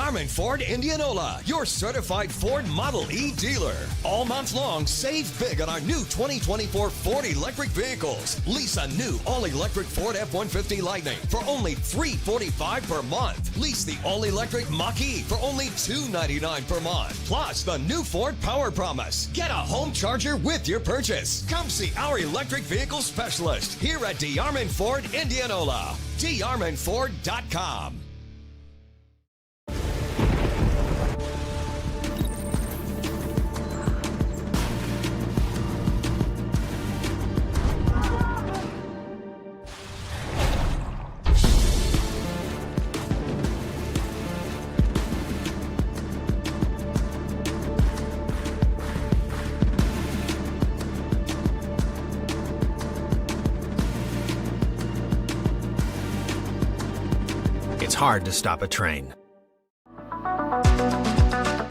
Yarman Ford Indianola, your certified Ford Model E dealer. All month long, save big on our new 2024 Ford electric vehicles. Lease a new all-electric Ford F-150 Lightning for only $345 per month. Lease the all-electric Mach-E for only $299 per month. Plus, the new Ford Power Promise. Get a home charger with your purchase. Come see our electric vehicle specialist here at Yarman Ford Indianola. DeYarmanFord.com. It's hard to stop a train.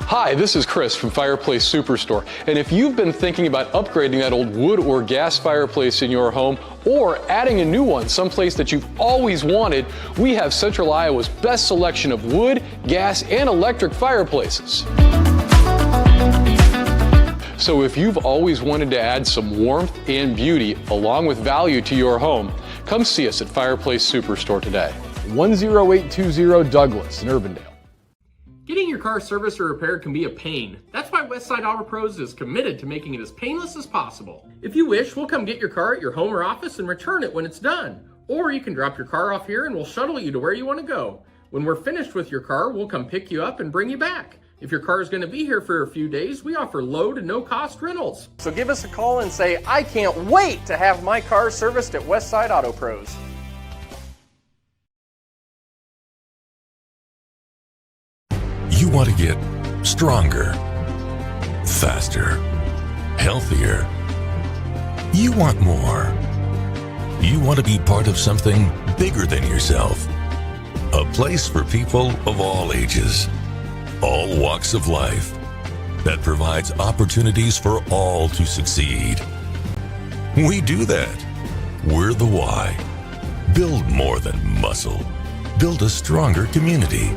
Hi, this is Chris from Fireplace Superstore, and if you've been thinking about upgrading that old wood or gas fireplace in your home or adding a new one someplace that you've always wanted, we have Central Iowa's best selection of wood, gas, and electric fireplaces. So if you've always wanted to add some warmth and beauty along with value to your home, come see us at Fireplace Superstore today. 10820 Douglas in Urbandale. Getting your car serviced or repaired can be a pain. That's why Westside Auto Pros is committed to making it as painless as possible. If you wish, we'll come get your car at your home or office and return it when it's done. Or you can drop your car off here and we'll shuttle you to where you want to go. When we're finished with your car, we'll come pick you up and bring you back. If your car is going to be here for a few days, we offer low to no cost rentals. So give us a call and say, I can't wait to have my car serviced at Westside Auto Pros. want to get stronger, faster, healthier. You want more. You want to be part of something bigger than yourself. A place for people of all ages, all walks of life, that provides opportunities for all to succeed. We do that. We're the why. Build more than muscle. Build a stronger community.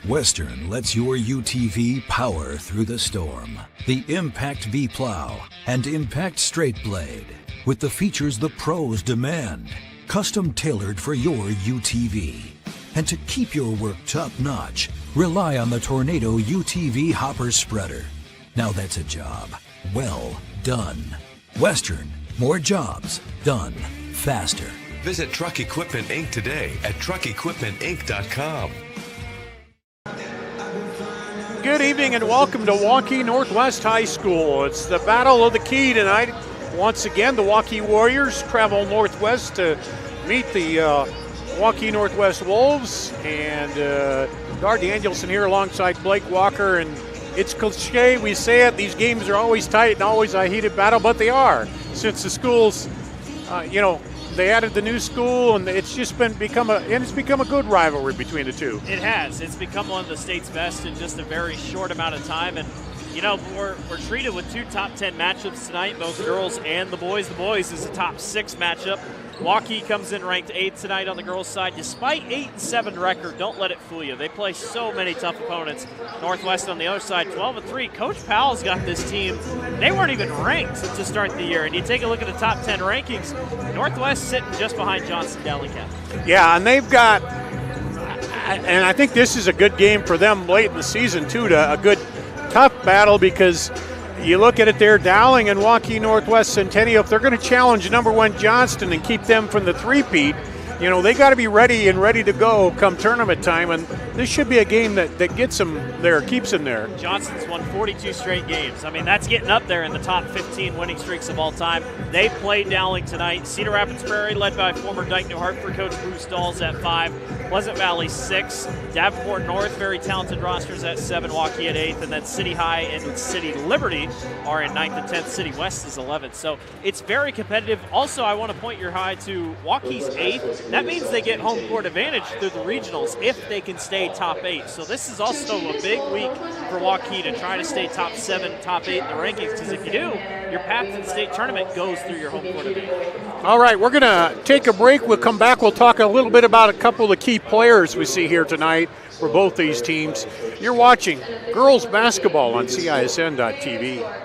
Western lets your UTV power through the storm. The Impact V-Plow and Impact Straight Blade, with the features the pros demand. Custom tailored for your UTV. And to keep your work top-notch, rely on the Tornado UTV Hopper Spreader. Now that's a job well done. Western, more jobs done faster. Visit Truck Equipment Inc. today at truckequipmentinc.com. Good evening and welcome to Waukee Northwest High School. It's the Battle of the Key tonight. Once again, the Waukee Warriors travel northwest to meet the Waukee Northwest Wolves. And Gar Danielson here alongside Blake Walker. And it's cliche, we say it, these games are always tight and always a heated battle, but they are. Since the schools, they added the new school, and it's just become a good rivalry between the two. It has. It's become one of the state's best in just a very short amount of time. And we're treated with two top 10 matchups tonight, both girls and the boys. The boys is a top 6 matchup. Waukee comes in ranked 8th tonight on the girls' side. Despite 8-7 record, don't let it fool you. They play so many tough opponents. Northwest on the other side, 12-3. Coach Powell's got this team. They weren't even ranked to start the year. And you take a look at the top 10 rankings, Northwest sitting just behind Johnston Dowling Catholic. Yeah, and they've got, and I think this is a good game for them late in the season too, a good tough battle, because you look at it there, Dowling and Waukee Northwest Centennial, if they're going to challenge number 1 Johnston and keep them from the three-peat, they got to be ready to go come tournament time, and this should be a game that gets them there, keeps them there. Johnston's won 42 straight games. I mean, that's getting up there in the top 15 winning streaks of all time. They played Dowling tonight. Cedar Rapids Prairie, led by former Dyke New Hartford coach Bruce Dawes at 5. Pleasant Valley 6. Davenport North, very talented rosters at 7. Waukee at 8th. And then City High and City Liberty are in 9th and 10th. City West is 11th. So it's very competitive. Also, I want to point your eye to Waukee's 8th. That means they get home court advantage through the regionals if they can stay top 8. So this is also a big week for Waukee to try to stay top 7, top 8 in the rankings, because if you do, your path to the state tournament goes through your home court advantage. All right, we're going to take a break. We'll come back. We'll talk a little bit about a couple of the key players we see here tonight for both these teams. You're watching girls basketball on CISN.TV.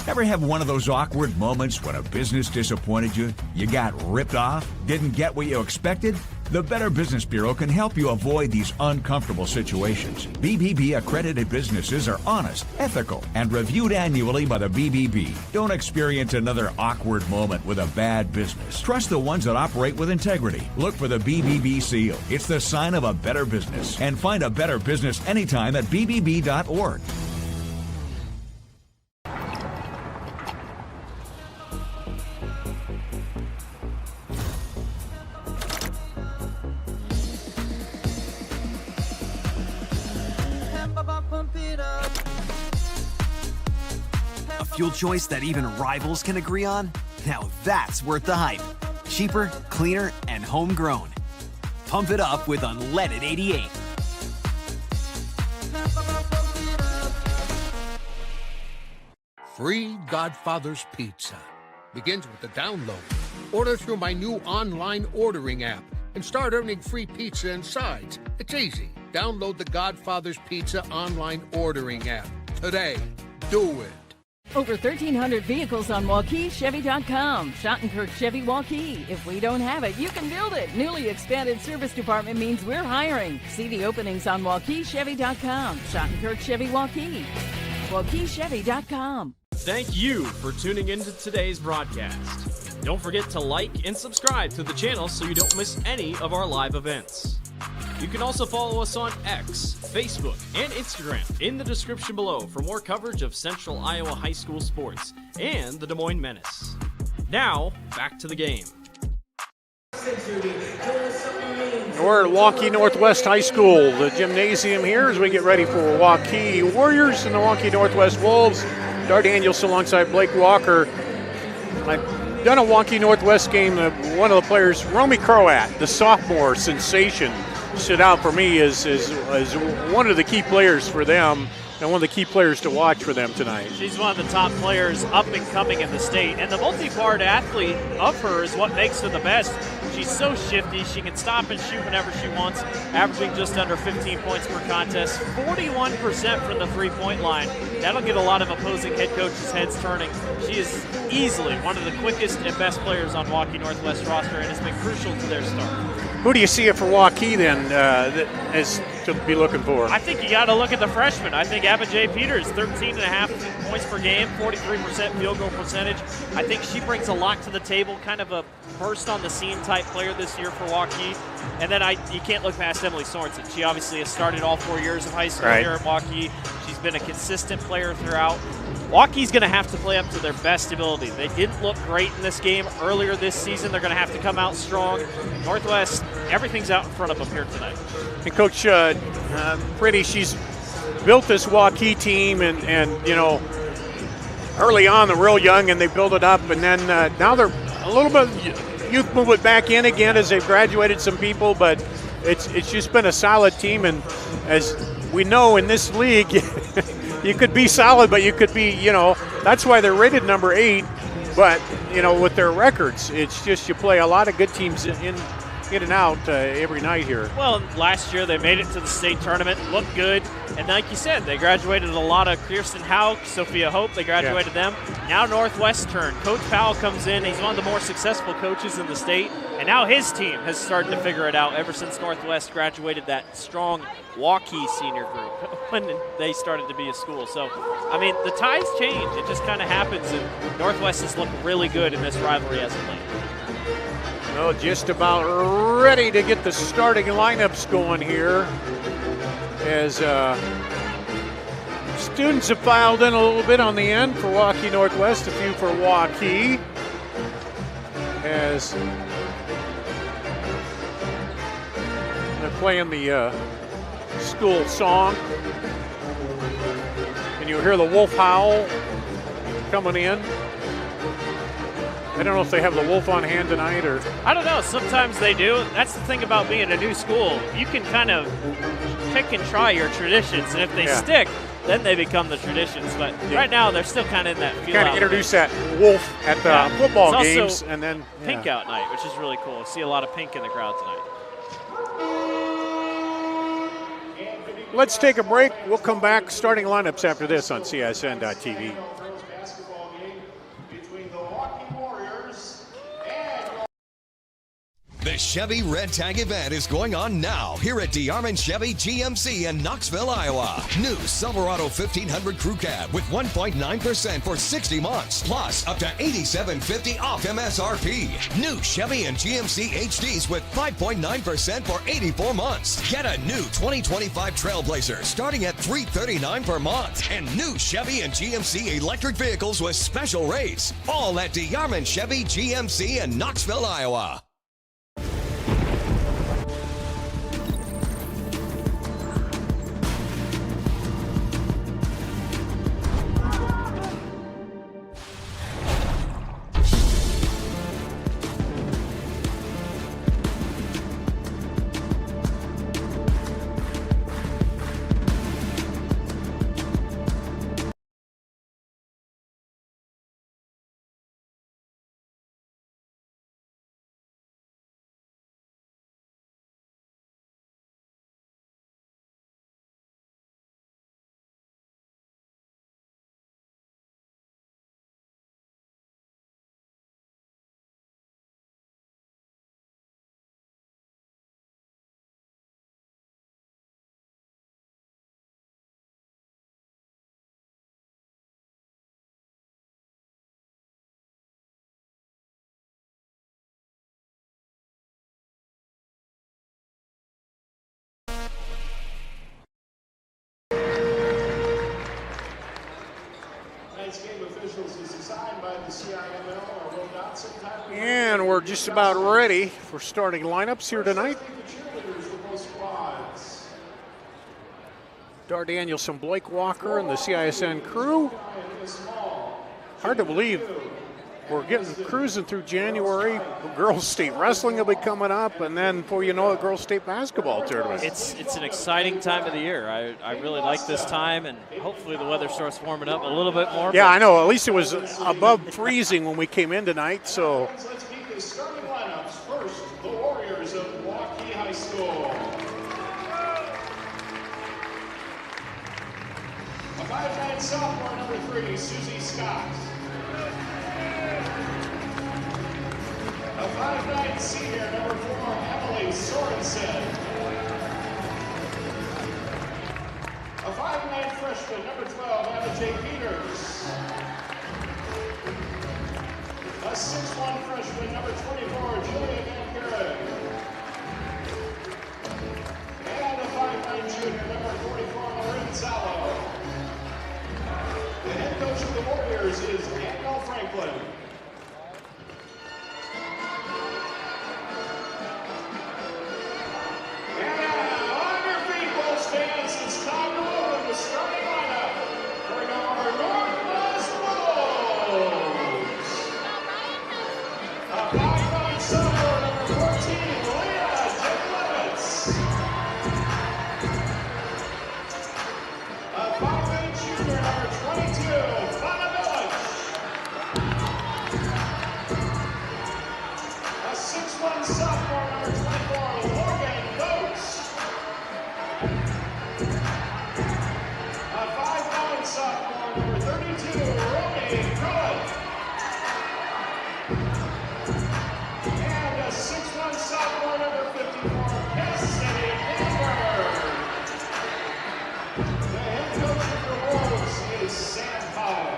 Ever have one of those awkward moments when a business disappointed you? You got ripped off? Didn't get what you expected? The Better Business Bureau can help you avoid these uncomfortable situations. BBB accredited businesses are honest, ethical, and reviewed annually by the BBB. Don't experience another awkward moment with a bad business. Trust the ones that operate with integrity. Look for the BBB seal. It's the sign of a better business. And find a better business anytime at bbb.org. Fuel choice that even rivals can agree on? Now that's worth the hype. Cheaper, cleaner, and homegrown. Pump it up with unleaded 88. Free Godfather's Pizza begins with the download. Order through my new online ordering app and start earning free pizza and sides. It's easy. Download the Godfather's Pizza online ordering app today. Do it. Over 1,300 vehicles on WaukeeChevy.com. Schottenkirk Chevy Waukee. If we don't have it, you can build it. Newly expanded service department means we're hiring. See the openings on WaukeeChevy.com. Schottenkirk Chevy Waukee. WaukeeChevy.com. Thank you for tuning into today's broadcast. Don't forget to like and subscribe to the channel so you don't miss any of our live events. You can also follow us on X, Facebook, and Instagram in the description below for more coverage of Central Iowa high school sports and the Des Moines Menace. Now, back to the game. We're at Waukee Northwest High School, the gymnasium here, as we get ready for Waukee Warriors and the Waukee Northwest Wolves. Dar Danielson alongside Blake Walker. I've done a Waukee Northwest game. One of the players, Romy Croat, the sophomore sensation, stood out for me as one of the key players for them and one of the key players to watch for them tonight. She's one of the top players up and coming in the state, and the multi-part athlete of her is what makes her the best. She's so shifty. She can stop and shoot whenever she wants, averaging just under 15 points per contest, 41% from the three-point line. That'll get a lot of opposing head coaches' heads turning. She is easily one of the quickest and best players on Waukee Northwest roster and has been crucial to their start. Who do you see it for Waukee then as to be looking for? I think you got to look at the freshman. I think Abba J. Peters, 13.5 points per game, 43% field goal percentage. I think she brings a lot to the table, kind of a burst on the scene type player this year for Waukee. And then you can't look past Emily Sorensen. She obviously has started all 4 years of high school here at Waukee. She's been a consistent player throughout. Waukee's going to have to play up to their best ability. They didn't look great in this game earlier this season. They're going to have to come out strong. Northwest, everything's out in front of them here tonight. And Coach Pretty, she's built this Waukee team, and you know, early on they're real young and they build it up, and then now they're a little bit youth movement back in again as they've graduated some people, but it's just been a solid team, and as we know in this league, you could be solid, but you could be, you know, that's why they're rated number 8. But, you know, with their records, it's just you play a lot of good teams in and out every night here. Well, last year they made it to the state tournament, looked good, and like you said, they graduated a lot of Kirsten Hauk, Sophia Hope, they graduated them. Now Northwest turn. Coach Powell comes in, he's one of the more successful coaches in the state, and now his team has started to figure it out ever since Northwest graduated that strong Waukee senior group when they started to be a school. So, I mean, the tides change. It just kind of happens, and Northwest has looked really good in this rivalry as of late. Well, just about ready to get the starting lineups going here as students have filed in a little bit on the end for Waukee Northwest, a few for Waukee, as they're playing the school song. And you hear the wolf howl coming in. I don't know if they have the wolf on hand tonight or... I don't know. Sometimes they do. That's the thing about being a new school. You can kind of pick and try your traditions, and if they stick, then they become the traditions. But right now, they're still kind of in that feel. Kind of introduce that wolf at the football games, and then pink out night, which is really cool. See a lot of pink in the crowd tonight. Let's take a break. We'll come back. Starting lineups after this on CISN.TV. The Chevy Red Tag event is going on now here at DeArmond Chevy GMC in Knoxville, Iowa. New Silverado 1500 Crew Cab with 1.9% for 60 months, plus up to $87.50 off MSRP. New Chevy and GMC HDs with 5.9% for 84 months. Get a new 2025 Trailblazer starting at $339 per month. And new Chevy and GMC electric vehicles with special rates. All at DeArmond Chevy GMC in Knoxville, Iowa. And we're just about ready for starting lineups here tonight. Dar Danielson, Blake Walker, and the CISN crew. Hard to believe we're cruising through January. Girls State Wrestling will be coming up, and then before you know it, Girls State Basketball tournament. It's an exciting time of the year. I really like this time, and hopefully the weather starts warming up a little bit more. Yeah, I know. At least it was above freezing when we came in tonight, so. Let's meet the starting lineups. First, the Warriors of Waukee High School. A 5'9" sophomore, number 3, Susie Scott. A 5'9" senior, number 4, Emily Sorensen. A 5'9" freshman, number 12, Abba J. Peters. A 6'1" freshman, number 24, Julia Van Buren. And a 5'9" junior, number 44, Lauren Sallow. The head coach of the Warriors is Daniel Franklin. And on your feet, Bulls fans, it's time to open the starting lineup for our Northwest Bulls. A 5'9" sophomore, number 14, Leah Jacobowitz. A 5'8" junior, number 22, Fana Village. A 6'1" sophomore, number 24, Logan Boats. A 5'9" sophomore, number 32, Romy Cohen. And a 6'1" sophomore, number 54, Cassidy Amber. The head coach of the Wolves is Sam Powell.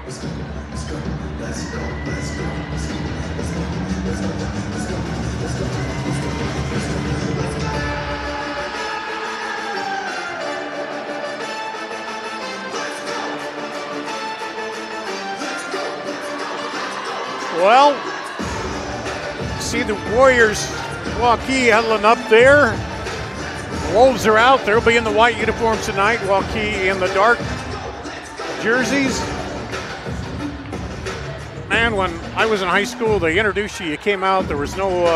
Let's go, let's go, let's go, let's go, let's go, let's go, let's go, let's go, let's go, let's go, let's go. Well, see the Warriors, Waukee huddling up there. The Wolves are out. They'll be in the white uniforms tonight. Waukee in the dark jerseys. Man, when I was in high school, they introduced you. You came out. There was no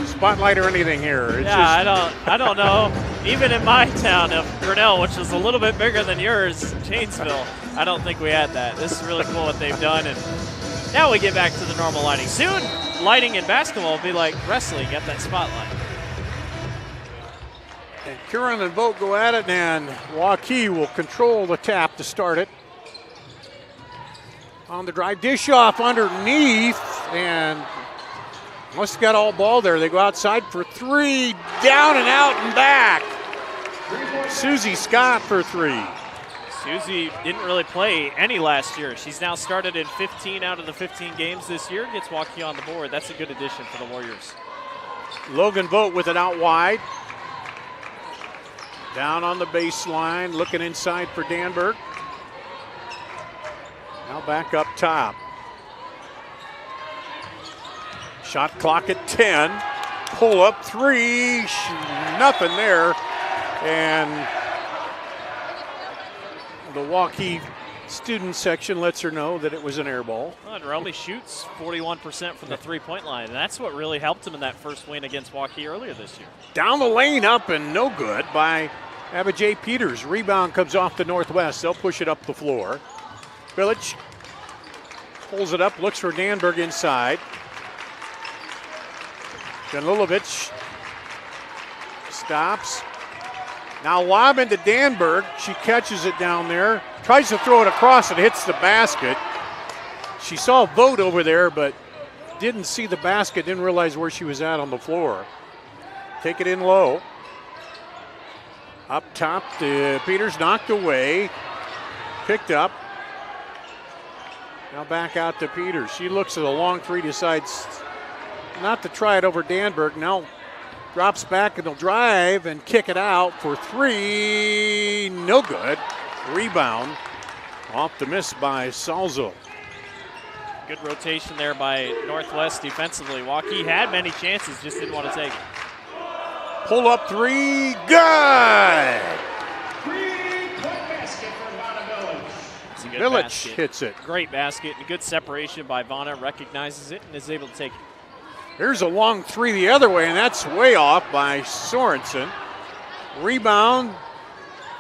spotlight or anything here. It's yeah, I don't know. Even in my town of Grinnell, which is a little bit bigger than yours, Janesville, I don't think we had that. This is really cool what they've done, and now we get back to the normal lighting. Soon, lighting in basketball will be like wrestling, get that spotlight. And Curran and Vogt go at it, and Waukee will control the tap to start it. On the drive, dish off underneath, and must have got all ball there. They go outside for 3, down and out and back. Susie Scott for 3. Susie didn't really play any last year. She's now started in 15 out of the 15 games this year. Gets Waukee on the board. That's a good addition for the Warriors. Logan Vogt with it out wide. Down on the baseline, looking inside for Danberg. Now back up top. Shot clock at 10. Pull up 3. Nothing there. And the Waukee student section lets her know that it was an air ball. Well, and Romy shoots 41% from the three-point line. And that's what really helped him in that first win against Waukee earlier this year. Down the lane, up and no good by Abba J. Peters. Rebound comes off the Northwest. They'll push it up the floor. Village pulls it up, looks for Danberg inside. Janilovic stops. Now lob into Danberg. She catches it down there. Tries to throw it across. It hits the basket. She saw Vogt over there, but didn't see the basket. Didn't realize where she was at on the floor. Take it in low. Up top to Peters, knocked away. Picked up. Now back out to Peters. She looks at a long 3, decides not to try it over Danberg. Now drops back and he'll drive and kick it out for 3. No good. Rebound off the miss by Salzo. Good rotation there by Northwest defensively. Waukee had many chances, just didn't want to take it. Pull up three, good! Village basket. Hits it. Great basket and good separation by Vanna, recognizes it and is able to take it. Here's a long three the other way, and that's way off by Sorensen. Rebound,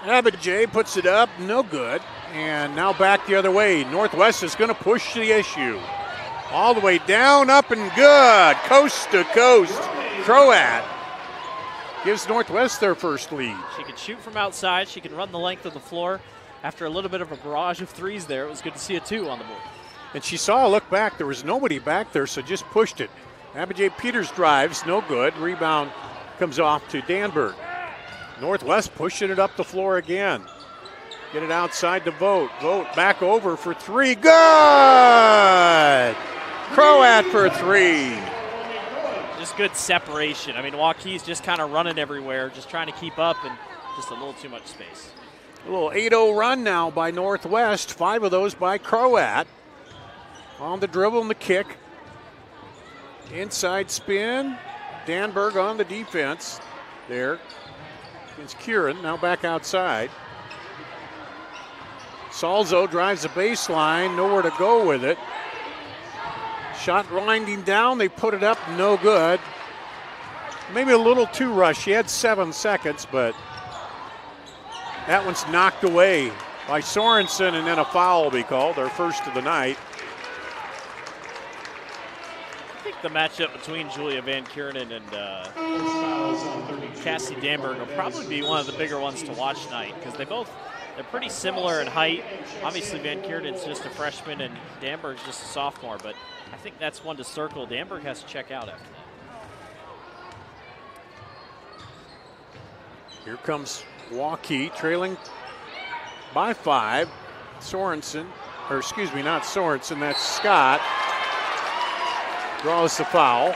Abijay puts it up, no good. And now back the other way. Northwest is going to push the issue. All the way down, up and good. Coast to coast. Croat gives Northwest their first lead. She can shoot from outside. She can run the length of the floor. After a little bit of a barrage of threes there, it was good to see a 2 on the board. And she saw a look back. There was nobody back there, so just pushed it. Abijay Peters drives, no good. Rebound comes off to Danberg. Northwest pushing it up the floor again. Get it outside to Vogt. Vogt back over for three. Good! Croat for three. Just good separation. I mean, Waukee's just kind of running everywhere, just trying to keep up, and just a little too much space. A little 8-0 run now by Northwest. 5 of those by Croat. On the dribble and the kick. Inside spin. Danberg on the defense there. Against Kieran, now back outside. Salzo drives the baseline, nowhere to go with it. Shot winding down, they put it up, no good. Maybe a little too rushed. She had 7 seconds, but that one's knocked away by Sorensen, and then a foul will be called, their first of the night. I think the matchup between Julia Van Kiernan and Cassie Danberg will probably be one of the bigger ones to watch tonight, because they're pretty similar in height. Obviously, Van Kieran's just a freshman and Danberg's just a sophomore, but I think that's one to circle. Danberg has to check out after that. Here comes Waukee trailing by 5. Sorensen, or excuse me, not Sorensen, that's Scott. Draws the foul.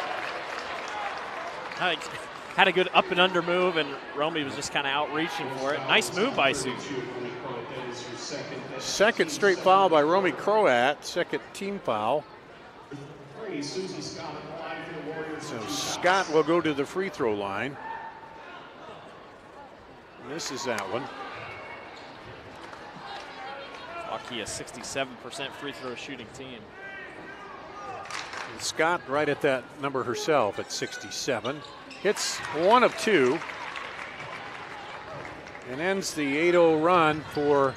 Had a good up and under move, and Romy was just kind of outreaching for it. Nice move by Susie. Second straight foul by Romy Croat, second team foul. So Scott will go to the free throw line. This is that one. Waukee, a 67% free throw shooting team. And Scott right at that number herself at 67. Hits 1 of 2. And ends the 8-0 run for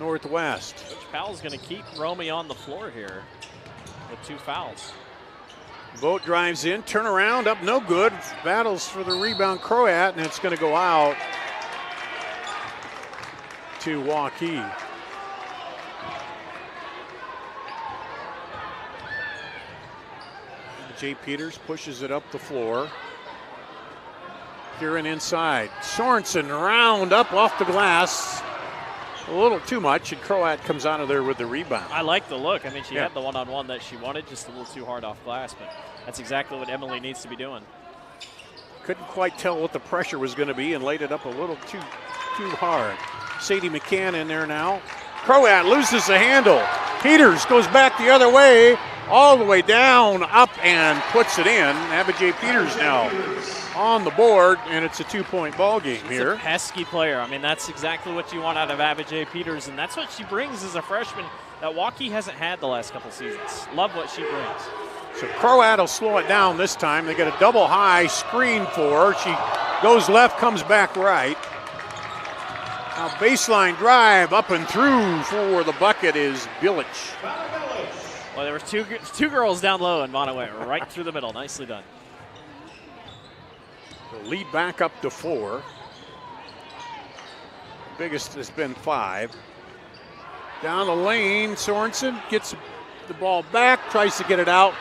Northwest. Coach Powell's going to keep Romy on the floor here with 2 fouls. Vogt drives in, turn around, up no good. Battles for the rebound, Croat, and it's going to go out to Waukee. Jay Peters pushes it up the floor. Kieran inside. Sorensen round up off the glass. A little too much, and Croat comes out of there with the rebound. I like the look. I mean, she had the one-on-one that she wanted, just a little too hard off glass, but that's exactly what Emily needs to be doing. Couldn't quite tell what the pressure was going to be and laid it up a little too hard. Sadie McCann in there now. Croat loses the handle. Peters goes back the other way, all the way down, up, and puts it in. Abijay Peters now on the board, and it's a 2-point ball game here. She's a pesky player. I mean, that's exactly what you want out of Abijay Peters, and that's what she brings as a freshman that Waukee hasn't had the last couple seasons. Love what she brings. So Croat will slow it down this time. They get a double high screen for her. She goes left, comes back right. Now baseline drive up and through for the bucket is Bilic. Well, there were two girls down low, and Vanna went right through the middle. Nicely done. The lead back up to 4. Biggest has been 5. Down the lane, Sorensen gets the ball back, tries to get it out.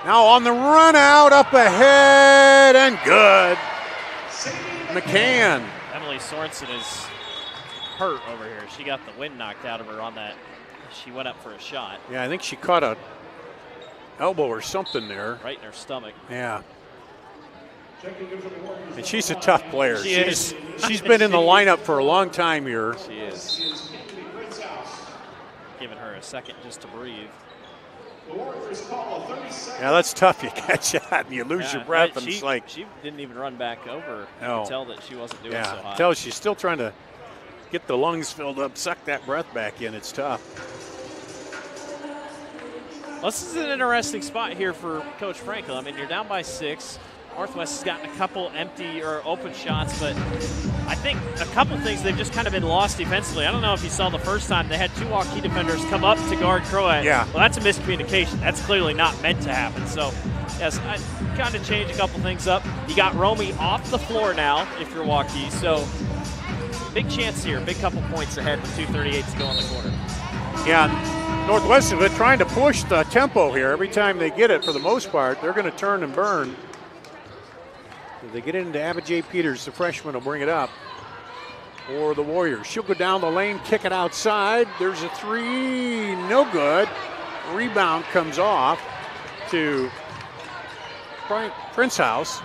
Now on the run out, up ahead, and good. McCann. Emily Sorensen is hurt over here. She got the wind knocked out of her on that. She went up for a shot. Yeah, I think she caught a elbow or something there. Right in her stomach. Yeah. And she's a tough player. She is. She's been in the lineup for a long time here. She is. Giving her a second just to breathe. Yeah, that's tough. You catch that and you lose your breath, and it's like she didn't even run back over. No. You could tell that she wasn't doing so hot. Tell she's still trying to get the lungs filled up, suck that breath back in. It's tough. Well, this is an interesting spot here for Coach Frankel. I mean, you're down by 6. Northwest has gotten a couple empty or open shots, but I think a couple things they've just kind of been lost defensively. I don't know if you saw the first time they had 2 Waukee defenders come up to guard Croat. Yeah. Well, that's a miscommunication. That's clearly not meant to happen. So, yes, I kind of change a couple things up. You got Romy off the floor now if you're Waukee. So, big chance here. Big couple points ahead with 2:38 to go in the quarter. Yeah, Northwest has been trying to push the tempo here. Every time they get it, for the most part, they're going to turn and burn. If they get into Abijay Peters, the freshman will bring it up. Or the Warriors. She'll go down the lane, kick it outside. There's a 3, no good. Rebound comes off to Prince House.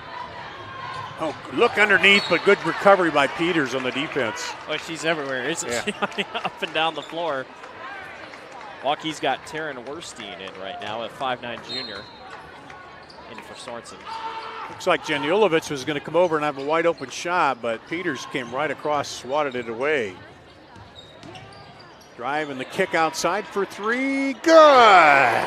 Oh, look underneath, but good recovery by Peters on the defense. Oh, she's everywhere, isn't she? Up and down the floor. Waukee's got Taryn Werstein in right now, a 5'9" junior in for Sorensen. Looks like Janulovic was going to come over and have a wide open shot, but Peters came right across, swatted it away. Drive and the kick outside for 3, good!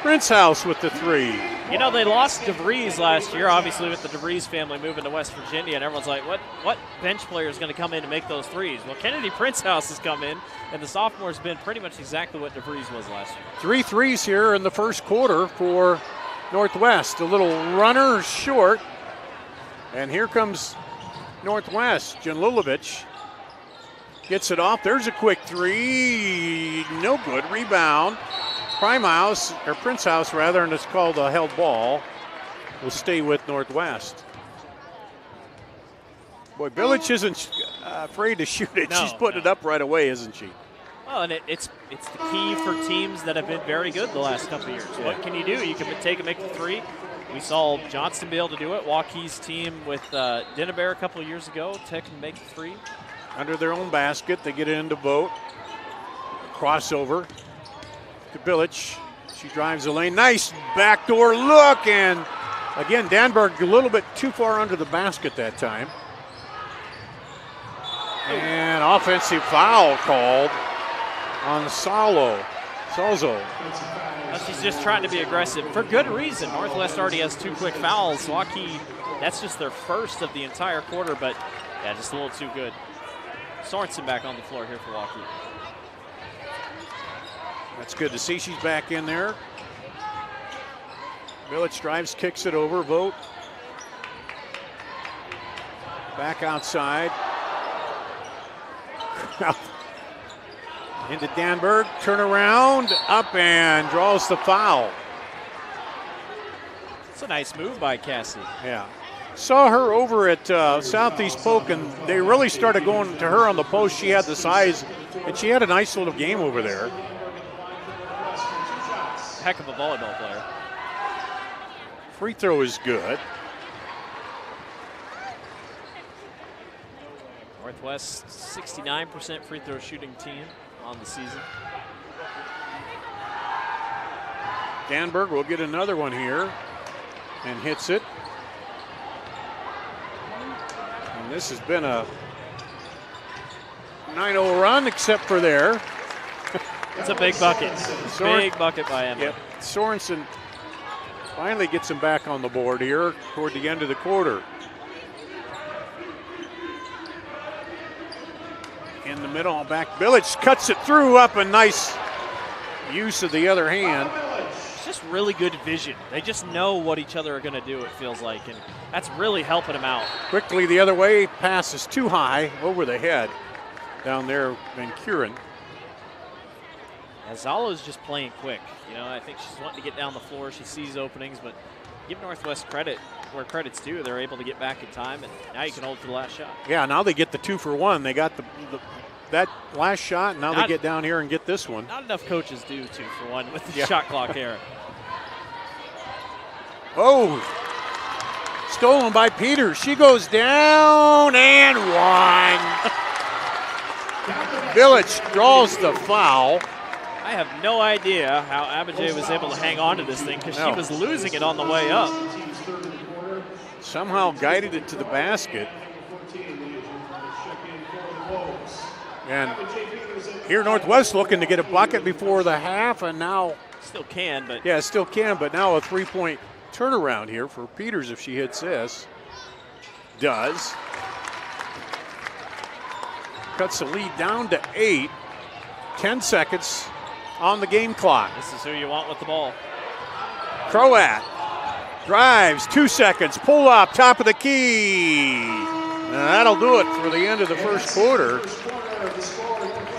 Prince House with the 3. You know, they lost DeVries last year, obviously with the DeVries family moving to West Virginia, and everyone's like, what bench player is going to come in to make those threes? Well, Kennedy Prince House has come in, and the sophomore's been pretty much exactly what DeVries was last year. 3 threes here in the first quarter for Northwest. A little runner short, and here comes Northwest. Janlulovic gets it off. There's a quick 3, no good. Rebound. Prince House rather, and it's called a held ball, will stay with Northwest. Boy, Bilic isn't afraid to shoot it. She's putting it up right away, isn't she? Well, and it's the key for teams that have been very good the last couple of years. Yeah. What can you do? You can take and make the 3. We saw Johnston be able to do it. Waukee's team with Dinnebear a couple of years ago take and make the 3. Under their own basket, they get it into Vogt. Crossover to Bilic. She drives the lane. Nice backdoor look, and again, Danberg a little bit too far under the basket that time. And offensive foul called on Salzo. Well, she's just trying to be aggressive for good reason. Northwest already has 2 quick fouls. Waukee, that's just their first of the entire quarter, but yeah, just a little too good. Sorensen back on the floor here for Waukee. That's good to see. She's back in there. Bilic drives, kicks it over. Vogt back outside. Into Danberg, turn around, up and draws the foul. It's a nice move by Cassie. Yeah. Saw her over at Southeast Polk, and they really started going to her on the post. She had the size, and she had a nice little game over there. Heck of a volleyball player. Free throw is good. Northwest 69% free throw shooting team on the season. Danberg will get another one here and hits it. And this has been a 9-0 run, except for there. It's a big bucket. Big bucket by Emma. Yep. Sorensen finally gets him back on the board here toward the end of the quarter. In the middle, back. Bilic cuts it through, up, a nice use of the other hand. It's just really good vision. They just know what each other are going to do, it feels like, and that's really helping them out. Quickly the other way, pass is too high, over the head. Down there, Van Kuren. Zalo's just playing quick. You know, I think she's wanting to get down the floor. She sees openings, but give Northwest credit where credit's due. They're able to get back in time, and now you can hold for the last shot. Yeah, now they get the 2-for-1. They got that last shot, and now they get down here and get this one. Not enough coaches do 2-for-1 with the shot clock era. Oh, stolen by Peters. She goes down and one. Bilic draws the foul. I have no idea how Abijay was able to hang on to this thing because she was losing it on the way up. Somehow guided it to the basket. And here Northwest looking to get a bucket before the half, and now still can, but yeah, still can, but now a 3-point turnaround here for Peters if she hits this. Does. Cuts the lead down to 8. 10 seconds on the game clock. This is who you want with the ball. Croat drives, 2 seconds, pull up, top of the key. And that'll do it for the end of the first quarter.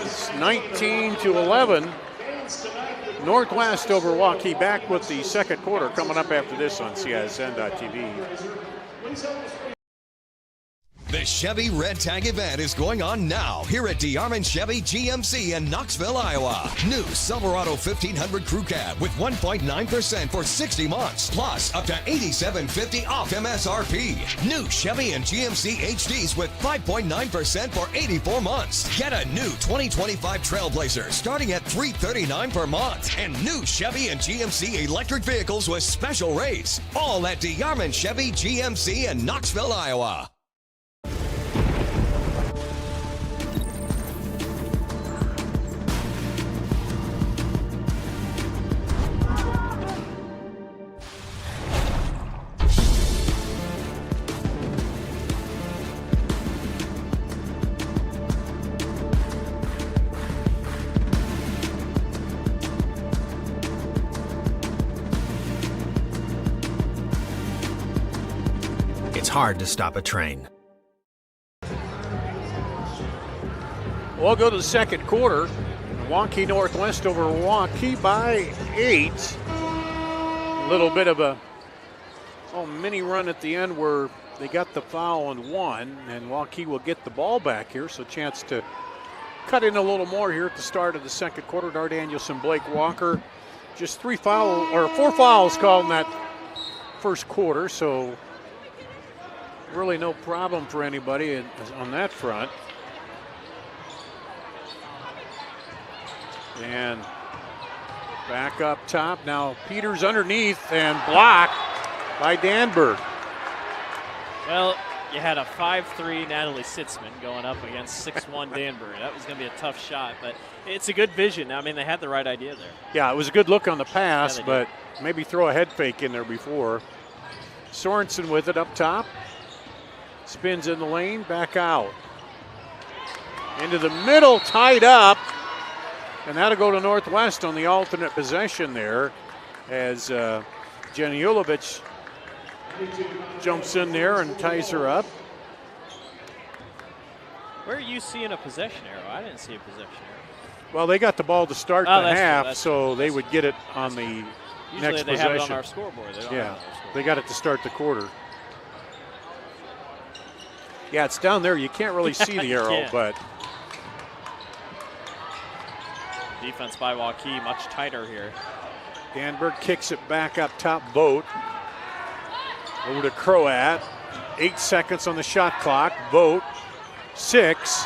It's 19-11. Northwest over Waukee. Back with the second quarter coming up after this on CISN.TV. The Chevy Red Tag event is going on now here at DeArmond Chevy GMC in Knoxville, Iowa. New Silverado 1500 Crew Cab with 1.9% for 60 months, plus up to $87.50 off MSRP. New Chevy and GMC HDs with 5.9% for 84 months. Get a new 2025 Trailblazer starting at $339 per month. And new Chevy and GMC electric vehicles with special rates. All at DeArmond Chevy GMC in Knoxville, Iowa. It's hard to stop a train. We'll go to the second quarter. Waukee Northwest over Waukee by 8. A little bit of a mini run at the end where they got the foul and won, and Waukee will get the ball back here, so chance to cut in a little more here at the start of the second quarter. Dar Danielson, Blake Walker, just 4 fouls called in that first quarter, so really no problem for anybody on that front. And back up top. Now Peters underneath and blocked by Danberg. Well, you had a 5'3" Natalie Sitzman going up against 6'1" Danberg. That was going to be a tough shot, but it's a good vision. I mean, they had the right idea there. Yeah, it was a good look on the pass, but maybe throw a head fake in there before. Sorensen with it up top. Spins in the lane, back out. Into the middle, tied up. And that'll go to Northwest on the alternate possession there as Janiulovic jumps in there and ties her up. Where are you seeing a possession arrow? I didn't see a possession arrow. Well, they got the ball to start the half, so they would get it on the Usually next they possession. have it on our scoreboard. They don't have it on our scoreboard. They got it to start the quarter. Yeah, it's down there. You can't really see the arrow, but defense by Waukee much tighter here. Danberg kicks it back up top. Vogt over to Croat. 8 seconds on the shot clock. Vogt 6.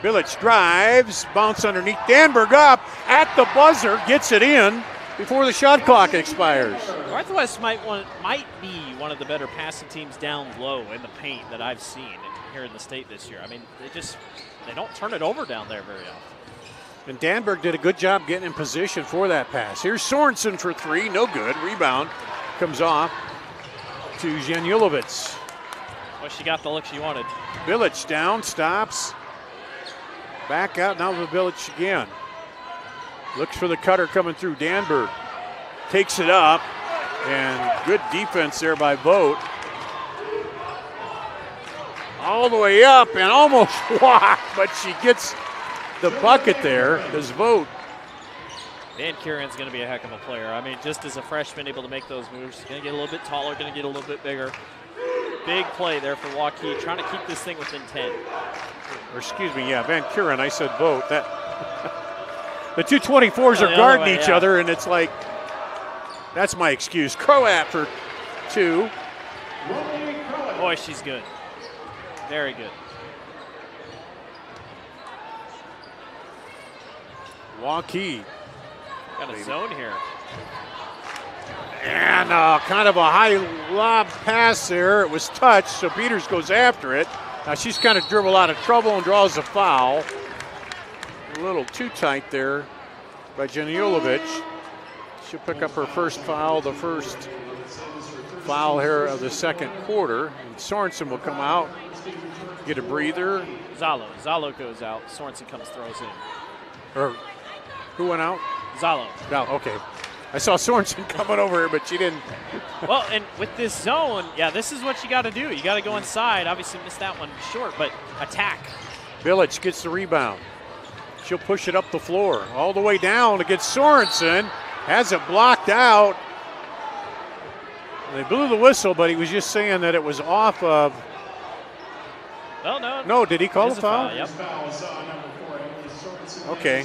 Bilic drives, bounce underneath. Danberg up at the buzzer, gets it in before the shot clock expires. Northwest might be one of the better passing teams down low in the paint that I've seen here in the state this year. I mean, they don't turn it over down there very often. And Danberg did a good job getting in position for that pass. Here's Sorensen for 3, no good. Rebound comes off to Janiulovic. Well, she got the look she wanted. Bilic down, stops. Back out, now to Bilic again. Looks for the cutter coming through. Danberg takes it up, and good defense there by Vogt. All the way up and almost blocked, but she gets the bucket there as Vogt. Van Kuren's going to be a heck of a player. I mean, just as a freshman, able to make those moves. Going to get a little bit taller, going to get a little bit bigger. Big play there for Waukee, trying to keep this thing within 10. Or excuse me, yeah, Van Kuren, I said Vogt. That the two 24s are guarding each other, and it's like, that's my excuse. Croat for 2. Boy, she's good. Very good. Waukee. Got a zone here. And kind of a high lob pass there. It was touched, so Peters goes after it. Now she's kind of dribbled out of trouble and draws a foul. A little too tight there by Janiulovic. She'll pick up her first foul, the first foul here of the second quarter. And Sorensen will come out, get a breather. Zalo goes out. Sorensen throws in. Or who went out? Zalo. No, okay. I saw Sorensen coming over here, but she didn't. Well, and with this zone, yeah, this is what you got to do. You got to go inside. Obviously missed that one short, but attack. Village gets the rebound. She'll push it up the floor, all the way down against Sorensen. Has it blocked out. They blew the whistle, but he was just saying that it was off of. Well, no. No, did he call a foul? Yep. Okay.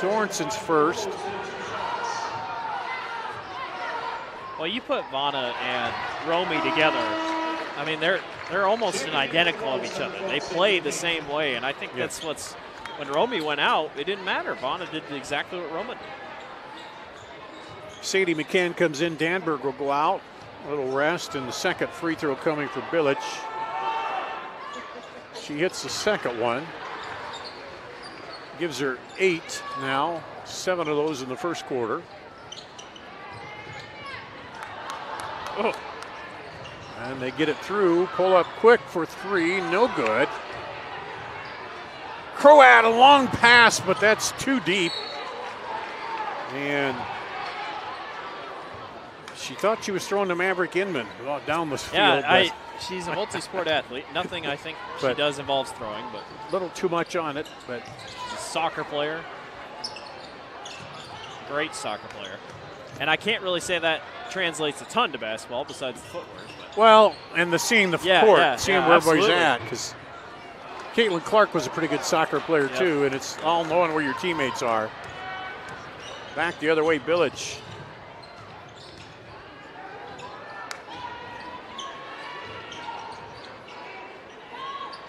Sorensen's first. Well, you put Vanna and Romy together. I mean, they're almost an identical of each other. They play the same way, and I think that's what's. When Romy went out, it didn't matter. Vanna did exactly what Roma did. Sadie McCann comes in. Danberg will go out. A little rest, and the second free throw coming for Bilic. She hits the second one. Gives her 8 now. 7 of those in the first quarter. Oh. And they get it through. Pull up quick for 3. No good. Croat, a long pass, but that's too deep. And she thought she was throwing to Maverick Inman down the field. Yeah, she's a multi-sport athlete. Nothing I think she does involves throwing, but a little too much on it. But she's a soccer player, great soccer player, and I can't really say that translates a ton to basketball besides the footwork. But. Well, and seeing the court, seeing where everybody's at, because Caitlin Clark was a pretty good soccer player too, and it's all knowing where your teammates are. Back the other way, Bilic.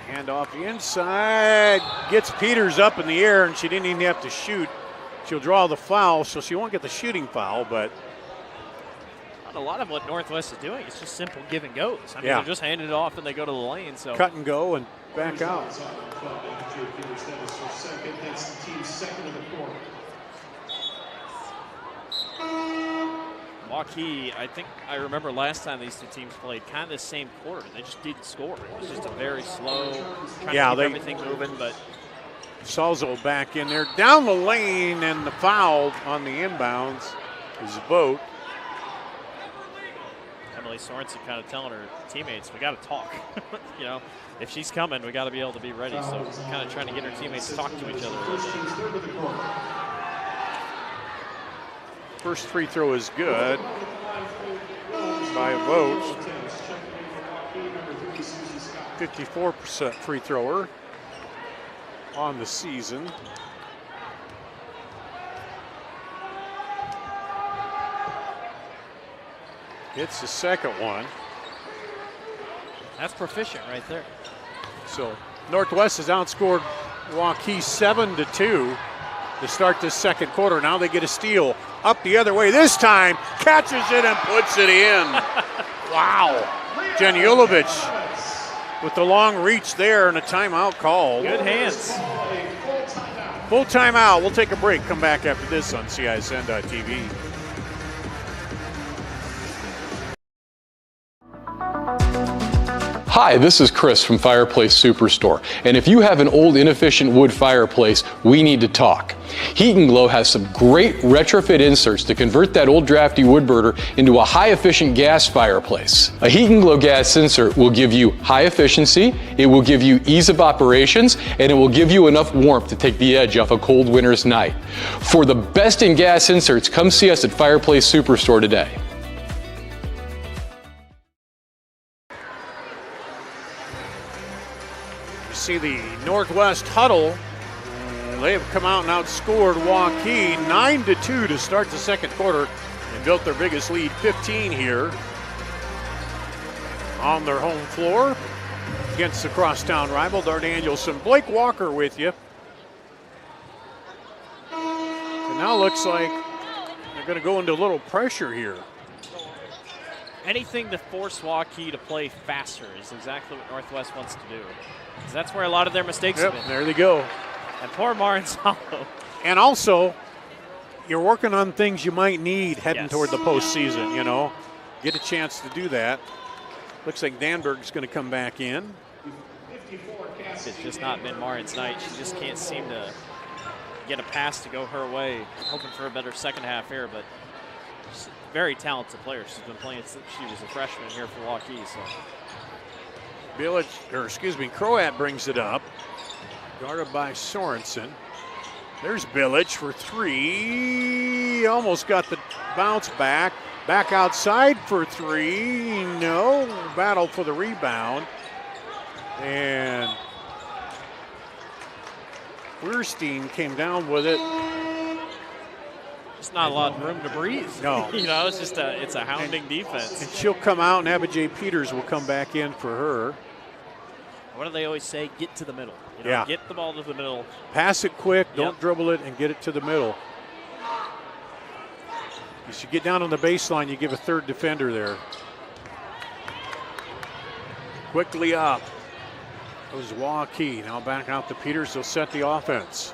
Hand off the inside, gets Peters up in the air, and she didn't even have to shoot. She'll draw the foul, so she won't get the shooting foul, but. A lot of what Northwest is doing is just simple give and goes. I mean, they're just handing it off and they go to the lane. So cut and go and back out. Waukee, I think I remember last time these two teams played kind of the same quarter. They just didn't score. It was just a very slow, trying to keep everything moving. But Salzo back in there, down the lane, and the foul on the inbounds is Vogt. Emily Sorensen kind of telling her teammates, we got to talk. You know, if she's coming, we got to be able to be ready. So kind of trying to get her teammates to talk to each other. First free throw is good by Vogt. 54% free thrower on the season. Hits the second one. That's proficient right there. So Northwest has outscored Waukee 7-2 to start this second quarter. Now they get a steal up the other way. This time catches it and puts it in. Wow. Janiulovic with the long reach there and a timeout called. Good hands. Full timeout. We'll take a break. Come back after this on CISN.TV. Hi, this is Chris from Fireplace Superstore, and if you have an old inefficient wood fireplace, we need to talk. Heat and Glow has some great retrofit inserts to convert that old drafty wood burner into a high-efficient gas fireplace. A Heat and Glow gas insert will give you high efficiency, it will give you ease of operations, and it will give you enough warmth to take the edge off a cold winter's night. For the best in gas inserts, come see us at Fireplace Superstore today. See the Northwest huddle. They have come out and outscored Waukee 9-2 to start the second quarter and built their biggest lead, 15 here on their home floor against the crosstown rival, Dart Danielson. Blake Walker with you Now looks like they're going to go into a little pressure here. Anything to force Waukee to play faster is exactly what Northwest wants to do. 'Cause that's where a lot of their mistakes have been. There they go. And poor Maranzalo. And also, you're working on things you might need heading toward the postseason, you know. Get a chance to do that. Looks like Danberg's going to come back in. It's just not been Marin's night. She just can't seem to get a pass to go her way. Hoping for a better second half here, but she's a very talented player. She's been playing since she was a freshman here for Waukee. So Croat brings it up. Guarded by Sorensen. There's Bilic for three. Almost got the bounce back. Back outside for three. No. Battle for the rebound. And Weirstein came down with it. Just not a lot of room to breathe. No. You know, it's a hounding defense. And she'll come out, and Abijay Peters will come back in for her. What do they always say? Get to the middle. You know, Yeah. Get the ball to the middle. Pass it quick, don't dribble it, and get it to the middle. You should get down on the baseline, you give a third defender there. Quickly up. Goes Waukee. Now back out to Peters. They'll set the offense.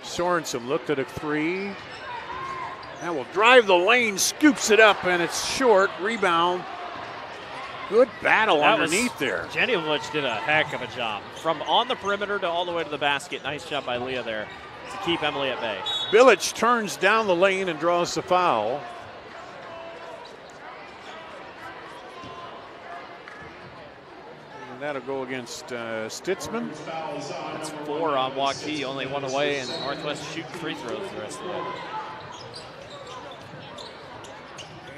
Sorensen looked at a three. That will drive the lane, scoops it up, and it's short. Rebound. Good battle underneath there. Jenny Vlich did a heck of a job. From on the perimeter to all the way to the basket. Nice job by Leah there to keep Emily at bay. Bilic turns down the lane and draws the foul. And that'll go against Stitzman. That's 4 on Waukee, only 1 away, and Northwest shooting free throws the rest of the way.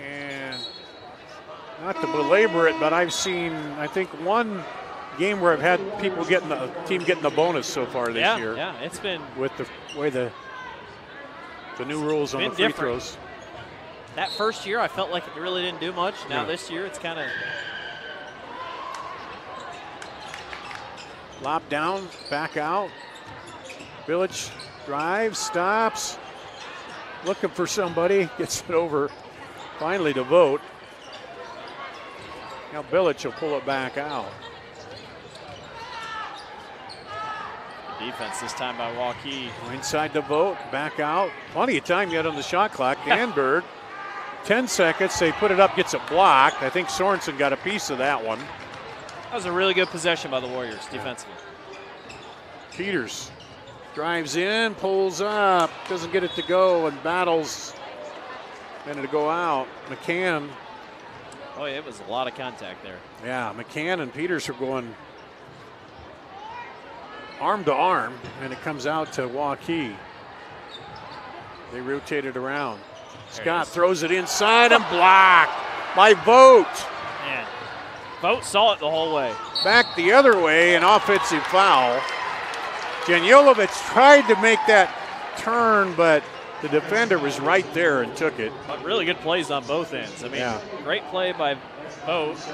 And not to belabor it, but I've seen, I think, one game where I've had people getting the team getting the bonus so far this year. Yeah, it's been with the way the new rules on the free throws. That first year, I felt like it really didn't do much. Now this year, it's kind of lob down, back out. Bilic drives, stops, looking for somebody, gets it over. Finally to Vogt. Now Bilic will pull it back out. Good defense this time by Waukee. Inside the Vogt, back out. Plenty of time yet on the shot clock. Danberg, 10 seconds. They put it up, gets it blocked. I think Sorensen got a piece of that one. That was a really good possession by the Warriors defensively. Peters drives in, pulls up, doesn't get it to go, and battles. And to go out. McCann. Oh, yeah, it was a lot of contact there. Yeah, McCann and Peters are going arm to arm, and it comes out to Waukee. They rotate it around. Scott throws it inside and blocked by Vogt. Man, Vogt saw it the whole way. Back the other way, an offensive foul. Janjolovic tried to make that turn, but the defender was right there and took it. But really good plays on both ends. I mean, great play by Vogt.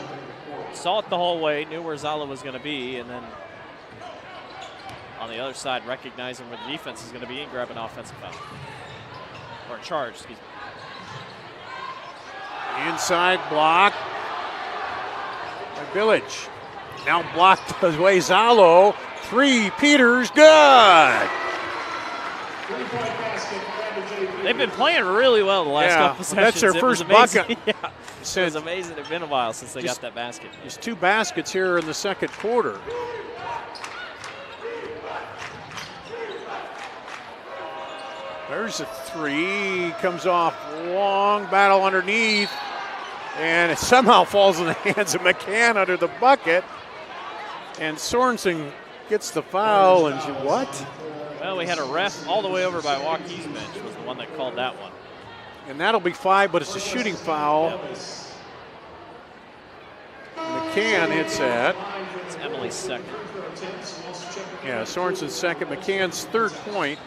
Saw it the whole way, knew where Zala was going to be, and then on the other side, recognizing where the defense is going to be and grab an offensive foul. Or a charge, excuse me. Inside block by Bilic. Now blocked away Zalo. Three, Peters, good. They've been playing really well the last couple of sessions. That's their first bucket. It was amazing. It's been a while since they got that basket. There's 2 baskets here in the second quarter. There's a 3, comes off long, battle underneath, and it somehow falls in the hands of McCann under the bucket. And Sorensen gets the foul, and what? Well, we had a ref all the way over by Waukee's bench was the one that called that one. And that'll be 5, but it's a shooting foul. Yep. McCann hits that. It's Emily's second. Yeah, Sorensen's second, McCann's third point.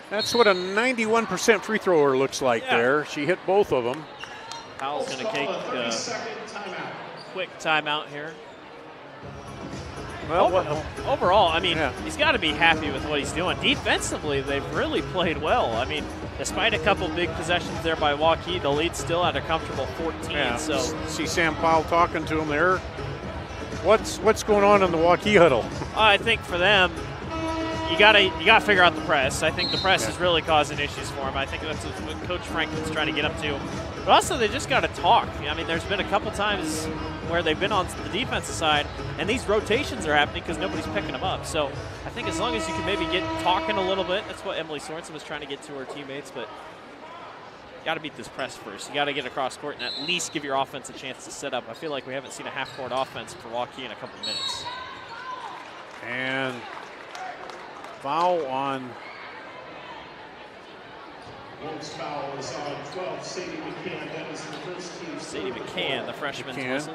That's what a 91% free thrower looks like there. She hit both of them. Powell's going to take quick timeout here. Well, overall, I mean, he's got to be happy with what he's doing. Defensively, they've really played well. I mean, despite a couple big possessions there by Waukee, the lead's still at a comfortable 14. Yeah, so see Sam Powell talking to him there. What's going on in the Waukee huddle? I think for them, you gotta figure out the press. I think the press is really causing issues for him. I think that's what Coach Franklin's trying to get up to. But also, they just got to talk. I mean, there's been a couple times where they've been on the defensive side, and these rotations are happening because nobody's picking them up. So I think as long as you can maybe get talking a little bit, that's what Emily Sorensen was trying to get to her teammates. But you got to beat this press first. You got to get across court and at least give your offense a chance to set up. I feel like we haven't seen a half-court offense for Waukee in a couple minutes. And foul on. Wolves foul is on 12. Sadie McCann. That is the first team. Sadie McCann, the freshman's whistle.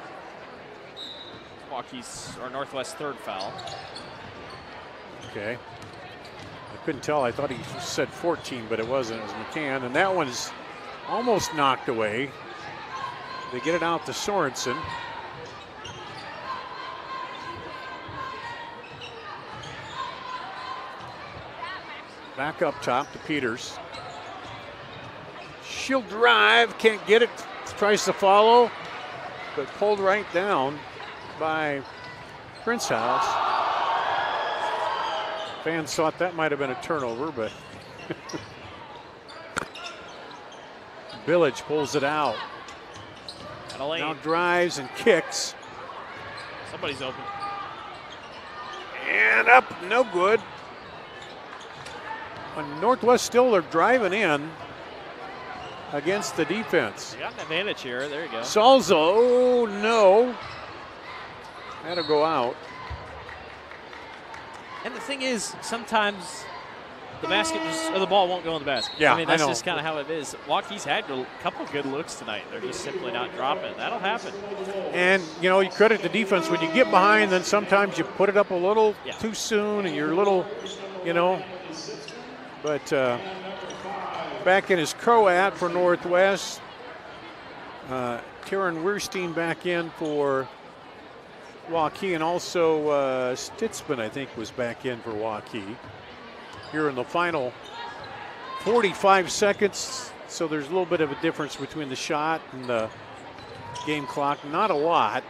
Waukee's or Northwest third foul. Okay. I couldn't tell. I thought he said 14, but it wasn't. It was McCann. And that one's almost knocked away. They get it out to Sorensen. Back up top to Peters. She'll drive, can't get it, tries to follow, but pulled right down by Prince House. Fans thought that might have been a turnover, but Village pulls it out. Now drives and kicks. Somebody's open. And up, no good. On Northwest still are driving in against the defense. You got an advantage here. There you go. Salzo, oh no. That'll go out. And the thing is, sometimes the basket just, or the ball won't go in the basket. Yeah, I mean, that's I know. just kind of how it is. Waukee's had a couple good looks tonight. They're just simply not dropping. That'll happen. And, you know, you credit the defense. When you get behind, then sometimes you put it up a little too soon and you're a little, you know. But back in his Croat for Northwest. Taryn Weirstein back in for Waukee, and also Stitzman, I think, was back in for Waukee. Here in the final 45 seconds, so there's a little bit of a difference between the shot and the game clock. Not a lot.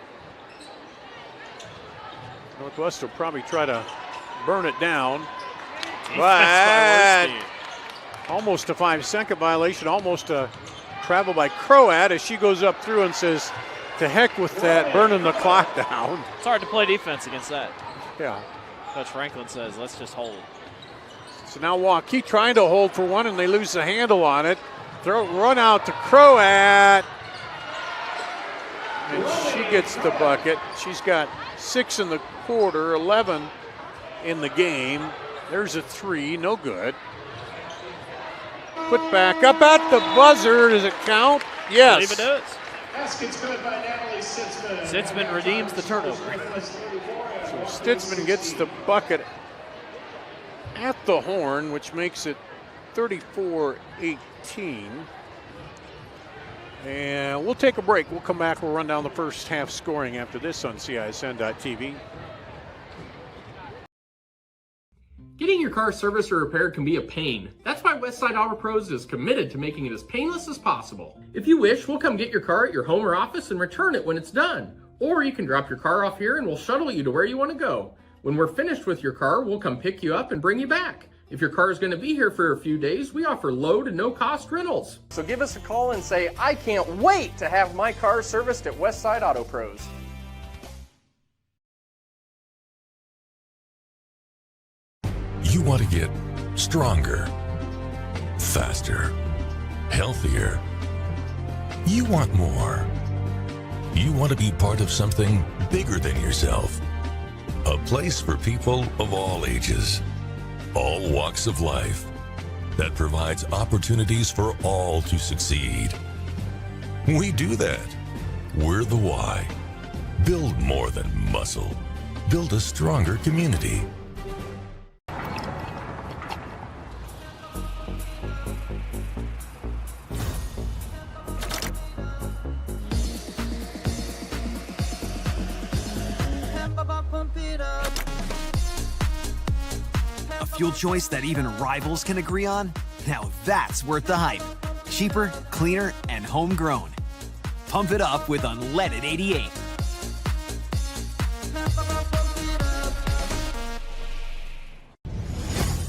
Northwest will probably try to burn it down. But almost a 5-second violation, almost a travel by Croat as she goes up through and says, to heck with that, burning the clock down. It's hard to play defense against that. Yeah. Coach Franklin says, let's just hold. So now Waukee trying to hold for one, and they lose the handle on it. Run out to Croat. And she gets the bucket. She's got 6 in the quarter, 11 in the game. There's a 3, no good. Put back up at the buzzer. Does it count? Yes. I believe it does. Basket's good by Natalie Sitzman. Sitzman redeems the turnover. So Stitzman gets the bucket at the horn, which makes it 34-18. And we'll take a break. We'll come back. We'll run down the first half scoring after this on CISN.TV. Getting your car serviced or repaired can be a pain. That's why Westside Auto Pros is committed to making it as painless as possible. If you wish, we'll come get your car at your home or office and return it when it's done. Or you can drop your car off here and we'll shuttle you to where you want to go. When we're finished with your car, we'll come pick you up and bring you back. If your car is going to be here for a few days, we offer low to no cost rentals. So give us a call and say, I can't wait to have my car serviced at Westside Auto Pros. You want to get stronger, faster, healthier. You want more. You want to be part of something bigger than yourself. A place for people of all ages, all walks of life, that provides opportunities for all to succeed. We do that. We're the why. Build more than muscle. Build a stronger community. fuel choice that even rivals can agree on? Now that's worth the hype. Cheaper, cleaner, and homegrown. Pump it up with unleaded 88.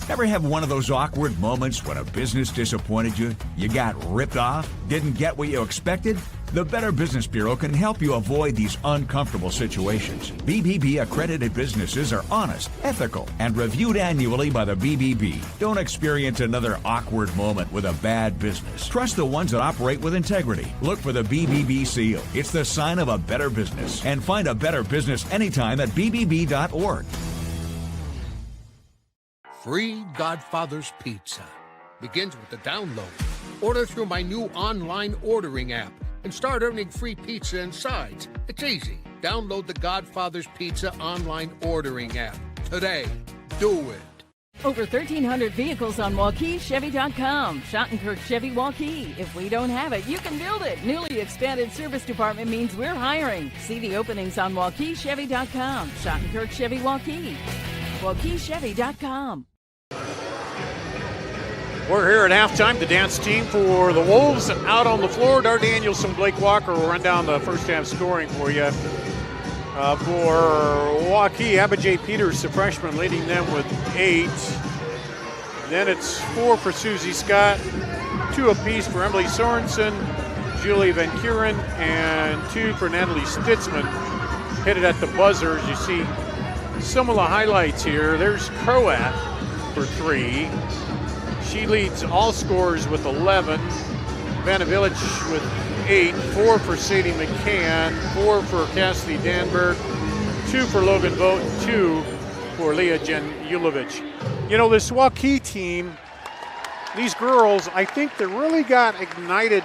Ever have one of those awkward moments when a business disappointed you? You got ripped off? Didn't get what you expected? The Better Business Bureau can help you avoid these uncomfortable situations. BBB accredited businesses are honest, ethical, and reviewed annually by the BBB. Don't experience another awkward moment with a bad business. Trust the ones that operate with integrity. Look for the BBB seal. It's the sign of a better business. And find a better business anytime at bbb.org. Free Godfather's Pizza begins with the download. Order through my new online ordering app and start earning free pizza and sides. It's easy. Download the Godfather's Pizza online ordering app today. Do it. Over 1,300 vehicles on WaukeeChevy.com. Schottenkirk Chevy Waukee. If we don't have it, you can build it. Newly expanded service department means we're hiring. See the openings on WaukeeChevy.com. Schottenkirk Chevy Waukee. WaukeeChevy.com. We're here at halftime. The dance team for the Wolves out on the floor. Dar Danielson, Blake Walker will run down the first half scoring for you. For Waukee, Abijay Peters, the freshman, leading them with 8. Then it's 4 for Susie Scott, 2 apiece for Emily Sorensen, Julie Van Kuren, and 2 for Natalie Stitzman. Hit it at the buzzer, as you see some of the highlights here. There's Croat for 3. She leads all scorers with 11. Vanovilich with 8. 4 for Sadie McCann. 4 for Cassidy Danberg. 2 for Logan Vogt. 2 for Leah Janulovic. You know, this Waukee team, these girls, I think they really got ignited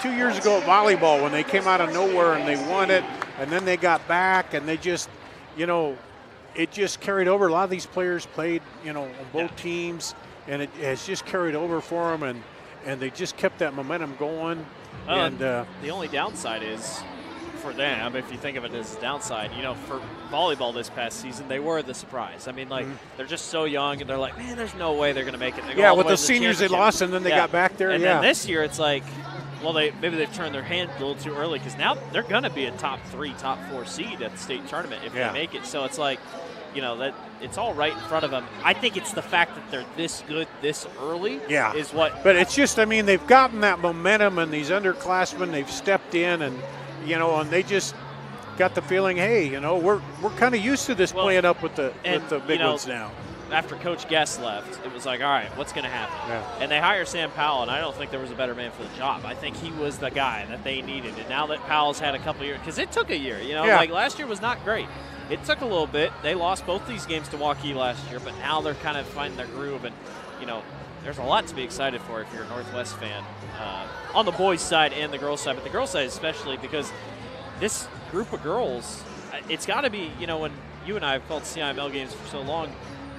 2 years ago at volleyball when they came out of nowhere and they won it. And then they got back and they just, you know, it just carried over. A lot of these players played, you know, on both teams. And it has just carried over for them, and they just kept that momentum going. The only downside is for them, if you think of it as a downside, you know, for volleyball this past season, they were the surprise. I mean, like, they're just so young, and they're like, man, there's no way they're going to make it. They go with the seniors they lost, and then they got back there. And then this year, it's like, well, maybe they've turned their hand a little too early because now they're going to be a top 3, top 4 seed at the state tournament if they make it. So it's like, you know, that it's all right in front of them. I think it's the fact that they're this good this early is what. But it's just, I mean, they've gotten that momentum, and these underclassmen, they've stepped in, and, you know, and they just got the feeling, hey, you know, we're kind of used to this playing up with the big ones now. After Coach Guest left, it was like, all right, what's going to happen? Yeah. And they hired Sam Powell, and I don't think there was a better man for the job. I think he was the guy that they needed. And now that Powell's had a couple years, because it took a year, you know, like last year was not great. It took a little bit. They lost both these games to Waukee last year, but now they're kind of finding their groove. And, you know, there's a lot to be excited for if you're a Northwest fan on the boys' side and the girls' side. But the girls' side especially, because this group of girls, it's got to be, you know, when you and I have called CIML games for so long,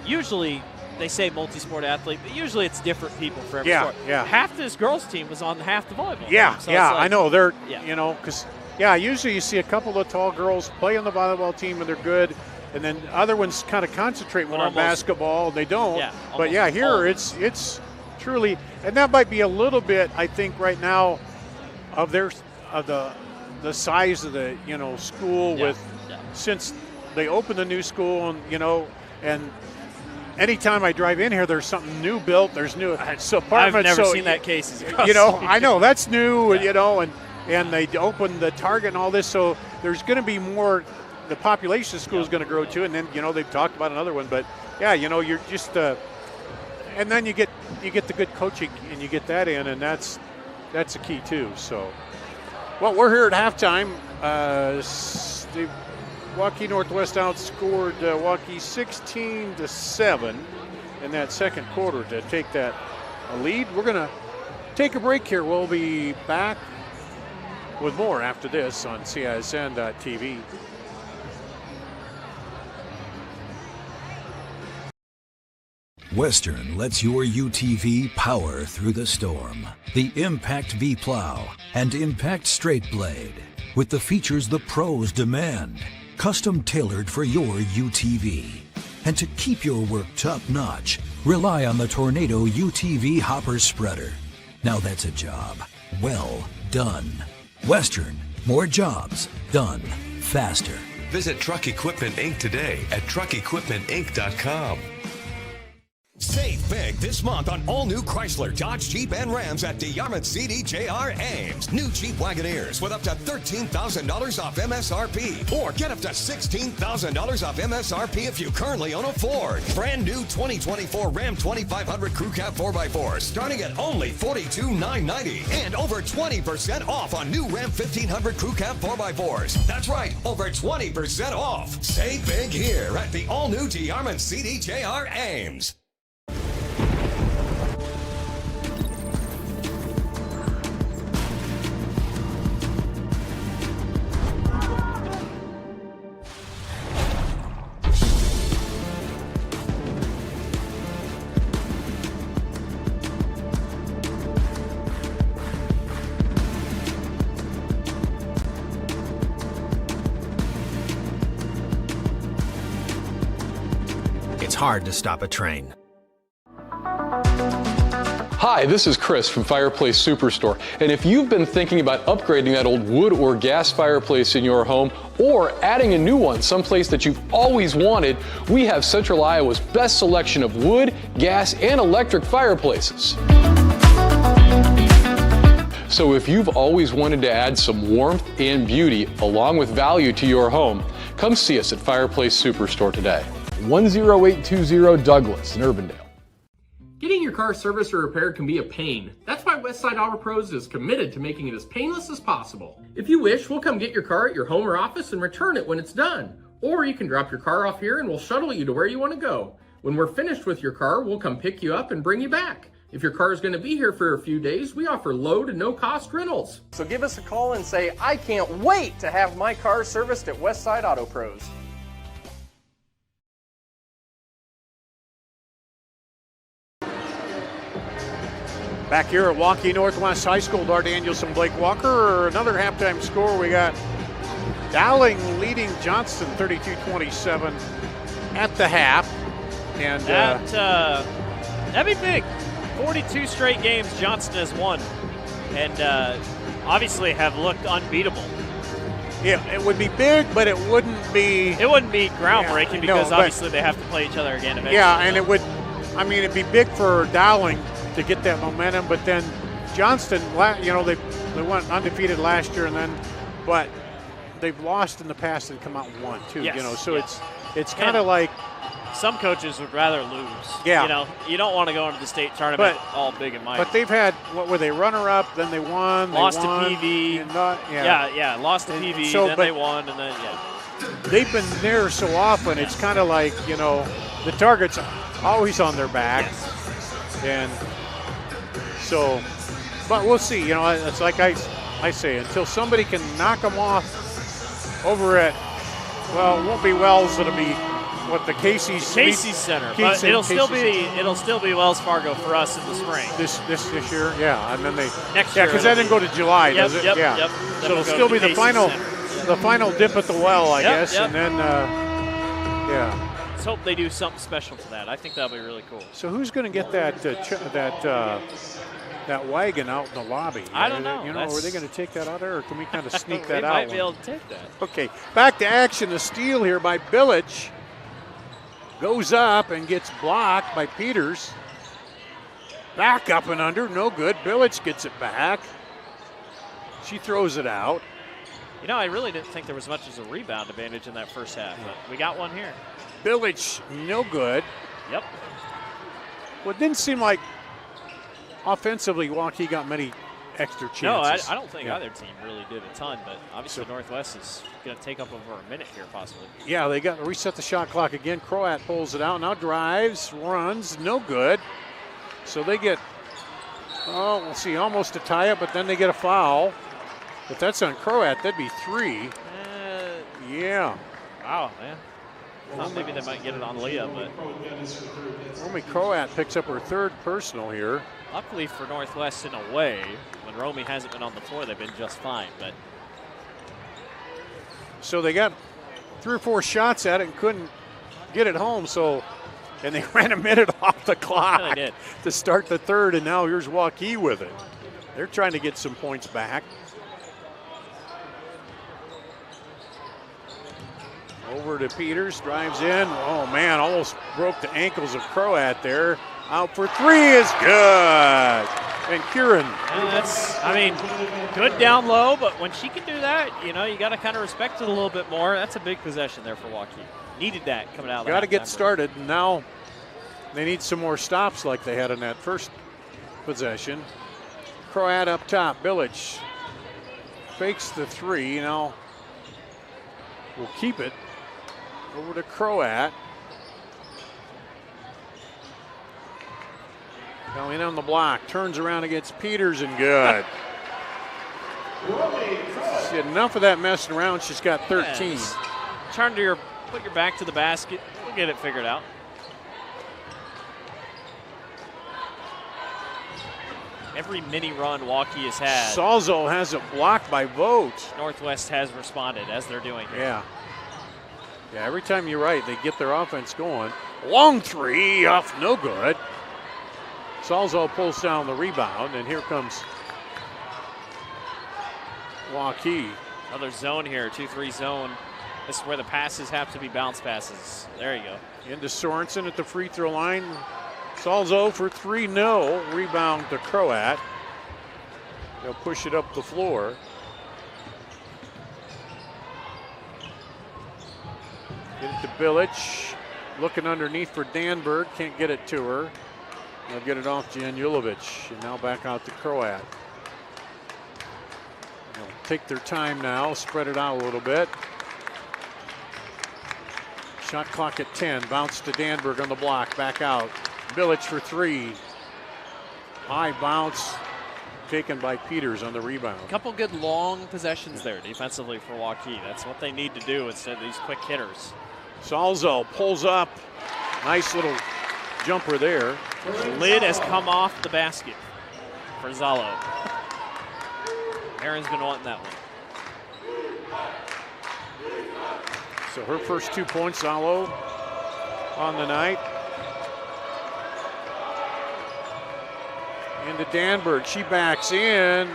usually they say multi-sport athlete, but usually it's different people for every sport. Yeah. Half this girls' team was on half the volleyball team. So like, I know. They're, you know, because – usually you see a couple of tall girls play on the volleyball team and they're good, and then other ones kind of concentrate more on basketball. They don't. But here it's truly, and that might be a little bit, I think, right now of the size of the school since they opened the new school, and and anytime I drive in here, there's something new built. There's new apartments. I've never seen that Casey's. I know that's new. And they opened the Target and all this, so there's going to be more. The population of the school is going to grow too, and then they've talked about another one. But you're just, and then you get the good coaching, and you get that in, and that's a key too. So, well, we're here at halftime. The Waukee Northwest outscored Waukee 16-7 in that second quarter to take that lead. We're going to take a break here. We'll be back with more after this on CISN.TV. Western lets your UTV power through the storm. The Impact V Plow and Impact Straight Blade, with the features the pros demand. Custom tailored for your UTV. And to keep your work top-notch, rely on the Tornado UTV hopper spreader. Now that's a job well done. Western, more jobs done faster. Visit Truck Equipment Inc. today at truckequipmentinc.com. Save big this month on all new Chrysler, Dodge, Jeep, and Rams at DeYarmouth CDJR Ames. New Jeep Wagoneers with up to $13,000 off MSRP. Or get up to $16,000 off MSRP if you currently own a Ford. Brand new 2024 Ram 2500 Crew Cab 4x4 starting at only $42,990. And over 20% off on new Ram 1500 Crew Cab 4x4s. That's right, over 20% off. Save big here at the all-new DeYarmouth CDJR Ames. It's hard to stop a train. Hi, this is Chris from Fireplace Superstore. And if you've been thinking about upgrading that old wood or gas fireplace in your home or adding a new one someplace that you've always wanted, we have Central Iowa's best selection of wood, gas, and electric fireplaces. So if you've always wanted to add some warmth and beauty along with value to your home, come see us at Fireplace Superstore today. 10820 Douglas in Urbandale. Getting your car serviced or repaired can be a pain. That's why Westside Auto Pros is committed to making it as painless as possible. If you wish, we'll come get your car at your home or office and return it when it's done. Or you can drop your car off here and we'll shuttle you to where you want to go. When we're finished with your car, we'll come pick you up and bring you back. If your car is going to be here for a few days, we offer low to no cost rentals. So give us a call and say, I can't wait to have my car serviced at Westside Auto Pros. Back here at Waukee Northwest High School, Dart Danielson, Blake Walker. Another halftime score. We got Dowling leading Johnston 32-27 at the half. And that'd be big. 42 straight games Johnston has won, and obviously have looked unbeatable. Yeah, it would be big, but it wouldn't be. It wouldn't be groundbreaking because obviously they have to play each other again eventually. Yeah, and it would. I mean, it'd be big for Dowling to get that momentum, but then Johnston, you know, they went undefeated last year, but they've lost in the past and come out and won too. Yes, you know, so it's kind of like some coaches would rather lose. Yeah, you know, you don't want to go into the state tournament all big and mighty. But they've had what were they runner-up? Then they won. Lost to PV. Lost to PV. So, then they won, and then they've been there so often. It's kind of like, you know, the target's always on their back, and so. But we'll see. You know, it's like I say, until somebody can knock them off over at, well, it won't be Wells. It'll be what the Casey's Center. But it'll still be Wells Fargo for us in the spring. This year, yeah. And then next year, because that didn't go to July, does it? Yep. So it'll still be the final dip at the well, I guess, and then Let's hope they do something special for that. I think that'll be really cool. So who's going to get that wagon out in the lobby? I don't know. You know, are they going to take that out there, or can we kind of sneak that out? They might be able to take that. Okay, back to action. The steal here by Billich goes up and gets blocked by Peters. Back up and under, no good. Billich gets it back. She throws it out. You know, I really didn't think there was much as a rebound advantage in that first half, but we got one here. Billich, no good. Yep. Well, it didn't seem like offensively Waukee got many extra chances. No, I don't think either team really did a ton, but obviously Northwest is going to take up over a minute here possibly. Yeah, they got to reset the shot clock again. Croat pulls it out, now drives, runs, no good. So they get, we'll see, almost a tie-up, but then they get a foul. But that's on Croat, that'd be 3. Yeah. Wow, man. Thought maybe they might get it on Leah, but Romy Croat picks up her 3rd personal here. Luckily for Northwest in a way, when Romy hasn't been on the floor, they've been just fine. But so they got 3 or 4 shots at it and couldn't get it home. So, and they ran a minute off the clock to start the third, and now here's Waukee with it. They're trying to get some points back. Over to Peters, drives in. Oh man, almost broke the ankles of Croat there. Out for three is good. And Kieran. Good down low, but when she can do that, you got to kind of respect it a little bit more. That's a big possession there for Waukee. Needed that coming out of the Got to get started. Now they need some more stops like they had in that first possession. Croat up top. Bilic fakes the three. Now we'll keep it. Over to Croat. Now in on the block. Turns around against Peters and good. She had enough of that messing around. She's got 13. Put your back to the basket. We'll get it figured out. Every mini run Waukee has had. Salzo has it blocked by Vogt. Northwest has responded as they're doing here. Yeah, every time you're right, they get their offense going. Long three off, no good. Salzo pulls down the rebound, and here comes Waukee. Another zone here, 2-3 zone. This is where the passes have to be bounce passes. There you go. Into Sorensen at the free throw line. Salzo for three, no. Rebound to Croat. They'll push it up the floor. Get it to Bilic. Looking underneath for Danberg. Can't get it to her. They'll get it off Janulovic. And now back out to Croat. They'll take their time now. Spread it out a little bit. Shot clock at 10. Bounce to Danberg on the block. Back out. Bilic for three. High bounce. Taken by Peters on the rebound. A couple good long possessions there defensively for Waukee. That's what they need to do instead of these quick hitters. Salzo pulls up. Nice little jumper there. The lid has come off the basket for Zalo. Aaron's been wanting that one. So her first 2 points, Zalo, on the night. Into Danberg. She backs in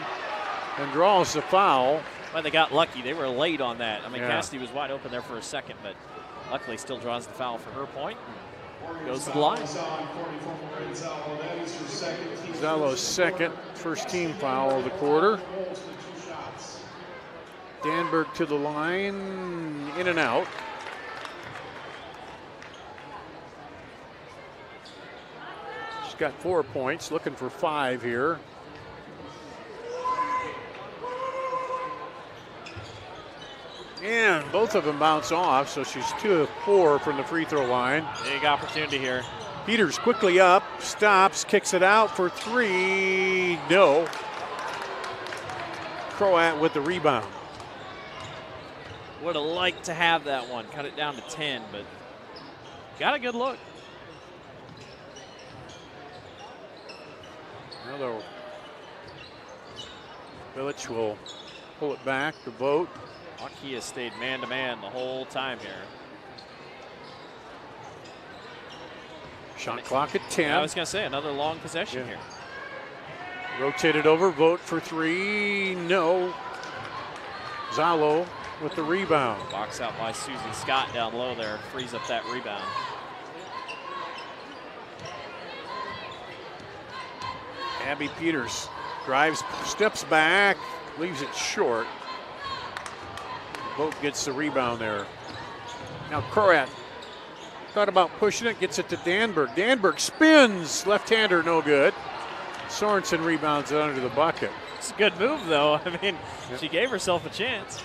and draws the foul. Well, they got lucky. They were late on that. I mean, Yeah. Cassidy was wide open there for a second, but luckily still draws the foul for her point. Goes to the line. Zalo's second, first team foul of the quarter. Danberg to the line, in and out. She's got 4 points, looking for 5 here. And both of them bounce off, so she's 2 of 4 from the free throw line. Big opportunity here. Peters quickly up, stops, kicks it out for 3. No. Croat with the rebound. Would have liked to have that one. Cut it down to 10, but got a good look. Another. Bilic will pull it back to Vogt. Waukee has stayed man-to-man the whole time here. Shot clock at 10. I was going to say, another long possession here. Rotated over, Vogt for 3. No. Zalo with the rebound. Box out by Susie Scott down low there. Frees up that rebound. Abby Peters drives, steps back, leaves it short. Vogt gets the rebound there. Now Croat thought about pushing it, gets it to Danberg. Danberg spins, left-hander, no good. Sorensen rebounds it under the bucket. It's a good move, though. I mean, she gave herself a chance.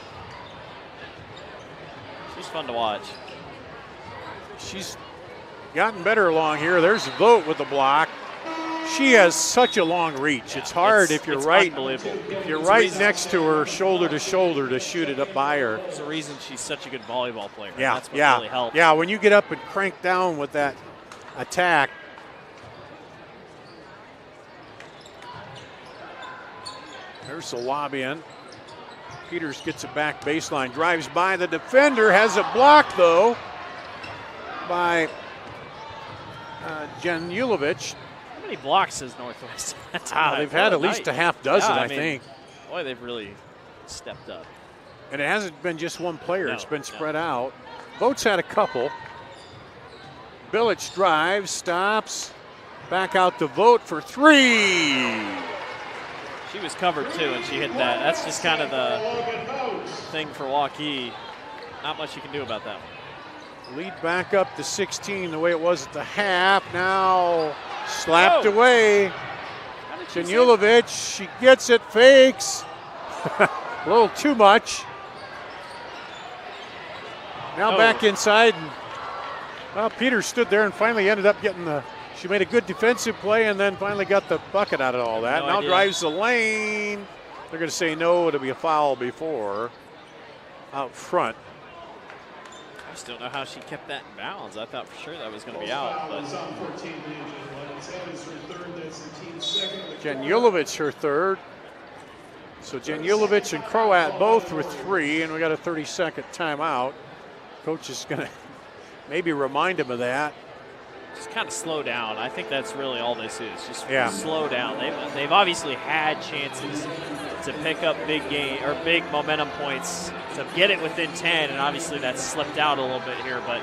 She's fun to watch. She's gotten better along here. There's Vogt with the block. She has such a long reach. It's hard if you're right. If you're right next to her, shoulder to shoulder, to shoot it up by her. There's a reason she's such a good volleyball player. Yeah, That's what really helps. Yeah, when you get up and crank down with that attack. There's the lob in. Peters gets it back baseline, drives by the defender, has it blocked though. by Janulovic. How many blocks has Northwest had tonight? They've had at least a half dozen, I think. Boy, they've really stepped up. And it hasn't been just one player. It's been spread out. Vogt's had a couple. Bilic drives, stops, back out to Vogt for three. She was covered too, and she hit that. That's just kind of the thing for Waukee. Not much you can do about that one. Lead back up to 16 the way it was at the half. Now slapped away. Janulovic, she gets it, fakes. A little too much. Now back inside. And, well, Peters stood there and finally ended up getting she made a good defensive play and then finally got the bucket out of all that. Now drives the lane. They're going to say no, it'll be a foul before out front. I just don't know how she kept that in bounds. I thought for sure that was going to be out. But Janulovic, her third. So Janulovic and Croat both with three, and we got a 30-second timeout. Coach is going to maybe remind him of that. Just kind of slow down. I think that's really all this is. Just slow down. They've obviously had chances to pick up big momentum points to get it within 10, and obviously that's slipped out a little bit here. But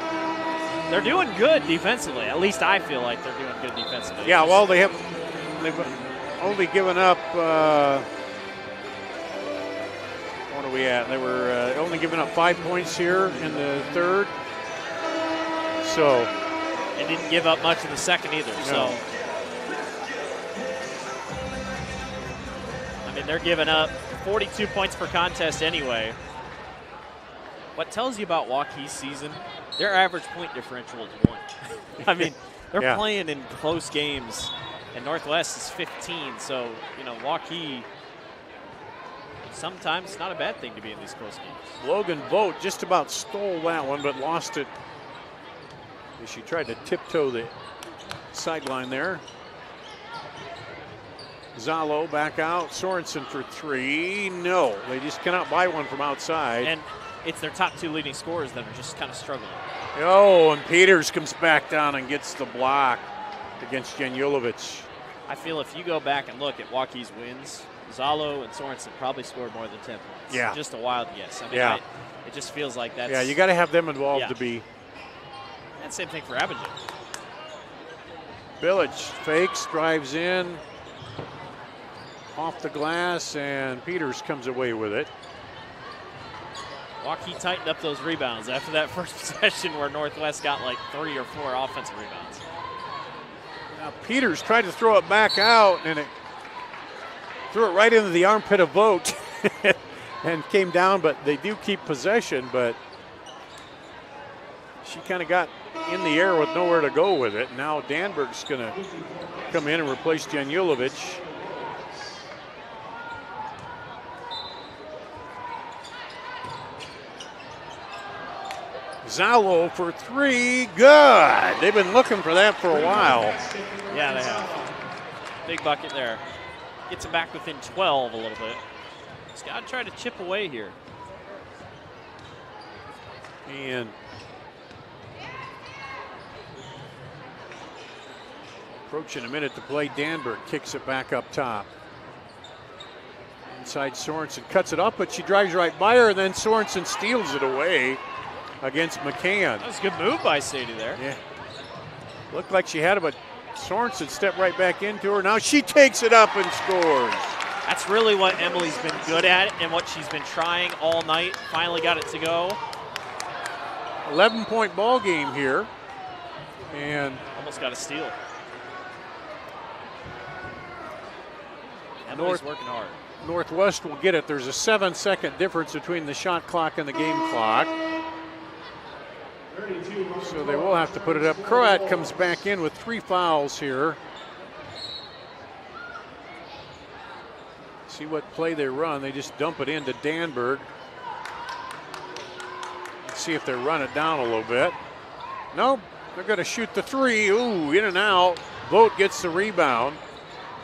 they're doing good defensively. At least I feel like they're doing good defensively. Yeah, well, they've only given up. What are we at? They were only giving up 5 points here in the third. So. And didn't give up much in the second either. No. So, I mean, they're giving up 42 points per contest anyway. What tells you about Waukee's season? Their average point differential is 1. I mean, they're playing in close games, and Northwest is 15. So, Waukee, sometimes it's not a bad thing to be in these close games. Logan Vogt just about stole that one, but lost it. She tried to tiptoe the sideline there. Zalo back out. Sorensen for three. No, they just cannot buy one from outside. And it's their top 2 leading scorers that are just kind of struggling. Oh, and Peters comes back down and gets the block against Janulovic. I feel if you go back and look at Waukee's wins, Zalo and Sorensen probably scored more than 10 points. Yeah. Just a wild guess. I mean, it just feels like that's. Yeah, you got to have them involved to be. And same thing for Abinger. Bilic fakes, drives in, off the glass, and Peters comes away with it. Waukee tightened up those rebounds after that first possession where Northwest got like 3 or 4 offensive rebounds. Now Peters tried to throw it back out, and it threw it right into the armpit of Vogt and came down, but they do keep possession, but she kind of got in the air with nowhere to go with it. Now Danberg's going to come in and replace Janulovic. Zalo for three, good. They've been looking for that for a while. Yeah, they have. Big bucket there. Gets them back within 12 a little bit. Just got to try to chip away here. And approaching a minute to play, Danberg kicks it back up top. Inside Sorensen cuts it up, but she drives right by her, and then Sorensen steals it away against McCann. That was a good move by Sadie there. Yeah. Looked like she had it, but Sorensen stepped right back into her. Now she takes it up and scores. That's really what Emily's been good at and what she's been trying all night. Finally got it to go. 11-point ball game here. And almost got a steal. Emily's working hard. Northwest will get it. There's a 7-second difference between the shot clock and the game clock. So they will have to put it up. Croat comes back in with 3 fouls here. See what play they run. They just dump it into Danberg. Let's see if they run it down a little bit. Nope, they're going to shoot the 3. Ooh, in and out. Vogt gets the rebound.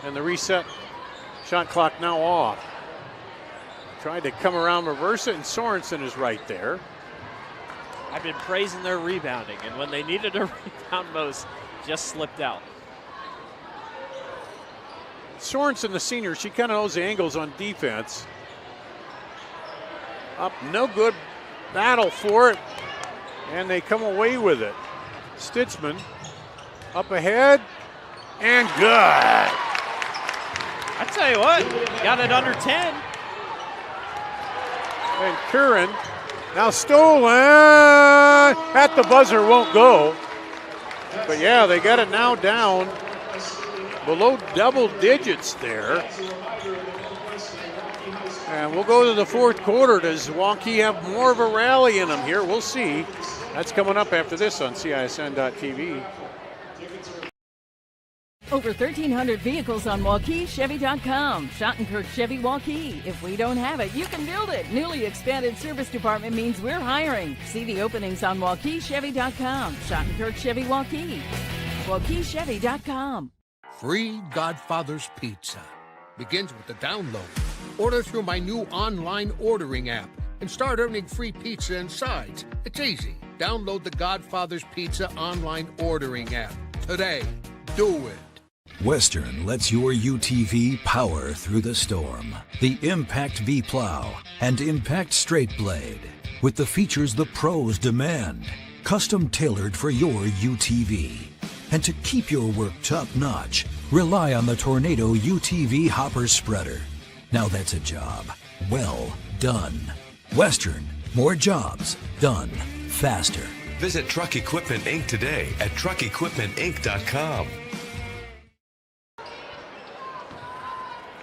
And the reset shot clock now off. Tried to come around, reverse it, and Sorensen is right there. I've been praising their rebounding, and when they needed a rebound most, just slipped out. Sorensen, the senior, she kind of knows the angles on defense. Up, no good. Battle for it, and they come away with it. Stitzman up ahead, and good. I tell you what, got it under 10. And Curran now stolen at the buzzer, won't go. But yeah, they got it now down below double digits there. And we'll go to the fourth quarter. Does Waukee have more of a rally in them here? We'll see. That's coming up after this on CISN.TV. Over 1,300 vehicles on WaukeeChevy.com. Schottenkirk Chevy Waukee. If we don't have it, you can build it. Newly expanded service department means we're hiring. See the openings on WaukeeChevy.com. Schottenkirk Chevy Waukee. WaukeeChevy.com. Free Godfather's Pizza begins with the download. Order through my new online ordering app and start earning free pizza and sides. It's easy. Download the Godfather's Pizza online ordering app today. Do it. Western lets your UTV power through the storm. The Impact V Plow and Impact Straight Blade. With the features the pros demand. Custom tailored for your UTV. And to keep your work top notch, rely on the Tornado UTV Hopper Spreader. Now that's a job well done. Western, more jobs done faster. Visit Truck Equipment Inc. today at truckequipmentinc.com.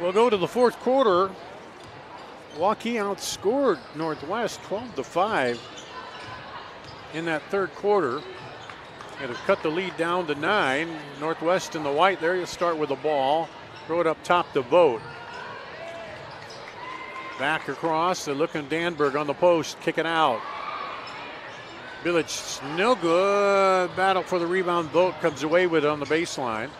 We'll go to the fourth quarter. Waukee outscored Northwest 12-5 in that third quarter. And have cut the lead down to 9. Northwest in the white there. You'll start with the ball. Throw it up top to Vogt. Back across. They're looking Danberg on the post. Kick it out. Village no good. Battle for the rebound. Vogt comes away with it on the baseline.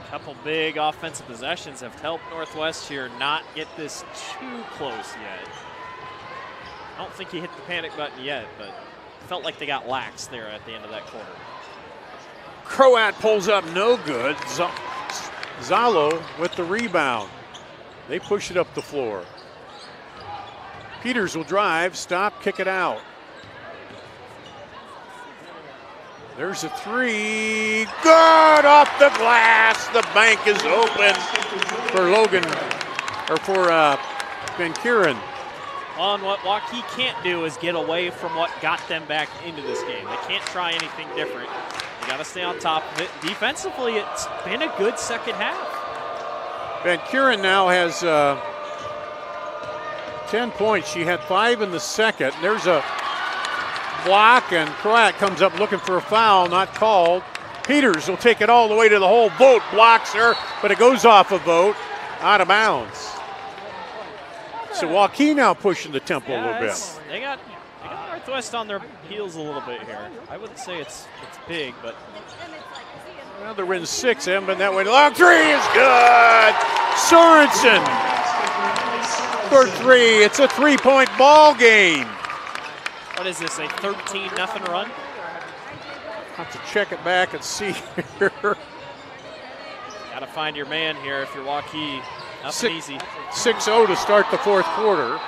A couple big offensive possessions have helped Northwest here not get this too close yet. I don't think he hit the panic button yet, but felt like they got lax there at the end of that quarter. Croat pulls up no good. Zalo with the rebound. They push it up the floor. Peters will drive, stop, kick it out. There's a three. Good off the glass. The bank is open for Logan, or for Van Kuren. Well, and what Waukee can't do is get away from what got them back into this game. They can't try anything different. They got to stay on top of it. Defensively, it's been a good second half. Van Kuren now has 10 points. She had 5 in the second. There's a block, and Croat comes up looking for a foul, not called. Peters will take it all the way to the hole. Vogt blocks her, but it goes off of Vogt, out of bounds. So Waukee now pushing the tempo a little bit. They got Northwest on their heels a little bit here. I wouldn't say it's big, but well, they're in 6. They haven't been that way. Long three is good. Sorensen for 3. It's a 3-point ball game. What is this, a 13-0 run? Have to check it back and see here. Got to find your man here if you're Waukee. Nothing easy. 6-0 to start the fourth quarter.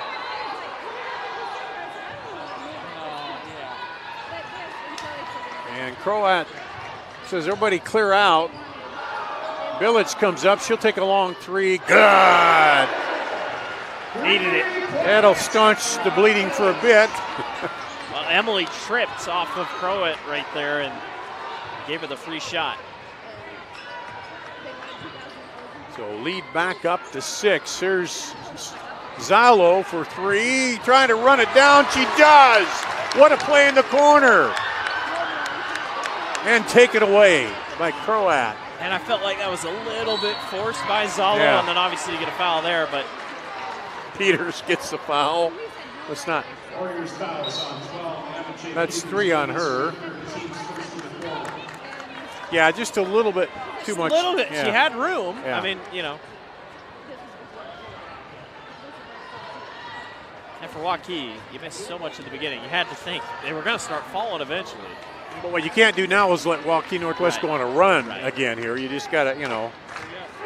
And Croat says, everybody clear out. Village comes up. She'll take a long 3. Good. Needed it. That'll staunch the bleeding for a bit. Well, Emily tripped off of Croat right there and gave her the free shot. So lead back up to 6. Here's Zalo for 3. Trying to run it down. She does. What a play in the corner. And take it away by Croat. And I felt like that was a little bit forced by Zalo, and then obviously you get a foul there, but Peters gets the foul. That's not. That's 3 on her. Yeah, just a little bit too much. A little bit. Yeah. She had room. Yeah. I mean, you know. And for Waukee, you missed so much in the beginning. You had to think they were going to start falling eventually. But what you can't do now is let Waukee Northwest go on a run again here. You just got to,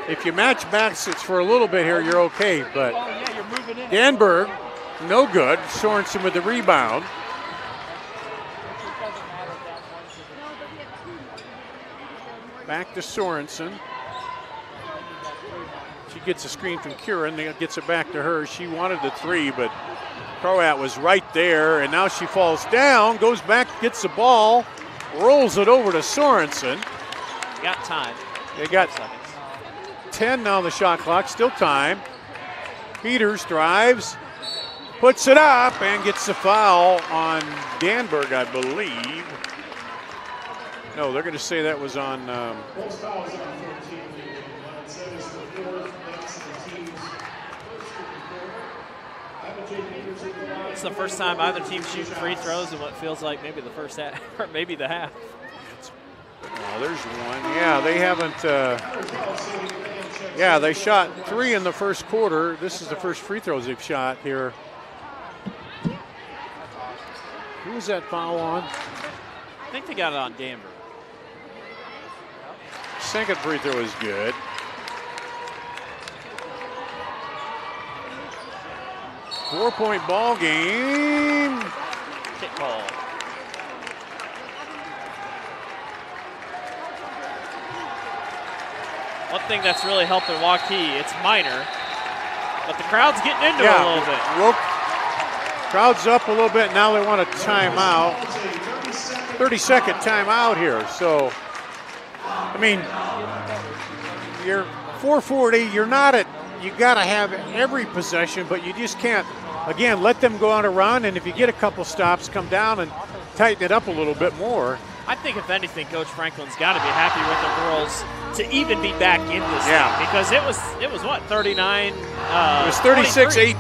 if you match backs, it's for a little bit here, you're okay. But Danberg, no good. Sorensen with the rebound. Back to Sorensen. She gets a screen from Curran, then gets it back to her. She wanted the three, but Croat was right there, and now she falls down, goes back, gets the ball, rolls it over to Sorensen. Got time. They got 10 now on the shot clock, still time. Peters drives, puts it up, and gets the foul on Danberg, I believe. No, they're going to say that was on. It's the first time either team shooting free throws in what feels like maybe the first half, or maybe the half. Oh, there's one. Yeah, they haven't. Yeah, they shot 3 in the first quarter. This is the first free throws they've shot here. Who was that foul on? I think they got it on Danberg. Second free throw is good. Four-point ball game. Kick ball. One thing that's really helping Waukee, it's minor, but the crowd's getting into it a little bit. Crowd's up a little bit. Now they want a timeout. 30-second timeout here. So, I mean, you're 440. You're not at. You got to have every possession, but you just can't. Again, let them go on a run, and if you get a couple stops, come down and tighten it up a little bit more. I think if anything, Coach Franklin's got to be happy with the girls to even be back in this thing, because it was what, 39. It was 36, 8,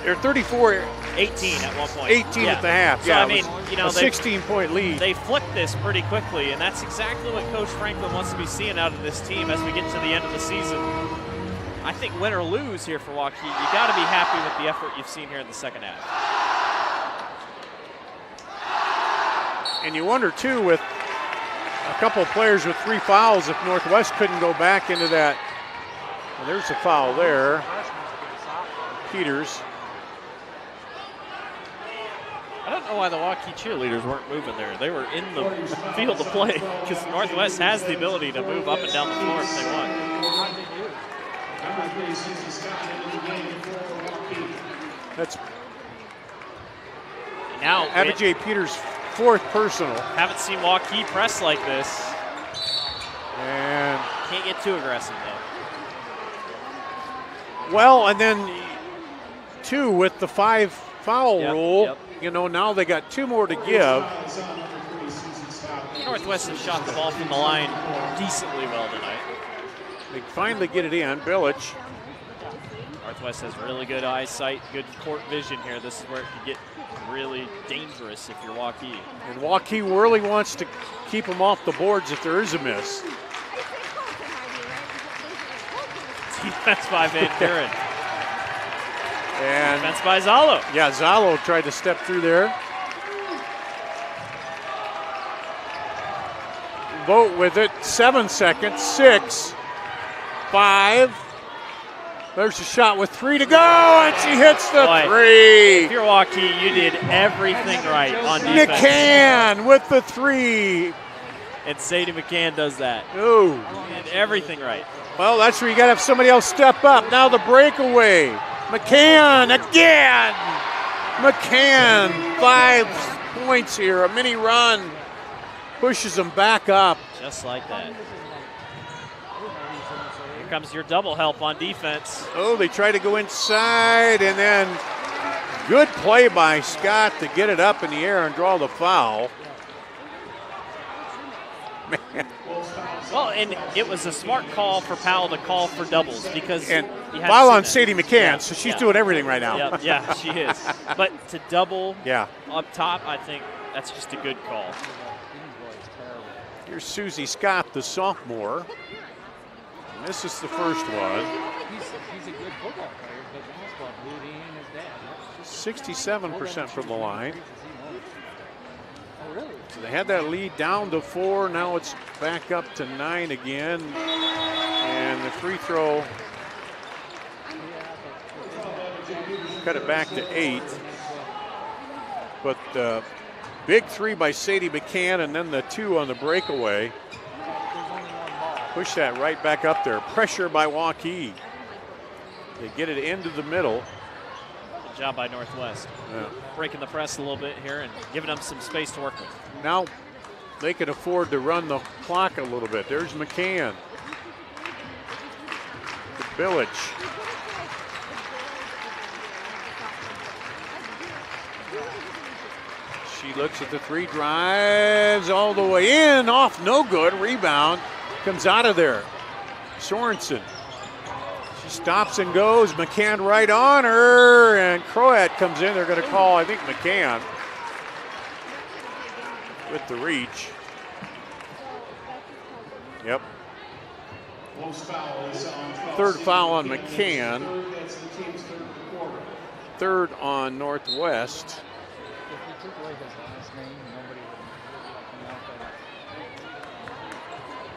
or 34. 18 at one point. 18 at the half. So, yeah, I mean, a 16-point lead. They flipped this pretty quickly, and that's exactly what Coach Franklin wants to be seeing out of this team as we get to the end of the season. I think win or lose here for Waukee, you got to be happy with the effort you've seen here in the second half. And you wonder, too, with a couple of players with 3 fouls, if Northwest couldn't go back into that. Well, there's a foul there. Peters. I don't know why the Waukee cheerleaders weren't moving there. They were in the field to play because Northwest has the ability to move up and down the floor if they want. That's now Abijay Peters' 4th personal. Haven't seen Waukee press like this. And can't get too aggressive though. Well, and then 2 with the 5 foul rule. You know, now they got 2 more to give. Northwest has shot the ball from the line decently well tonight. They finally get it in. Billich. Northwest has really good eyesight, good court vision here. This is where it could get really dangerous if you're Waukee. And Waukee really wants to keep them off the boards if there is a miss. Defense by Van Buren. And defense by Zalo. Yeah, Zalo tried to step through there. Vote with it. 7 seconds. 6, 5. There's a shot with 3 to go, and she hits the 3. If you're Waukee, you did everything right on defense. McCann with the 3. And Sadie McCann does that. Ooh. And everything right. Well, that's where you got to have somebody else step up. Now the breakaway. McCann again. McCann, 5 points here, a mini run. Pushes them back up. Just like that. Here comes your double help on defense. Oh, they try to go inside, and then good play by Scott to get it up in the air and draw the foul. Man. Well, and it was a smart call for Powell to call for doubles because foul on Sadie McCann, so she's doing everything right now. Yeah, she is. But to double up top, I think that's just a good call. Here's Susie Scott, the sophomore. And this is the first one. He's a good football player, but basketball, dude, he ain't his dad. 67% from the line. Oh, really? So they had that lead down to 4. Now it's back up to 9 again. And the free throw cut it back to 8. But big 3 by Sadie McCann, and then the 2 on the breakaway. Push that right back up there. Pressure by Waukee. They get it into the middle. Good job by Northwest. Yeah. Breaking the press a little bit here and giving them some space to work with. Now they can afford to run the clock a little bit. There's McCann. To Billich. She looks at the 3, drives all the way in, off, no good, rebound, comes out of there. Sorensen. She stops and goes, McCann right on her, and Croat comes in. They're going to call, I think, McCann with the reach. Yep. Third foul on McCann. Third on Northwest.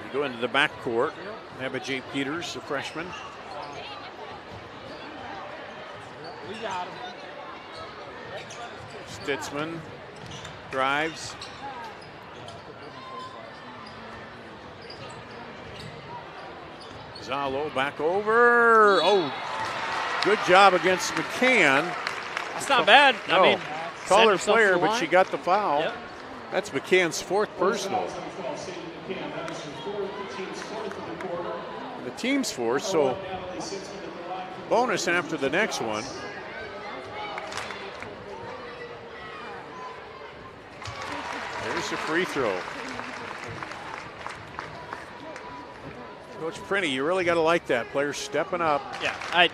We go into the backcourt. Have J. Peters, the freshman. We got him. Stitzman drives. Zalo back over. Oh, good job against McCann. That's not bad. No. I mean, call her player, but she got the foul. Yep. That's McCann's 4th personal. The team's 4th, so bonus after the next one. There's the free throw. Coach Prinny, you really got to like that. Players stepping up. Yeah,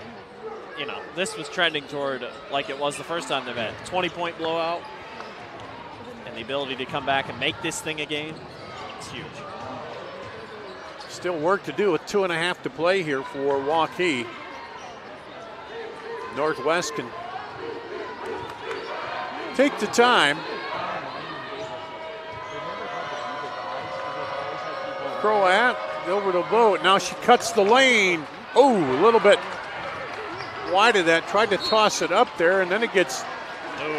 this was trending toward like it was the first time they met. 20-point blowout. And the ability to come back and make this thing a game, it's huge. Still work to do with 2.5 to play here for Waukee. Northwest can take the time. Croat over the boat. Now she cuts the lane. Oh, a little bit wide of that. Tried to toss it up there, and then it gets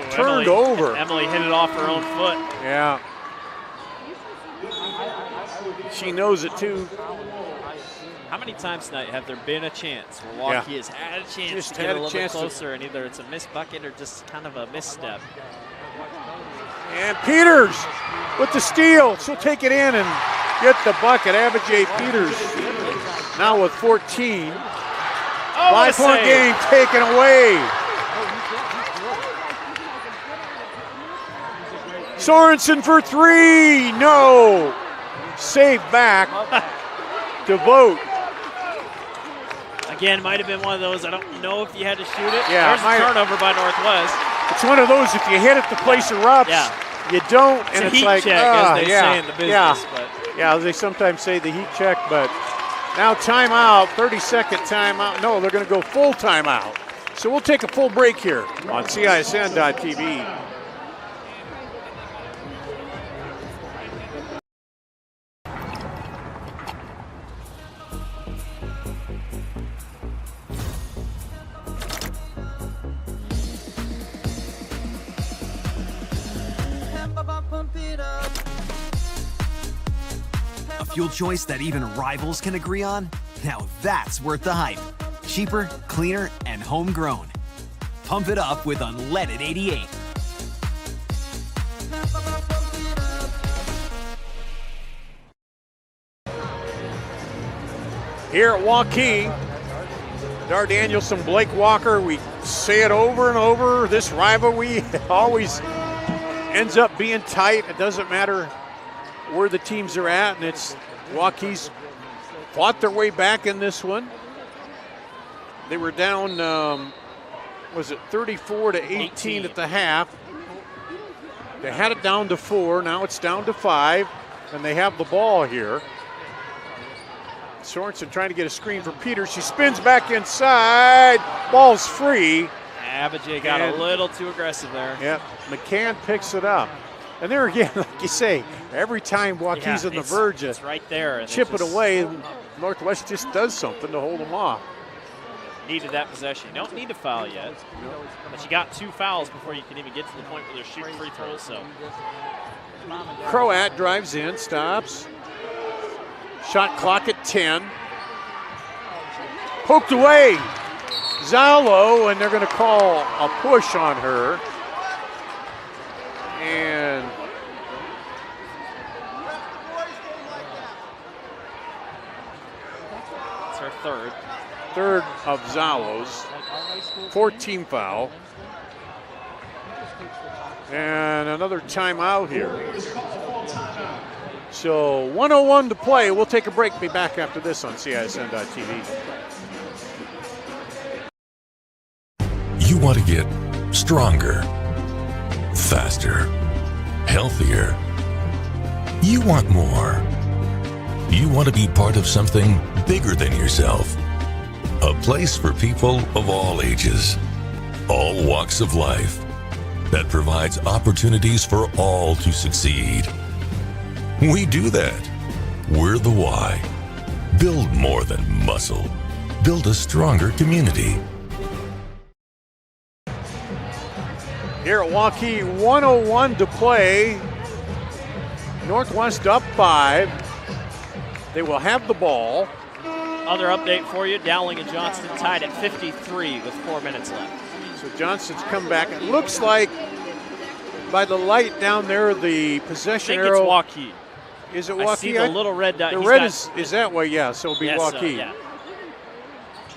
turned over. Emily hit it off her own foot. Yeah. She knows it too. How many times tonight have there been a chance where Waukee has had a chance to get a little bit closer, and either it's a missed bucket or just kind of a misstep? And Peters with the steal. She'll take it in and get the bucket. J. Peters now with 14. 5-point game taken away. Sorensen for 3. No. Save back to Vogt. Again, might have been one of those. I don't know if you had to shoot it. Yeah, there's a turnover by Northwest. It's one of those, if you hit it, the place erupts. Yeah. You don't, and it's it's a heat like, check, as they say in the business. Yeah, they sometimes say the heat check, but now timeout, 30-second timeout. No, they're going to go full timeout. So we'll take a full break here on CISN.TV. A fuel choice that even rivals can agree on? Now that's worth the hype. Cheaper, cleaner, and homegrown. Pump it up with unleaded 88. Here at Waukee, Dar Danielson, Blake Walker, we say it over and over. This rivalry always ends up being tight. It doesn't matter where the teams are at, and it's Waukee's fought their way back in this one. They were down, was it 34-18 at the half. They had it down to 4, now it's down to 5, and they have the ball here. Sorensen trying to get a screen for Peters. She spins back inside. Ball's free. Abijay got a little too aggressive there. Yep. McCann picks it up. And there again, like you say, every time Waukee's on the verge of right there, chip it away, Northwest just does something to hold them off. Needed that possession. You don't need to foul yet, but you got 2 fouls before you can even get to the point where they're shooting free throws. So Croat drives in, stops. Shot clock at 10. Poked away. Zalo, and they're going to call a push on her. And it's her third. Third of Zalo's. 14 foul. And another timeout here. So 1:01 to play. We'll take a break. Be back after this on CISN.TV. You want to get stronger, faster, healthier. You want more. You want to be part of something bigger than yourself. A place for people of all ages, all walks of life, that provides opportunities for all to succeed. We do that. We're the why. Build more than muscle. Build a stronger community. Here at Waukee, 1:01 to play. Northwest up 5. They will have the ball. Other update for you, Dowling and Johnston tied at 53 with 4 minutes left. So Johnston's come back. It looks like by the light down there, the possession arrow. I think it's Waukee. Is it Waukee? I see the little red dot. The red is that way, yeah, so it'll be yes, Waukee. yeah.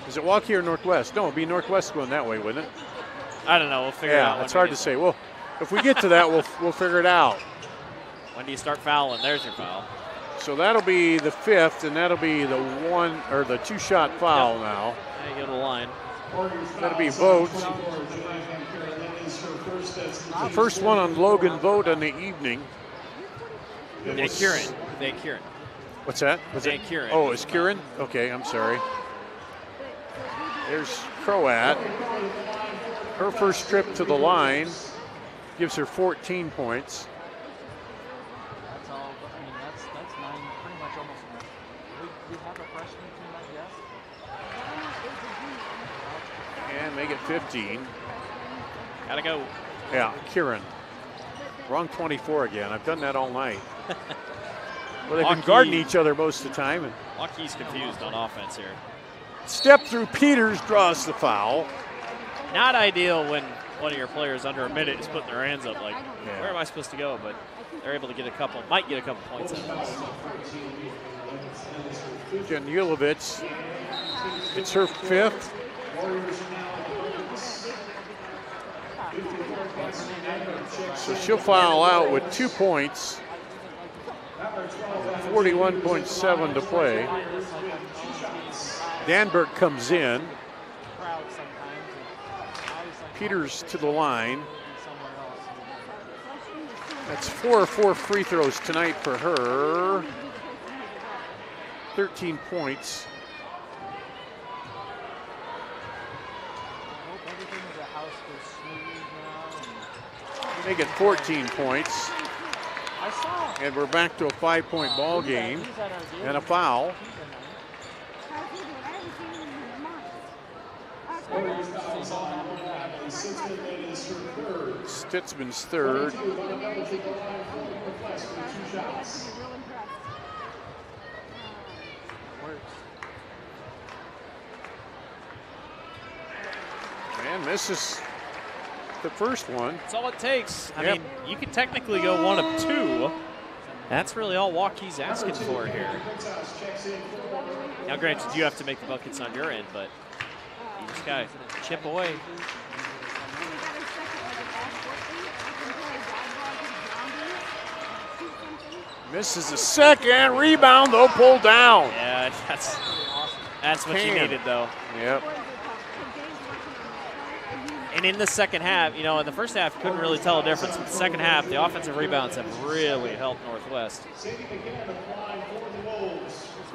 Is it Waukee or Northwest? No, it'll be Northwest going that way, wouldn't it? I don't know. We'll figure it out. Yeah, it's hard to say. Well, if we get to that, we'll figure it out. When do you start fouling? There's your foul. So that'll be the 5th, and that'll be the 2-shot foul now. There you go to the line. That'll be Vogt. The first one on Logan Vogt on the evening. Van Kieran. What's that? Van Kieran. Oh, it's Kieran? Okay, I'm sorry. There's Croat. Her first trip to the line gives her 14 points. That's all. I mean, that's 9, pretty much almost. We have a freshman team, I guess. And make it 15. Gotta go. Yeah, Kieran. Wrong 24 again. I've done that all night. Well, they've been guarding each other most of the time. And Waukee's confused on offense here. Step through Peters draws the foul. Not ideal when one of your players under a minute is putting their hands up like, where am I supposed to go? But they're able to get might get a couple points out of this. Janulovic, it's her 5th. So she'll foul out with 2 points. 41.7 to play. Danberg comes in. Peters to the line. That's 4 free throws tonight for her. 13 points. Make it 14 points. And we're back to a 5-point ball game and a foul. Stitzman's third. And misses the first one. That's all it takes. I mean, you can technically go 1 of 2. That's really all Waukee's asking for here. Now, granted, you have to make the buckets on your end, but you just got to chip away. Misses the second. Rebound, though, pulled down. Yeah, that's what you needed, though. Yep. And in the second half, in the first half, couldn't really tell a difference. In the second half, the offensive rebounds have really helped Northwest.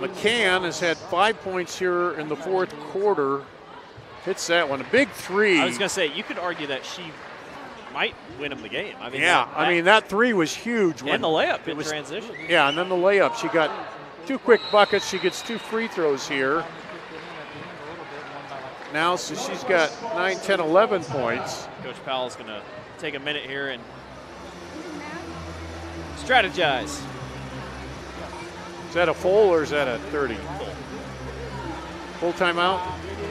McCann has had 5 points here in the fourth quarter. Hits that one. A big three. I was going to say, you could argue that she might win him the game. I mean, that three was huge. And the layup in transition. Yeah, and then the layup. She got 2 quick buckets. She gets 2 free throws here. Now, so she's got 9, 10, 11 points. Coach Powell's going to take a minute here and strategize. Is that a full or is that a 30? Full timeout?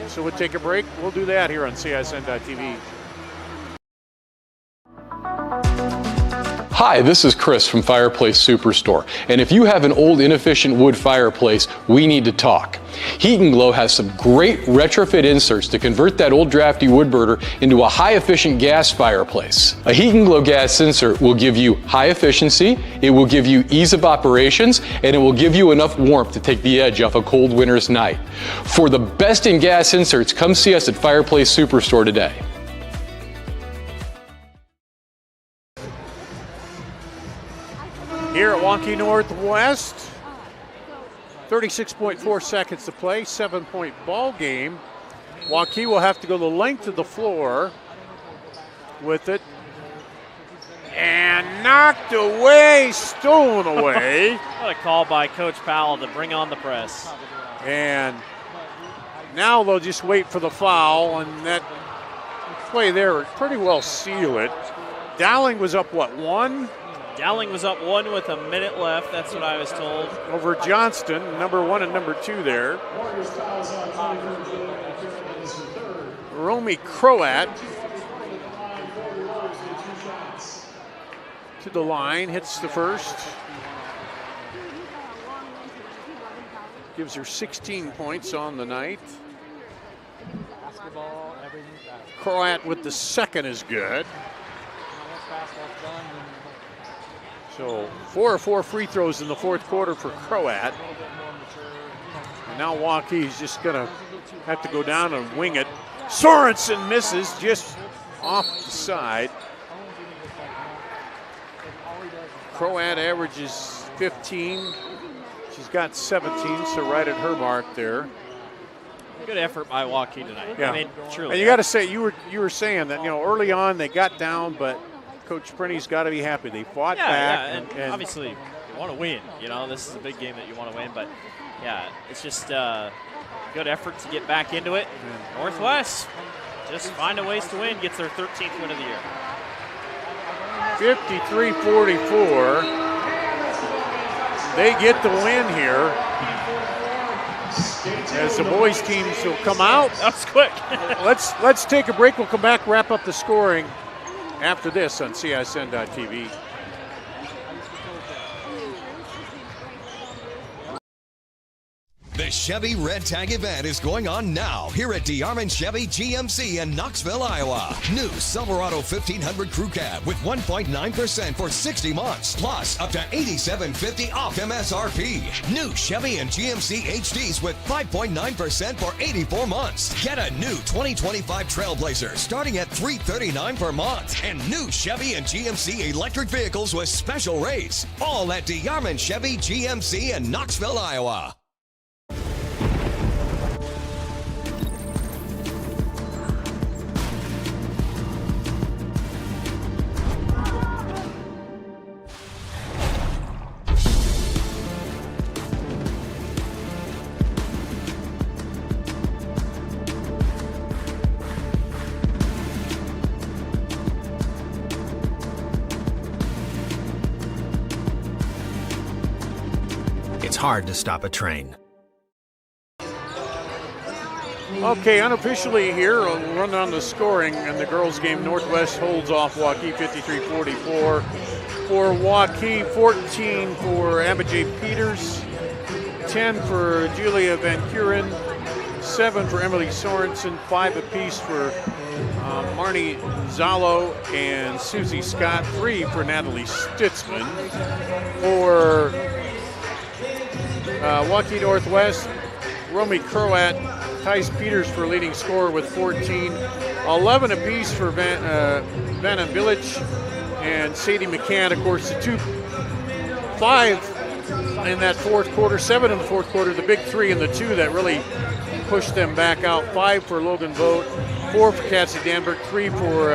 So we'll take a break. We'll do that here on CISN.TV. Hi, this is Chris from Fireplace Superstore, and if you have an old inefficient wood fireplace, we need to talk. Heat & Glow has some great retrofit inserts to convert that old drafty wood burner into a high-efficient gas fireplace. A Heat & Glow gas insert will give you high efficiency, it will give you ease of operations, and it will give you enough warmth to take the edge off a cold winter's night. For the best in gas inserts, come see us at Fireplace Superstore today. Here at Waukee Northwest, 36.4 seconds to play, 7-point ball game. Waukee will have to go the length of the floor with it. And knocked away, stolen away. What a call by Coach Powell to bring on the press. And now they'll just wait for the foul, and that play there would pretty well seal it. Dowling was up, what, 1? Dowling was up 1 with a minute left. That's what I was told. Over Johnston, number 1 and number 2 there. Romy Croat to the line, hits the first. Gives her 16 points on the night. Croat with the second is good. So 4 of 4 free throws in the fourth quarter for Croat. And now Waukee's just going to have to go down and wing it. Sorensen misses just off the side. Croat averages 15. She's got 17, so right at her mark there. Good effort by Waukee tonight. Yeah. I mean, truly. And you got to say, you were saying that, early on they got down, but Coach Prinny's got to be happy. They fought back. Yeah, and obviously you want to win. This is a big game that you want to win. But, yeah, it's just good effort to get back into it. Northwest just finding ways to win, gets their 13th win of the year. 53-44. They get the win here. As the boys teams will come out. That's quick. Let's take a break. We'll come back, wrap up the scoring after this on CISN.TV. The Chevy Red Tag event is going on now here at DeArmond Chevy GMC in Knoxville, Iowa. New Silverado 1500 Crew Cab with 1.9% for 60 months, plus up to $87.50 off MSRP. New Chevy and GMC HDs with 5.9% for 84 months. Get a new 2025 Trailblazer starting at $339 per month. And new Chevy and GMC electric vehicles with special rates. All at DeArmond Chevy GMC in Knoxville, Iowa. It's hard to stop a train. Okay, unofficially here, we'll run down the scoring in the girls' game. Northwest holds off Waukee 53-44. For Waukee, 14 for Abijay Peters, 10 for Julia Van Kuren, 7 for Emily Sorensen, 5 apiece for Marnie Zalo and Susie Scott, 3 for Natalie Stitzman. For Waukee Northwest, Romy Croat, Tice Peters for leading scorer with 14, 11 apiece for Vanna Bilic and Sadie McCann. Of course, the 5 in that fourth quarter, 7 in the fourth quarter, the big 3 and the 2 that really pushed them back out. 5 for Logan Vogt, 4 for Cassie Danberg, 3 for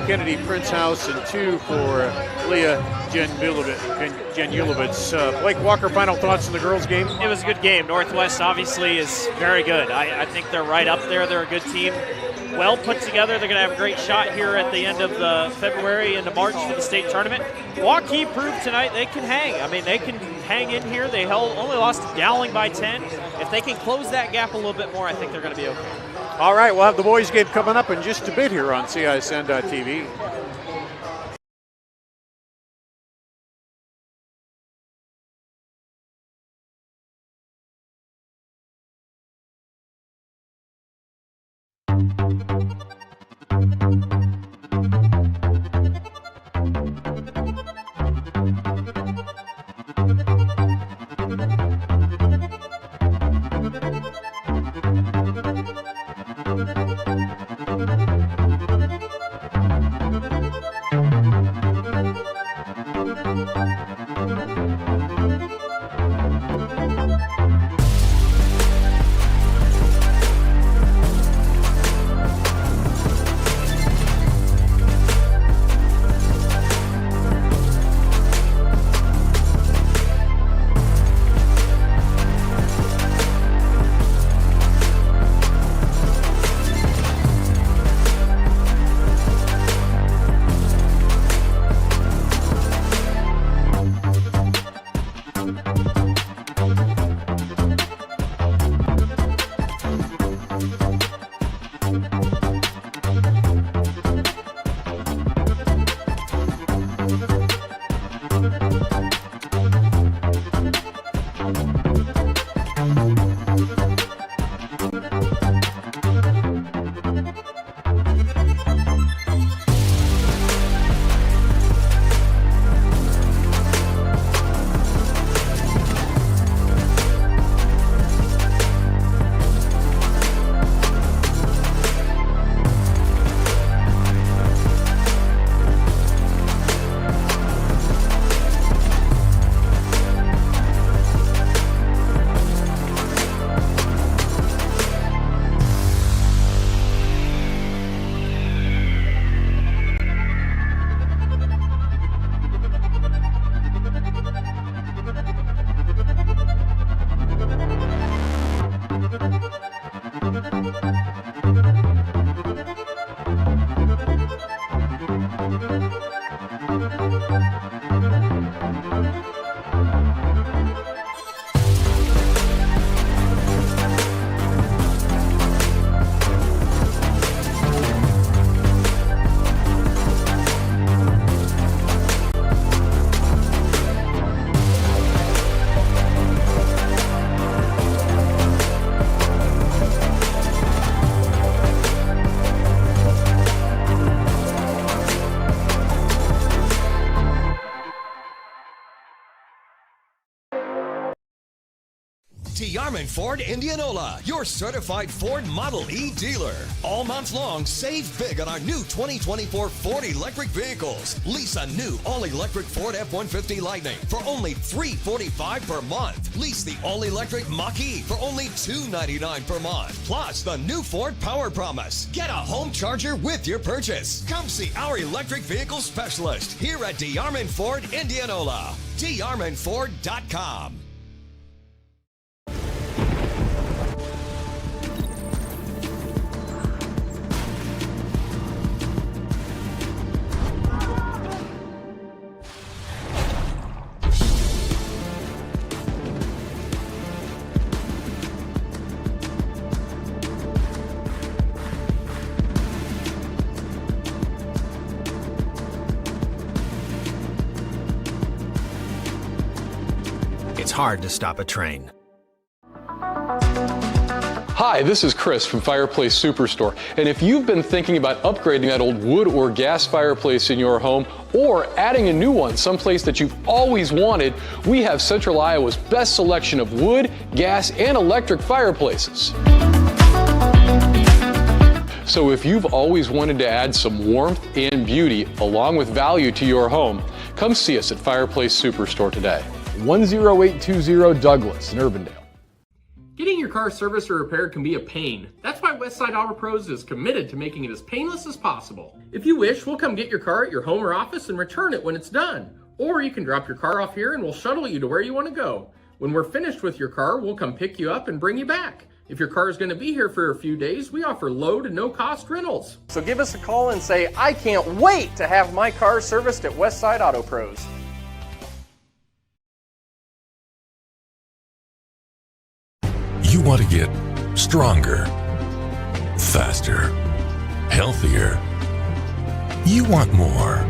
Kennedy Princehouse, and 2 for Leah Janulovitz. Blake Walker, final thoughts on the girls' game? It was a good game. Northwest obviously is very good. I think they're right up there. They're a good team. Well put together. They're going to have a great shot here at the end of the February into March for the state tournament. Waukee proved tonight they can hang. I mean, they can hang in here. They only lost to Dowling by 10. If they can close that gap a little bit more, I think they're going to be okay. All right, we'll have the boys' game coming up in just a bit here on CISN.TV. DeArmond Ford Indianola, your certified Ford Model E dealer. All month long, save big on our new 2024 Ford electric vehicles. Lease a new all-electric Ford F-150 Lightning for only $345 per month. Lease the all-electric Mach-E for only $299 per month. Plus, the new Ford Power Promise. Get a home charger with your purchase. Come see our electric vehicle specialist here at DeArmond Ford Indianola. DeArmondFord.com. It's hard to stop a train. Hi, this is Chris from Fireplace Superstore, and if you've been thinking about upgrading that old wood or gas fireplace in your home or adding a new one someplace that you've always wanted, we have Central Iowa's best selection of wood, gas, and electric fireplaces. So if you've always wanted to add some warmth and beauty along with value to your home, come see us at Fireplace Superstore today. 10820 Douglas in Urbandale. Getting your car serviced or repaired can be a pain. That's why Westside Auto Pros is committed to making it as painless as possible. If you wish, we'll come get your car at your home or office and return it when it's done. Or you can drop your car off here and we'll shuttle you to where you want to go. When we're finished with your car, we'll come pick you up and bring you back. If your car is going to be here for a few days, we offer low to no cost rentals. So give us a call and say, I can't wait to have my car serviced at Westside Auto Pros. You want to get stronger, faster, healthier. You want more.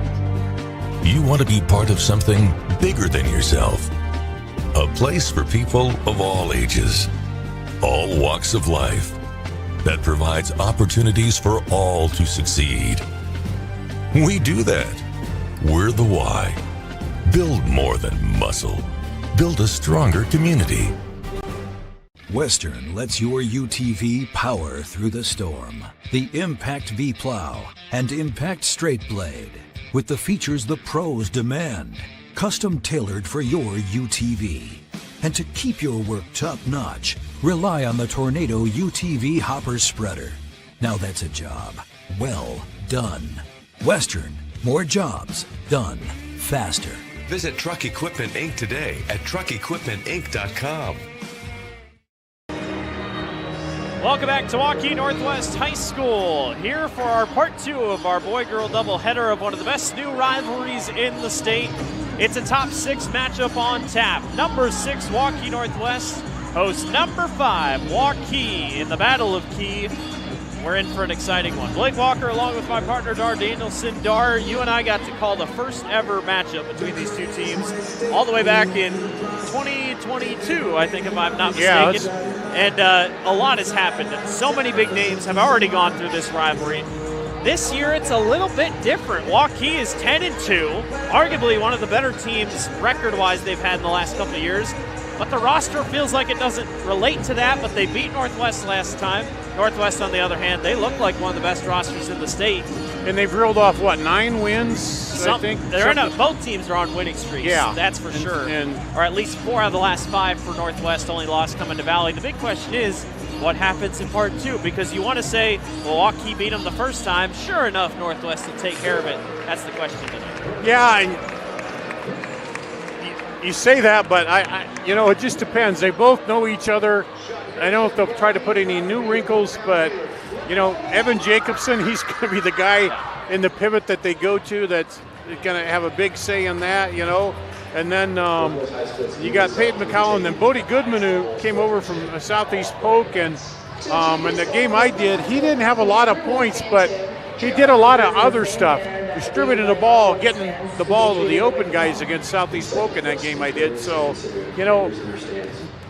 You want to be part of something bigger than yourself. A place for people of all ages, all walks of life, that provides opportunities for all to succeed. We do that. We're the why. Build more than muscle. Build a stronger community. Western lets your UTV power through the storm. The Impact V Plow and Impact Straight Blade, with the features the pros demand. Custom tailored for your UTV. And to keep your work top-notch, rely on the Tornado UTV Hopper Spreader. Now that's a job well done. Western, more jobs done faster. Visit Truck Equipment Inc. today at truckequipmentinc.com. Welcome back to Waukee Northwest High School. Here for our part 2 of our boy-girl doubleheader of one of the best new rivalries in the state. It's a top 6 matchup on tap. Number 6, Waukee Northwest hosts number 5, Waukee, in the Battle of Key. We're in for an exciting one. Blake Walker along with my partner Dar Danielson. Dar, you and I got to call the first ever matchup between these two teams all the way back in 2022, I think, if I'm not mistaken. Yeah, and a lot has happened. So many big names have already gone through this rivalry. This year, it's a little bit different. Waukee is 10-2, arguably one of the better teams record-wise they've had in the last couple of years. But the roster feels like it doesn't relate to that, but they beat Northwest last time. Northwest, on the other hand, they look like one of the best rosters in the state. And they've reeled off, what, 9 wins, I think? Both teams are on winning streaks, yeah, that's for sure. Or at least 4 out of the last 5 for Northwest, only loss coming to Valley. The big question is, what happens in part 2? Because you want to say, well, Waukee beat them the first time. Sure enough, Northwest will take care of it. That's the question tonight. Yeah, you say that, but it just depends. They both know each other. I don't know if they'll try to put any new wrinkles, but, Evan Jacobson, he's going to be the guy in the pivot that they go to that's going to have a big say in that, And then you got Peyton McCollum, and then Bodie Goodman, who came over from Southeast Polk. And in the game I did, he didn't have a lot of points, but he did a lot of other stuff. Distributing the ball, getting the ball to the open guys against Southeast Polk in that game I did. So,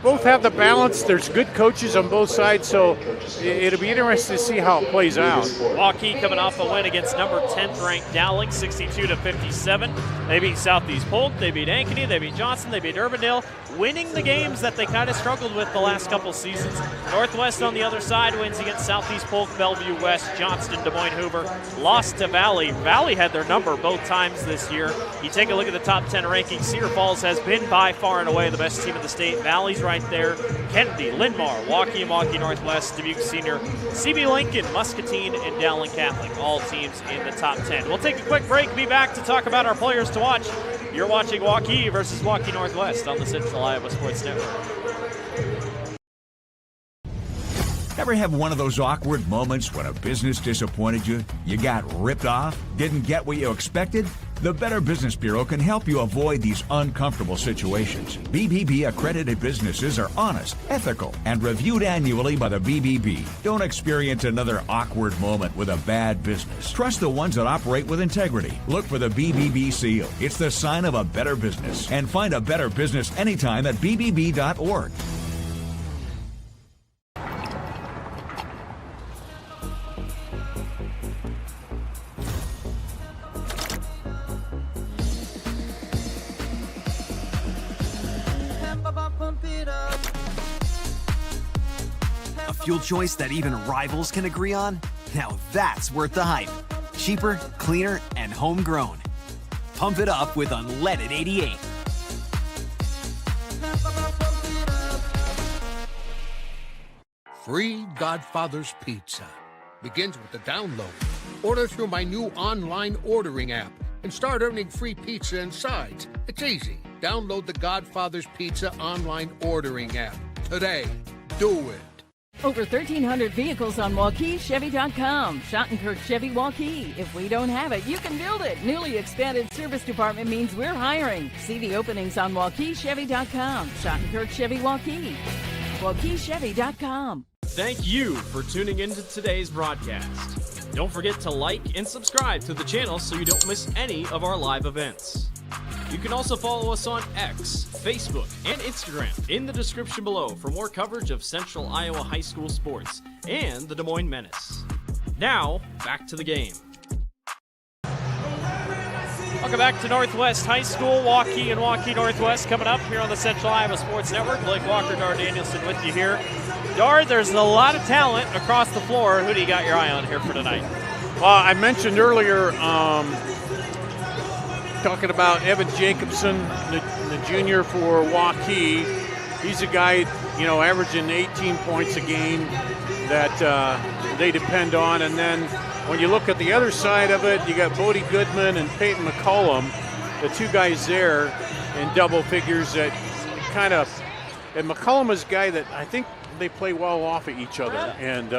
both have the balance. There's good coaches on both sides, so it'll be interesting to see how it plays out. Waukee coming off a win against number 10th ranked Dowling, 62-57. They beat Southeast Polk, they beat Ankeny, they beat Johnson, they beat Urbandale, winning the games that they kind of struggled with the last couple seasons. Northwest on the other side wins against Southeast Polk, Bellevue West, Johnston, Des Moines Hoover. Lost to Valley. Valley had their number both times this year. You take a look at the top 10 rankings. Cedar Falls has been by far and away the best team in the state. Valley's right there. Kennedy, Linn-Mar, Waukee and Waukee Northwest, Dubuque Senior, CB Lincoln, Muscatine, and Dowling Catholic, all teams in the top 10. We'll take a quick break, be back to talk about our players to watch. You're watching Waukee versus Waukee Northwest on the Central Iowa Sports Network. Ever have one of those awkward moments when a business disappointed you? You got ripped off? Didn't get what you expected? The Better Business Bureau can help you avoid these uncomfortable situations. BBB accredited businesses are honest, ethical, and reviewed annually by the BBB. Don't experience another awkward moment with a bad business. Trust the ones that operate with integrity. Look for the BBB seal. It's the sign of a better business. And find a better business anytime at bbb.org. A fuel choice that even rivals can agree on? Now that's worth the hype. Cheaper, cleaner, and homegrown. Pump it up with unleaded 88. free Godfather's Pizza. Begins with the download. Order through my new online ordering app and start earning free pizza and sides. It's easy. Download the Godfather's Pizza online ordering app today. Do it. Over 1,300 vehicles on WaukeeChevy.com. Schottenkirk Chevy Waukee. If we don't have it, you can build it. Newly expanded service department means we're hiring. See the openings on WaukeeChevy.com. Schottenkirk Chevy Waukee. WaukeeChevy.com. Thank you for tuning into today's broadcast. Don't forget to like and subscribe to the channel so you don't miss any of our live events. You can also follow us on X, Facebook, and Instagram in the description below for more coverage of Central Iowa high school sports and the Des Moines Menace. Now, back to the game. Welcome back to Northwest High School. Waukee and Waukee Northwest coming up here on the Central Iowa Sports Network. Blake Walker, Dar Danielson with you here. Dar, there's a lot of talent across the floor. Who do you got your eye on here for tonight? Well, I mentioned earlier talking about Evan Jacobson, the junior for Waukee. He's a guy, averaging 18 points a game that they depend on. And then when you look at the other side of it, you got Bodie Goodman and Peyton McCollum, the two guys there in double figures that and McCollum is a guy that I think they play well off of each other. And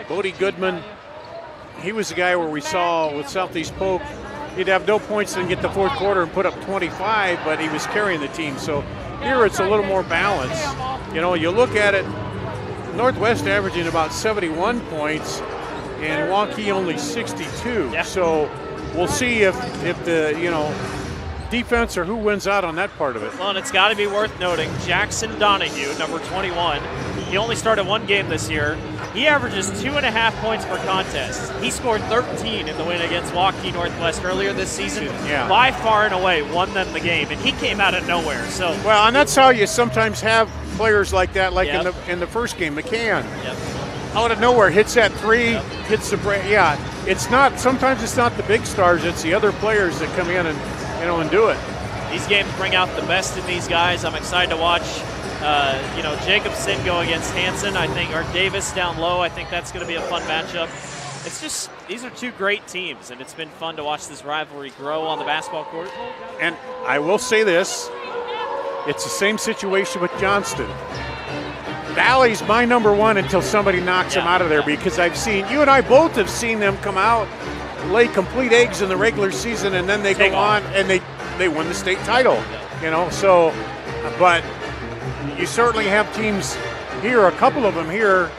Bodie Goodman, he was the guy where we saw with Southeast Polk, he'd have no points and get the fourth quarter and put up 25, but he was carrying the team. So here it's a little more balanced. You look at it, Northwest averaging about 71 points and Waukee only 62. Yeah. So we'll see if the, defense or who wins out on that part of it. Well, and it's got to be worth noting, Jackson Donahue, number 21, he only started one game this year. He averages 2.5 points per contest. He scored 13 in the win against Waukee Northwest earlier this season. Yeah. By far and away, won them the game, and he came out of nowhere. So well, and that's how you sometimes have players like that, like in the first game, McCann. Yep. Out of nowhere, hits that three, hits the break. Yeah, sometimes it's not the big stars, it's the other players that come in and do it. These games bring out the best in these guys. I'm excited to watch, Jacobson go against Hansen, or Davis down low. I think that's going to be a fun matchup. It's just, these are two great teams, and it's been fun to watch this rivalry grow on the basketball court. And I will say this, it's the same situation with Johnston. Valley's my number one until somebody knocks them out of there, because you and I both have seen them come out, lay complete eggs in the regular season, and then they go on and they win the state title. So, but you certainly have teams here, a couple of them here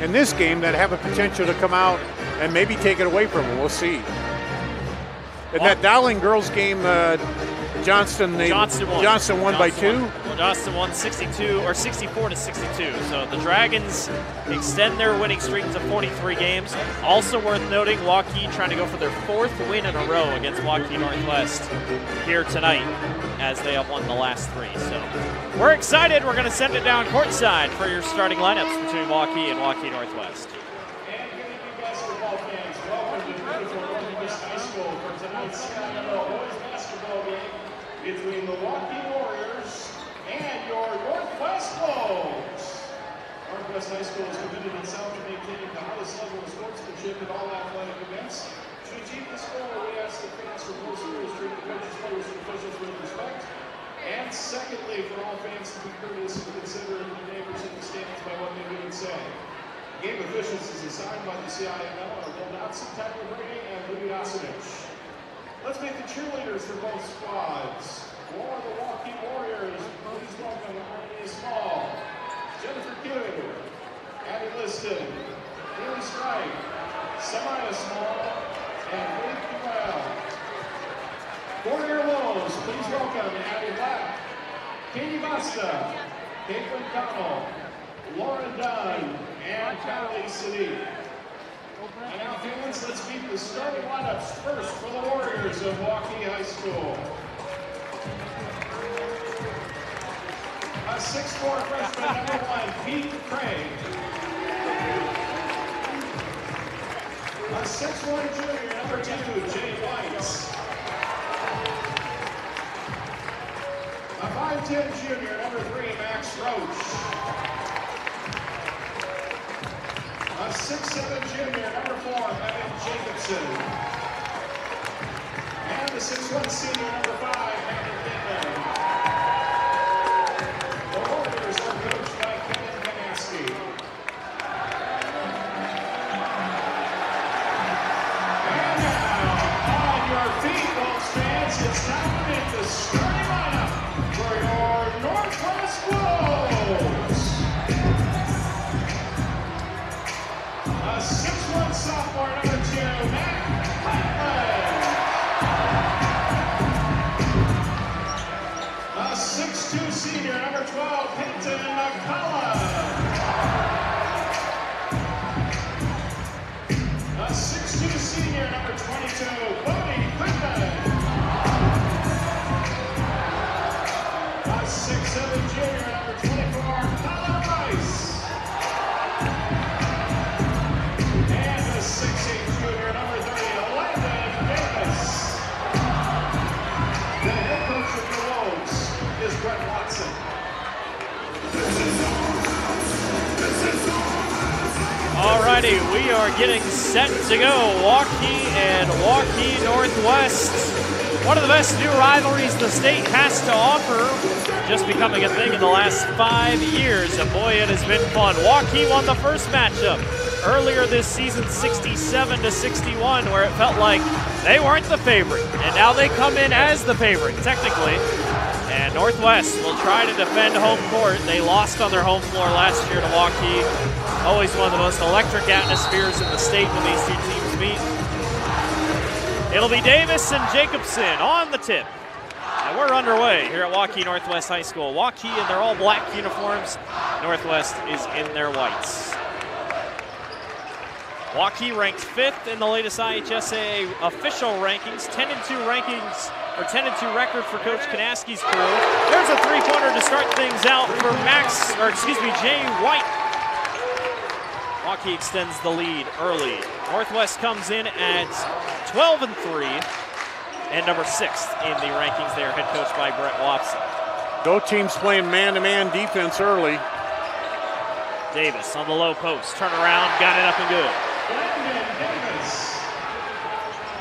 in this game, that have a potential to come out and maybe take it away from them. We'll see. In that Dowling girls game, Johnston won by 2. Well, Johnston won 64 to 62. So the Dragons extend their winning streak to 43 games. Also worth noting, Waukee trying to go for their 4th win in a row against Waukee Northwest here tonight, as they have won the last 3. So we're excited. We're going to send it down courtside for your starting lineups between Waukee and Waukee Northwest. And good evening, basketball fans. Welcome to beautiful Northwest High School for tonight's CIML boys basketball game between the Waukee Warriors and your Northwest Wolves. Northwest High School is committed itself to maintaining the highest level of sportsmanship at all athletic events. To achieve this goal, we ask the fans for both schools treat the coaches, players, and officials with respect. And secondly, for all fans to be courteous and considerate of the neighbors in the stands by what they do and say. Game officials is assigned by the CIML are Will Dotson, Tyler Brady, and Louis Osovich. Let's meet the cheerleaders for both squads. For the Waukee Warriors, please welcome Arnie Small, Jennifer King, Abby Liston, Haley Strike, Samaya Small, and Faith Duell. For your Wolves, please welcome Abby Black, Katie Basta, Caitlin Connell, Lauren Dunn, and Kylie Sadiq. And now, fans, let's meet the starting lineups first for the Warriors of Waukee High School. A 6'4" freshman, number 1, Pete Craig. A 6'1" junior, number 2, Jay White. A 5'10" junior, number 3, Max Roach. 6'7" junior, number 4, Megan Jacobson. And the 6'1" senior, number 5, Heather Pittman. The Warriors are coached by Kevin Kanaski. And now, on your feet, Wolves fans, it's time to meet the starting lineup for your Northwest Wolves. A 6'1" sophomore, number 2, Matt Pittman. A 6'2" senior, number 12, Hinton McCullough. A 6'2" senior, number 22, Bodie Pittman. A 6'7" junior, number 24, Colin Rice. And a 6'8" junior, number 30, Landon Davis. The head coach of the Wolves is Brett Watson. Alrighty, we are getting set to go. Waukee and Waukee Northwest. One of the best new rivalries the state has to offer. Just becoming a thing in the last 5 years. And boy, it has been fun. Waukee won the first matchup earlier this season, 67-61, where it felt like they weren't the favorite. And now they come in as the favorite, technically. And Northwest will try to defend home court. They lost on their home floor last year to Waukee. Always one of the most electric atmospheres in the state when these two teams meet. It'll be Davis and Jacobson on the tip. And we're underway here at Waukee Northwest High School. Waukee in their all black uniforms. Northwest is in their whites. Waukee ranked 5th in the latest IHSA official rankings. 10-2 rankings, or 10-2 record for Coach Kanaski's crew. There's a three-pointer to start things out for Jay White. Waukee extends the lead early. Northwest comes in at 12-3 and number 6th in the rankings. They are head coached by Brett Watson. Both teams playing man-to-man defense early. Davis on the low post, turn around, got it up and good.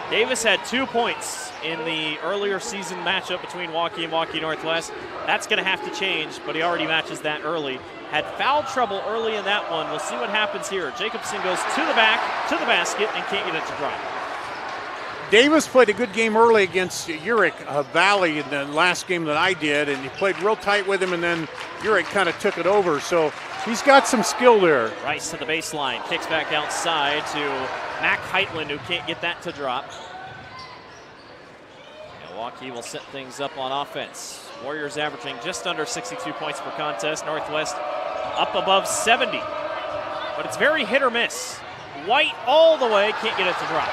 Davis had 2 points in the earlier season matchup between Waukee and Waukee Northwest. That's going to have to change, but he already matches that early. Had foul trouble early in that one. We'll see what happens here. Jacobson goes to the back, to the basket, and can't get it to drop. Davis played a good game early against Uric Valley in the last game that I did, and he played real tight with him, and then Uric kind of took it over. So he's got some skill there. Rice to the baseline, kicks back outside to Mac Heitland, who can't get that to drop. And Waukee will set things up on offense. Warriors averaging just under 62 points per contest. Northwest up above 70. But it's very hit or miss. White all the way, can't get it to drop.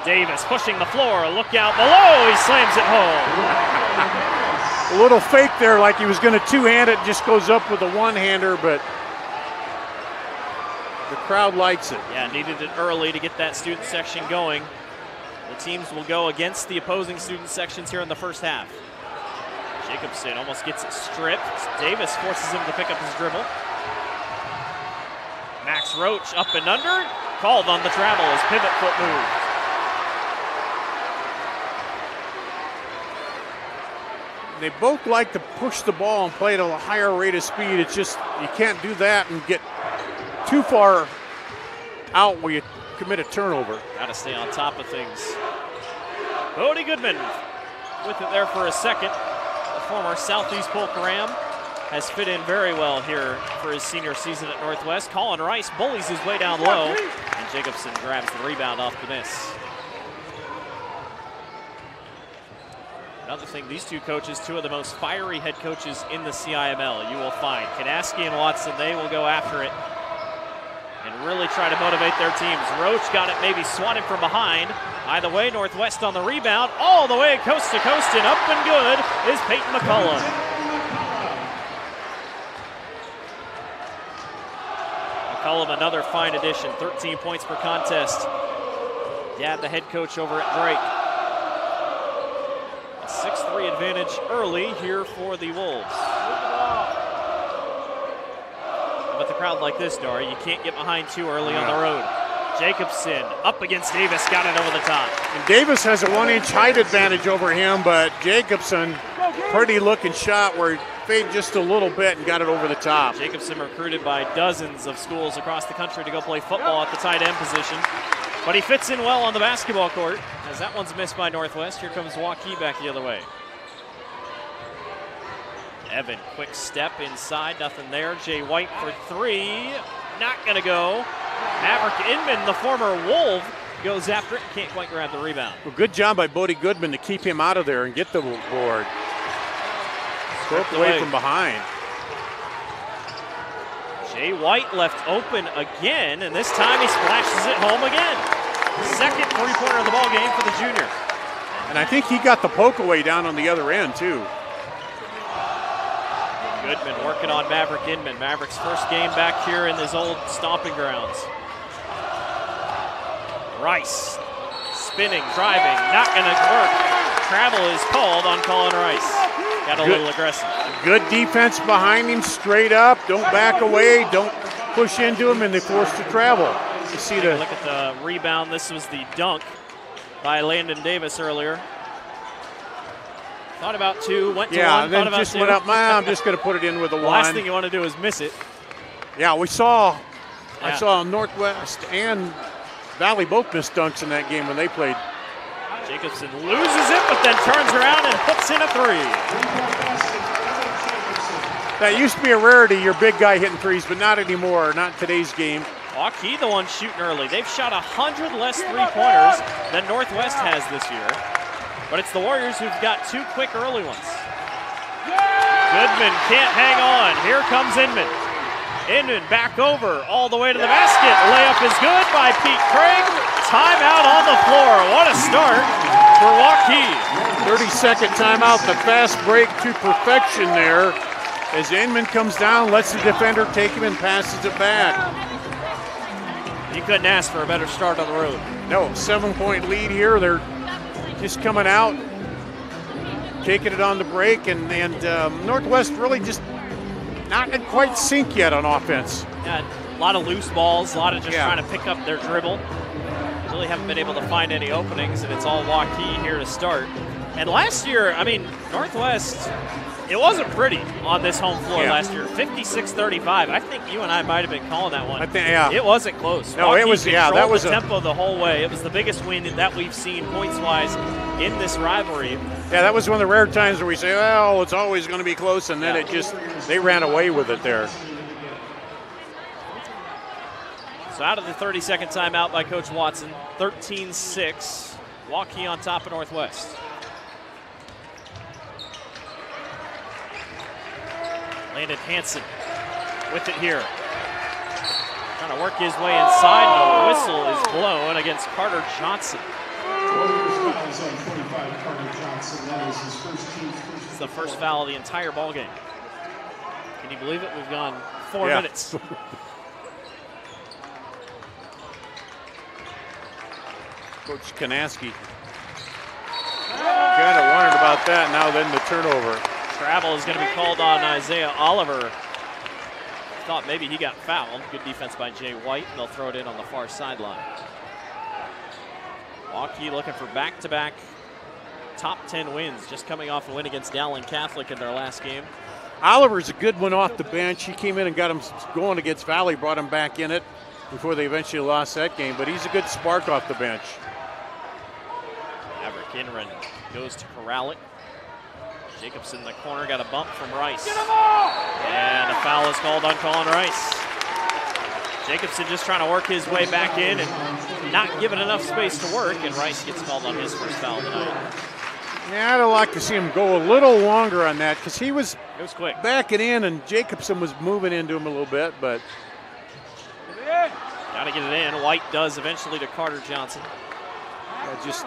Davis pushing the floor, look out below, he slams it home. A little fake there, like he was going to two-hand it, just goes up with a one-hander, but the crowd likes it. Yeah, needed it early to get that student section going. The teams will go against the opposing student sections here in the first half. Jacobson almost gets it stripped. Davis forces him to pick up his dribble. Max Roach up and under, called on the travel as pivot foot moved. They both like to push the ball and play at a higher rate of speed. It's just you can't do that and get too far out where you commit a turnover. Got to stay on top of things. Bodie Goodman with it there for a second. The former Southeast Polk Ram has fit in very well here for his senior season at Northwest. Colin Rice bullies his way down low, and Jacobson grabs the rebound off the miss. Another thing, these two coaches, two of the most fiery head coaches in the CIML, you will find. Kanaski and Watson, they will go after it and really try to motivate their teams. Roach got it maybe swatted from behind. Either way, Northwest on the rebound, all the way coast to coast and up and good is Peyton McCullough. McCullough, another fine addition, 13 points per contest. Dad, the head coach over at Drake. A 6-3 advantage early here for the Wolves. But the crowd like this, Dory, you can't get behind too early on the road. Jacobson up against Davis, got it over the top. And Davis has a 1-inch height advantage over him, but Jacobson, pretty looking shot where he faded just a little bit and got it over the top. Jacobson recruited by dozens of schools across the country to go play football at the tight end position. But he fits in well on the basketball court, as that one's missed by Northwest. Here comes Waukee back the other way. Evan, quick step inside, nothing there. Jay White for three, not gonna go. Maverick Inman, the former Wolf, goes after it, can't quite grab the rebound. Well, good job by Bodie Goodman to keep him out of there and get the board. Broke away from behind. Jay White left open again, and this time he splashes it home again. Second three-pointer of the ball game for the junior. And I think he got the poke away down on the other end, too. Goodman working on Maverick Inman. Maverick's first game back here in his old stomping grounds. Rice spinning, driving, not going to work. Travel is called on Colin Rice. Got a little aggressive. Good defense behind him, straight up. Don't back away. Don't push into him, and they force to travel. You see the look at the rebound. This was the dunk by Landon Davis earlier. Thought about two, went to one, and then thought about just two. went up. I'm just going to put it in with a one. Last thing you want to do is miss it. Yeah, I saw Northwest and Valley both missed dunks in that game when they played. Jacobson loses it, but then turns around and puts in a three. That used to be a rarity, your big guy hitting threes, but not anymore, not in today's game. Waukee, the one shooting early. They've shot 100 less three-pointers than Northwest has this year. But it's the Warriors who've got two quick early ones. Goodman can't hang on. Here comes Inman. Inman back over all the way to the basket. Layup is good by Pete Craig. Timeout on the floor. What a start for Waukee. 30-second timeout, the fast break to perfection there. As Inman comes down, lets the defender take him and passes it back. You couldn't ask for a better start on the road. No, 7-point lead here. They're just coming out, taking it on the break, and Northwest really just not in quite sync yet on offense. Yeah, a lot of loose balls, a lot of just trying to pick up their dribble. Really haven't been able to find any openings, and it's all Waukee here to start. And last year, I mean, Northwest, it wasn't pretty on this home floor last year. 56-35. I think you and I might have been calling that one. I think, It wasn't close. No, Waukee it was, that was the tempo the whole way. It was the biggest win that we've seen points-wise in this rivalry. Yeah, that was one of the rare times where we say, well, it's always going to be close, and then they ran away with it there. So out of the 30-second timeout by Coach Watson, 13-6. Waukee on top of Northwest. Landon Hansen with it here. Trying to work his way inside, and a whistle is blown against Carter Johnson. It's the first foul of the entire ball game. Can you believe it? We've gone 4 minutes. Coach Kanaski kind of wondered about that. Now then the turnover. Travel is going to be called on Isaiah Oliver. Thought maybe he got fouled. Good defense by Jay White. They'll throw it in on the far sideline. Waukee looking for back-to-back top 10 wins, just coming off a win against Dowling Catholic in their last game. Oliver's a good one off the bench. He came in and got him going against Valley, brought him back in it before they eventually lost that game, but he's a good spark off the bench. Maverick Inman goes to corral it. Jacobson in the corner, got a bump from Rice. And a foul is called on Colin Rice. Jacobson just trying to work his way back in and not given enough space to work, and Rice gets called on his first foul tonight. Yeah, I'd like to see him go a little longer on that because it was quick. Backing in, and Jacobson was moving into him a little bit, but. Got to get it in. White does eventually to Carter Johnson. Just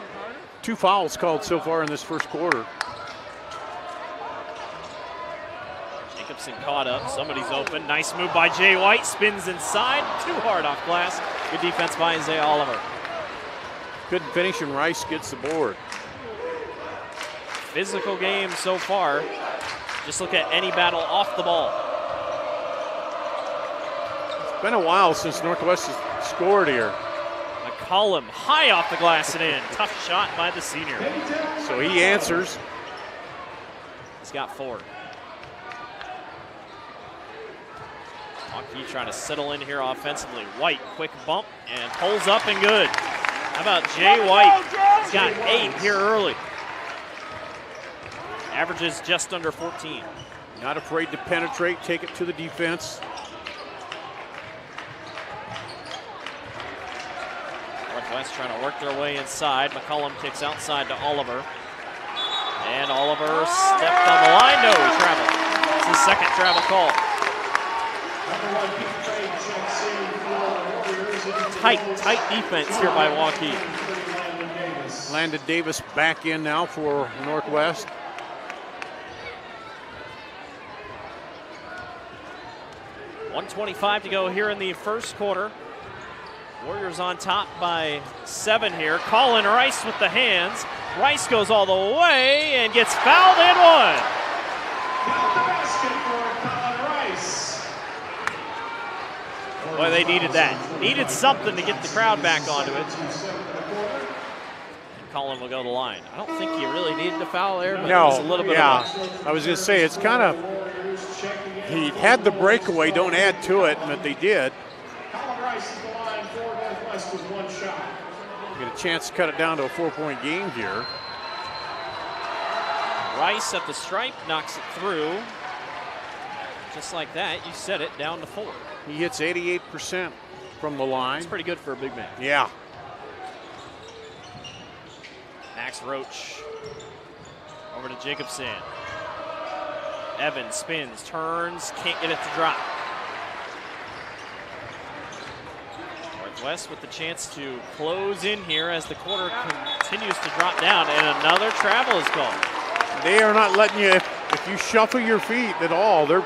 2 fouls called so far in this first quarter. Jacobson caught up. Somebody's open. Nice move by Jay White. Spins inside. Too hard off glass. Good defense by Isaiah Oliver. Couldn't finish, and Rice gets the board. Physical game so far. Just look at any battle off the ball. been a while since Northwest has scored here. McCollum high off the glass and in. Tough shot by the senior. So he answers. He's got 4. Waukee trying to settle in here offensively. White, quick bump, and pulls up and good. How about Jay White? He's got 8 here early. Averages just under 14. Not afraid to penetrate, take it to the defense. Northwest trying to work their way inside. McCollum kicks outside to Oliver. And Oliver stepped on the line. No, he traveled. It's his second travel call. Tight defense here by Waukee. Landon Davis back in now for Northwest. .125 to go here in the first quarter. Warriors on top by 7 here. Colin Rice with the hands. Rice goes all the way and gets fouled and one. Boy, they needed that. Needed something to get the crowd back onto it. And Colin will go to the line. I don't think he really needed to foul there, but no, it was a little bit of I was going to say, it's kind of, he had the breakaway, don't add to it, but they did. Get a chance to cut it down to a 4-point game here. Rice at the stripe, knocks it through. Just like that, you set it down to 4. He hits 88% from the line. That's pretty good for a big man. Yeah. Max Roach over to Jacobson. Evans spins, turns, can't get it to drop. Northwest with the chance to close in here as the quarter continues to drop down, and another travel is called. They are not letting you, if you shuffle your feet at all, they're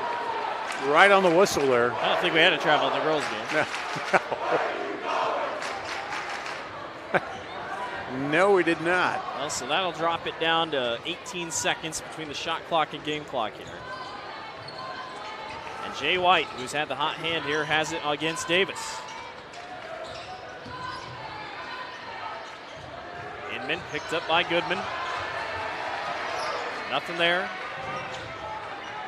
right on the whistle there. I don't think we had a travel in the girls' game. No, we did not. Well, so that'll drop it down to 18 seconds between the shot clock and game clock here. And Jay White, who's had the hot hand here, has it against Davis. Inman picked up by Goodman. Nothing there.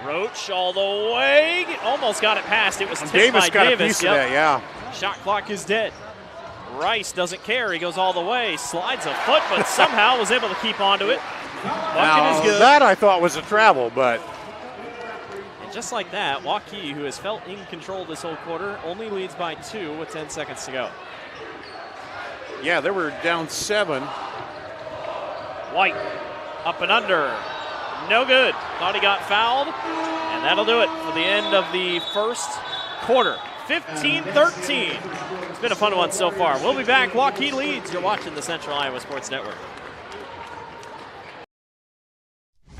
Roach all the way. Almost got it past. It was tipped Davis by got Davis. a piece of that, yeah. Shot clock is dead. Rice doesn't care. He goes all the way. Slides a foot, but somehow was able to keep onto it. Bucket is good. That I thought was a travel, but. And just like that, Waukee, who has felt in control this whole quarter, only leads by 2 with 10 seconds to go. Yeah, they were down 7. White up and under. No good. Thought he got fouled. And that'll do it for the end of the first quarter. 15-13. It's been a fun one so far. We'll be back. Waukee leads. You're watching the Central Iowa Sports Network.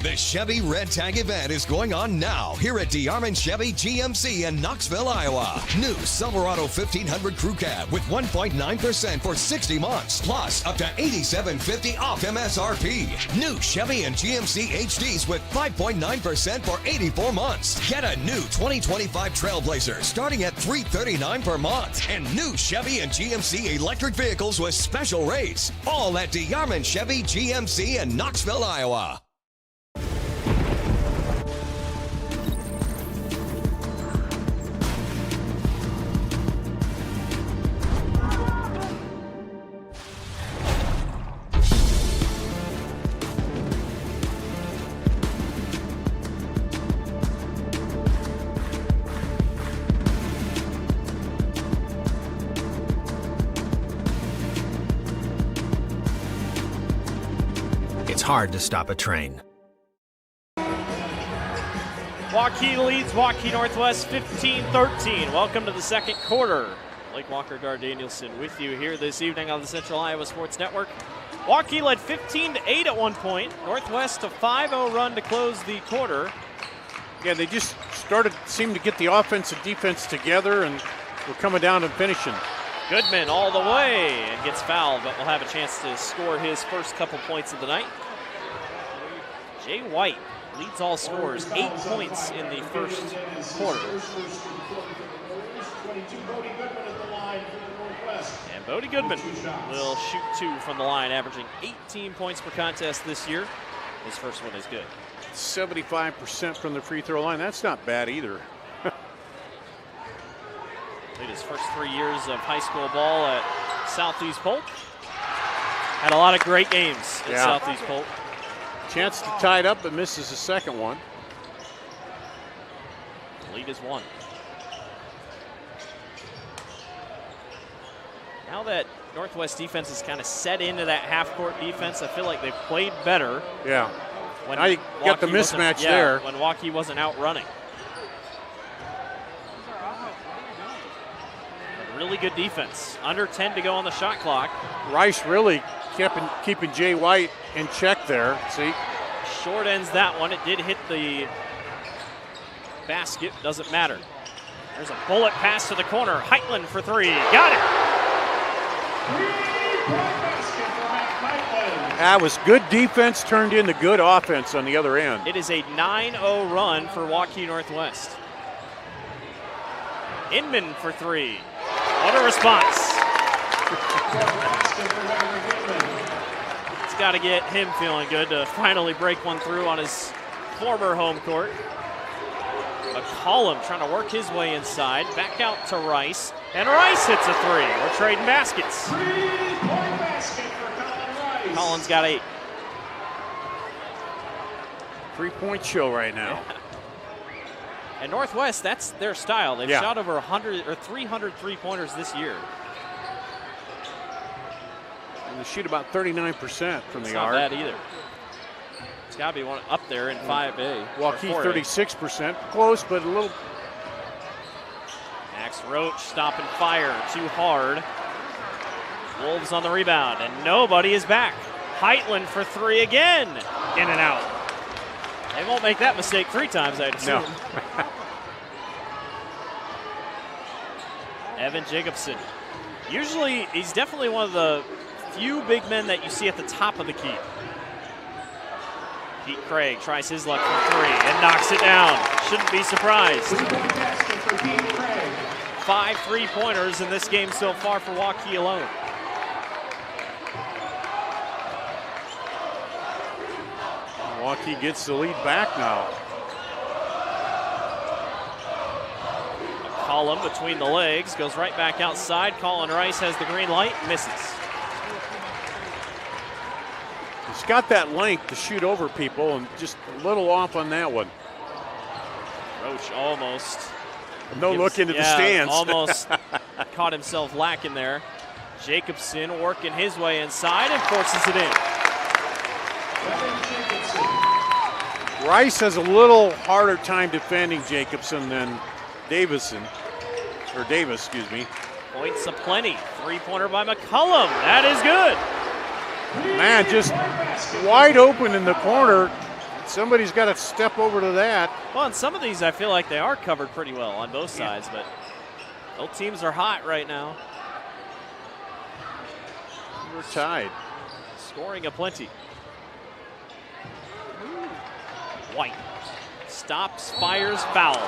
The Chevy Red Tag event is going on now here at DeArmond Chevy GMC in Knoxville, Iowa. New Silverado 1500 Crew Cab with 1.9% for 60 months, plus up to $87.50 off MSRP. New Chevy and GMC HDs with 5.9% for 84 months. Get a new 2025 Trailblazer starting at $339 per month. And new Chevy and GMC electric vehicles with special rates. All at DeArmond Chevy GMC in Knoxville, Iowa. It's hard to stop a train. Waukee leads Waukee Northwest 15-13. Welcome to the second quarter. Blake Walker, Gar Danielson with you here this evening on the Central Iowa Sports Network. Waukee led 15-8 at one point. Northwest a 5-0 run to close the quarter. Yeah, they just seemed to get the offense and defense together, and we're coming down and finishing. Goodman all the way and gets fouled, but will have a chance to score his first couple points of the night. Jay White leads all scorers, 8 points in the first quarter. Bodie Goodman will shoot 2 from the line, averaging 18 points per contest this year. His first one is good. 75% from the free throw line. That's not bad either. Played his first 3 years of high school ball at Southeast Polk. Had a lot of great games at Southeast Polk. Chance to tie it up, but misses the second one. Lead is 1. Now that Northwest defense is kind of set into that half-court defense, I feel like they've played better. Yeah. When now you got the mismatch there. When Waukee wasn't out running. Really good defense. Under 10 to go on the shot clock. Rice really keeping Jay White in check there. See? Short ends that one. It did hit the basket. Doesn't matter. There's a bullet pass to the corner. Heitland for 3. Got it. That was good defense turned into good offense on the other end. It is a 9-0 run for Waukee Northwest. Inman for 3. What a response. It's got to get him feeling good to finally break one through on his former home court. McCollum trying to work his way inside. Back out to Rice. And Rice hits a 3. We're trading baskets. 3-point basket for Colin Rice. Collins got 8. 3-point show right now. Yeah. And Northwest, that's their style. They've shot over 100 or 300 3-pointers this year. And they shoot about 39% from the arc. Not bad either. It's got to be one up there in 5A. Waukee 36%. Close, but a little. Max Roach stopping fire. Too hard. Wolves on the rebound, and nobody is back. Heitland for 3 again. In and out. They won't make that mistake 3 times, I'd assume. No. Evan Jacobson. Usually, he's definitely one of the few big men that you see at the top of the key. Pete Craig tries his luck from 3 and knocks it down. Shouldn't be surprised. 5 3-pointers in this game so far for Waukee alone. Waukee gets the lead back now. McCollum between the legs, goes right back outside. Colin Rice has the green light, misses. He's got that length to shoot over people and just a little off on that one. Roach almost. No look into the stands. Almost caught himself lacking there. Jacobson working his way inside and forces it in. Rice has a little harder time defending Jacobson than Davis, excuse me. Points aplenty. 3-pointer by McCollum. That is good. Man, just wide open in the corner. Somebody's got to step over to that. Well, in some of these, I feel like they are covered pretty well on both sides, but both teams are hot right now. We're tied. Scoring aplenty. White stops, fires, foul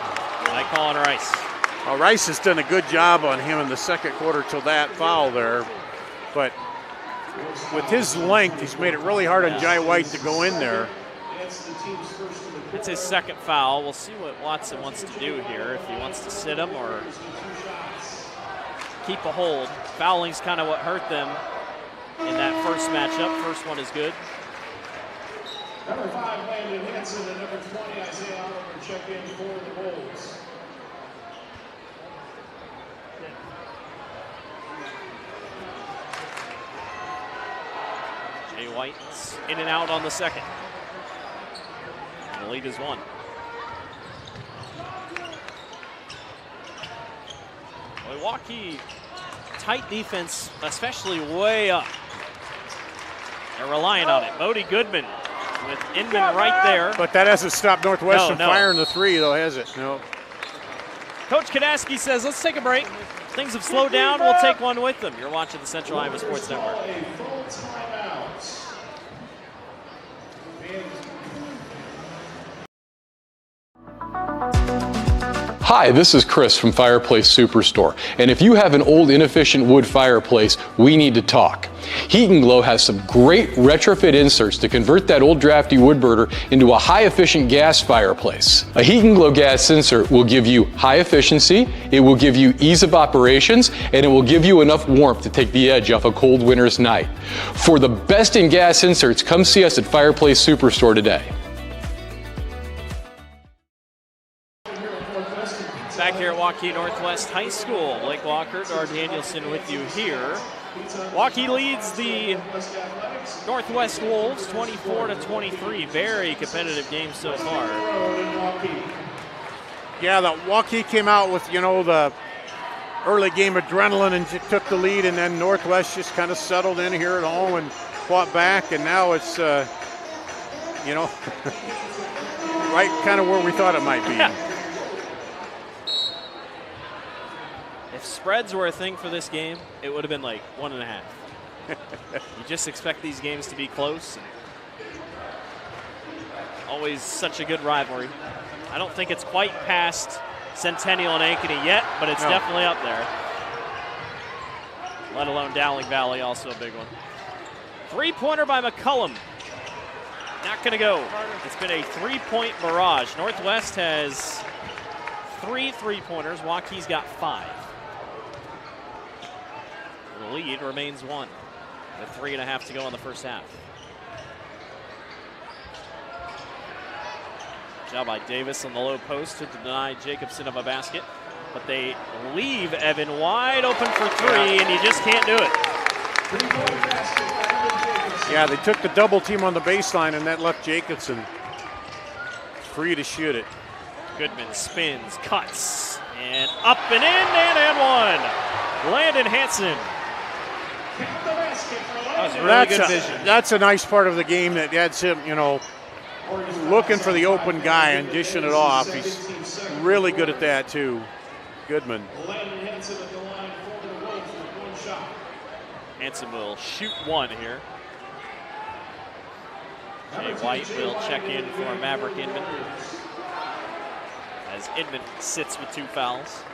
by Colin Rice. Well, Rice has done a good job on him in the second quarter till that foul there, but with his length, he's made it really hard on Jai White to go in there. It's his second foul. We'll see what Watson wants to do here, if he wants to sit him or keep a hold. Fouling's kind of what hurt them in that first matchup. First one is good. Number 5, Landon Hanson, and number 20, Isaiah Oliver, check in for the Wolves. Jay White's in and out on the second. And the lead is 1. Waukee, tight defense, especially way up. They're relying on it. Bodie Goodman with Inman right there. But that hasn't stopped Northwest from firing the 3, though, has it? No. Coach Kadaski says, let's take a break. Things have slowed down. We'll take one with them. You're watching the Central Iowa Sports Network. Hi, this is Chris from Fireplace Superstore, and if you have an old inefficient wood fireplace, we need to talk. Heat and Glow has some great retrofit inserts to convert that old drafty wood burner into a high-efficient gas fireplace. A Heat and Glow gas insert will give you high efficiency, it will give you ease of operations, and it will give you enough warmth to take the edge off a cold winter's night. For the best in gas inserts, come see us at Fireplace Superstore today. Back here at Waukee Northwest High School, Blake Walker, Dar Danielson with you here. Waukee leads the Northwest Wolves 24-23. Very competitive game so far. Yeah, the Waukee came out with, the early game adrenaline and took the lead, and then Northwest just kind of settled in here at home and fought back, and now it's, right kind of where we thought it might be. Yeah. If spreads were a thing for this game, it would have been like 1.5. You just expect these games to be close. Always such a good rivalry. I don't think it's quite past Centennial and Ankeny yet, but it's definitely up there. Let alone Dowling Valley, also a big one. Three-pointer by McCullum. Not going to go. It's been a three-point barrage. Northwest has 3 three-pointers. Waukee's got 5. The lead remains 1 with 3.5 to go in the first half. Job by Davis on the low post to deny Jacobson of a basket, but they leave Evan wide open for 3, and you just can't do it. Yeah, they took the double team on the baseline, and that left Jacobson free to shoot it. Goodman spins, cuts, and up and in, and one. Landon Hansen. That was really good vision. That's a nice part of the game that adds him, looking for the open guy and dishing it off. He's really good at that too. Goodman. Hansen will shoot 1 here. Jay White will check in for Maverick Inman as Inman sits with 2 fouls.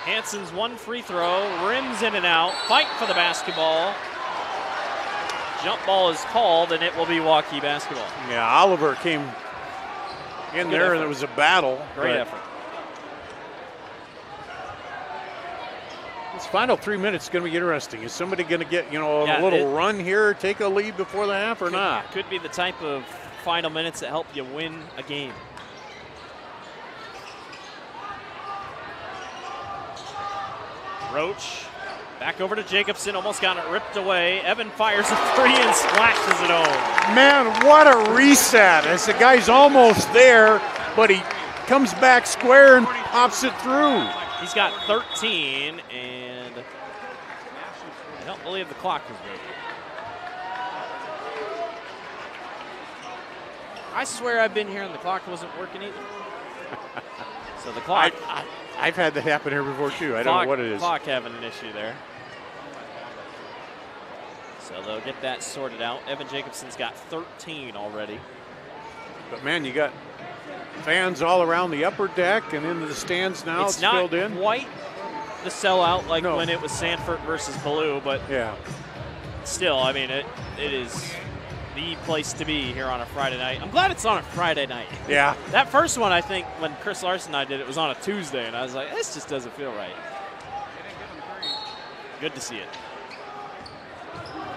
Hansen's 1 free throw, rims in and out, fight for the basketball. Jump ball is called, and it will be Waukee basketball. Yeah, Oliver came in there, and it was a battle. Great effort. This final 3 minutes is going to be interesting. Is somebody going to get, a little run here, take a lead before the half or not? Could be the type of final minutes that help you win a game. Roach back over to Jacobson, almost got it ripped away. Evan fires a 3 and splashes it home. Man, what a reset as the guy's almost there, but he comes back square and pops it through. He's got 13, and I don't believe the clock is broken. I swear I've been here and the clock wasn't working either. So the clock. I've had that happen here before too. I don't know what it is. Clock having an issue there. So they'll get that sorted out. Evan Jacobson's got 13 already. But man, you got fans all around the upper deck and into the stands now. It's not filled in. Quite the sellout like when it was Sanford versus Ballou, but still, I mean, it is the place to be here on a Friday night. I'm glad it's on a Friday night. Yeah. That first one, I think, when Chris Larson and I did it, was on a Tuesday, and I was like, this just doesn't feel right. Good to see it.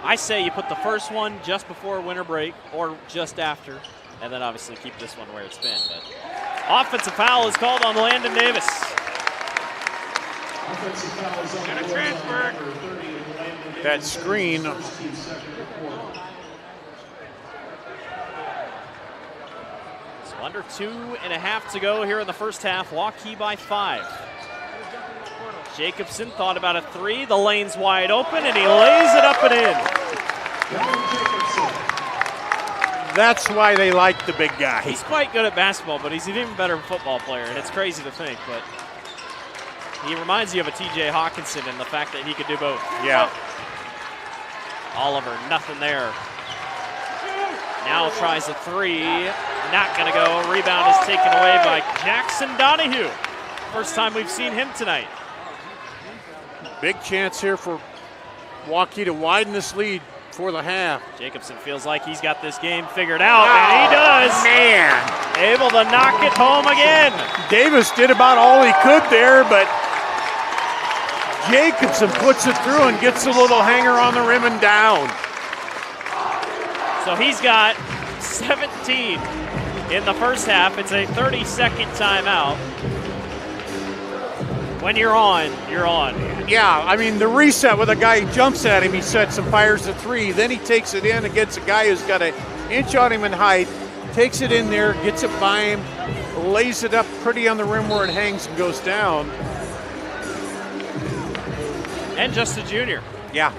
I say you put the first one just before winter break or just after, and then obviously keep this one where it's been. But offensive foul is called on Landon Davis. Offensive foul is on the transfer. That screen. So under 2.5 to go here in the first half. Waukee by 5. Jacobson thought about a 3. The lane's wide open, and he lays it up and in. That's why they like the big guy. He's quite good at basketball, but he's an even better football player, and it's crazy to think, but he reminds you of a TJ Hawkinson in the fact that he could do both. Yeah. Oliver, nothing there. Now tries a three, not gonna go. Rebound is taken away by Jackson Donahue. First time we've seen him tonight. Big chance here for Waukee to widen this lead for the half. Jacobson feels like he's got this game figured out, and he does. Man. Able to knock it home again. Davis did about all he could there, but Jacobson puts it through and gets a little hanger on the rim and down. So he's got 17 in the first half. It's a 30-second timeout. When you're on, you're on. Yeah, I mean, the reset with a guy who jumps at him, he sets and fires a three. Then he takes it in against a guy who's got an inch on him in height, takes it in there, gets it by him, lays it up pretty on the rim where it hangs and goes down. And just a junior. Yeah.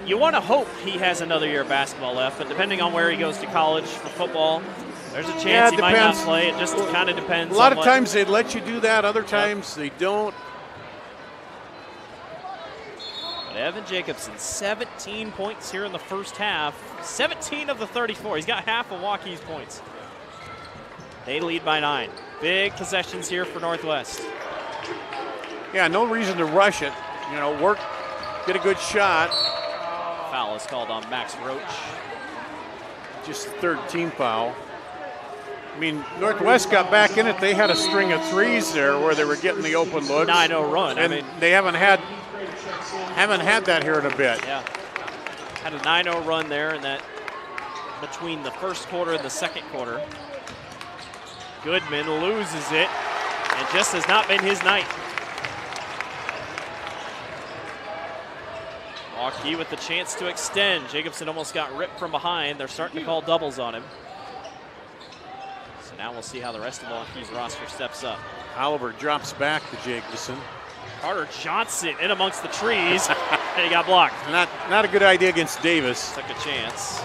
You want to hope he has another year of basketball left, but depending on where he goes to college for football, there's a chance he might not play. It just kind of depends. A lot of times they let you do that. Other times they don't. But Evan Jacobson, 17 points here in the first half. 17 of the 34. He's got half of Waukee's points. They lead by 9. Big possessions here for Northwest. Yeah, no reason to rush it. You know, work, get a good shot. Foul is called on Max Roach. Just the third team foul. I mean, Northwest got back in it. They had a string of threes there where they were getting the open looks. 9-0 run. And they haven't had that here in a bit. Yeah. Had a 9-0 run there in that between the first quarter and the second quarter. Goodman loses it. It just has not been his night. Waukee with the chance to extend. Jacobson almost got ripped from behind. They're starting to call doubles on him. So now we'll see how the rest of Waukee's roster steps up. Oliver drops back to Jacobson. Carter Johnson in amongst the trees, and he got blocked. Not a good idea against Davis. Took a chance.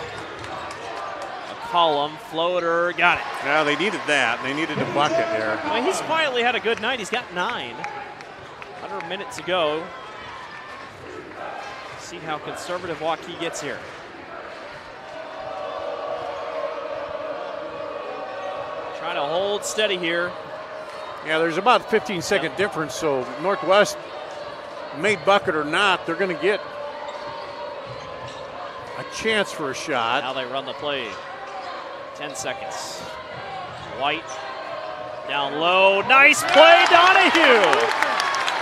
McCollum, floater, got it. Yeah, they needed that. They needed a bucket there. Well, he's quietly had a good night. He's got 9. Under a minute to go. See how conservative Waukee gets here. Trying to hold steady here. Yeah, there's about a 15-second difference, so Northwest, made bucket or not, they're going to get a chance for a shot. Now they run the play. 10 seconds. White down low. Nice play, Donahue.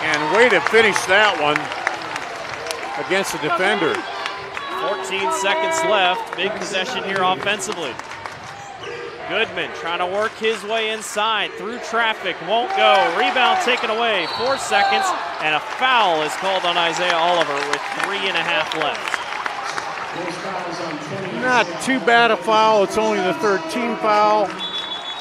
And way to finish that one against the defender. 14 seconds left. Big possession here offensively. Goodman trying to work his way inside through traffic. Won't go. Rebound taken away. 4 seconds. And a foul is called on Isaiah Oliver with 3.5 left. Not too bad a foul. It's only the third team foul.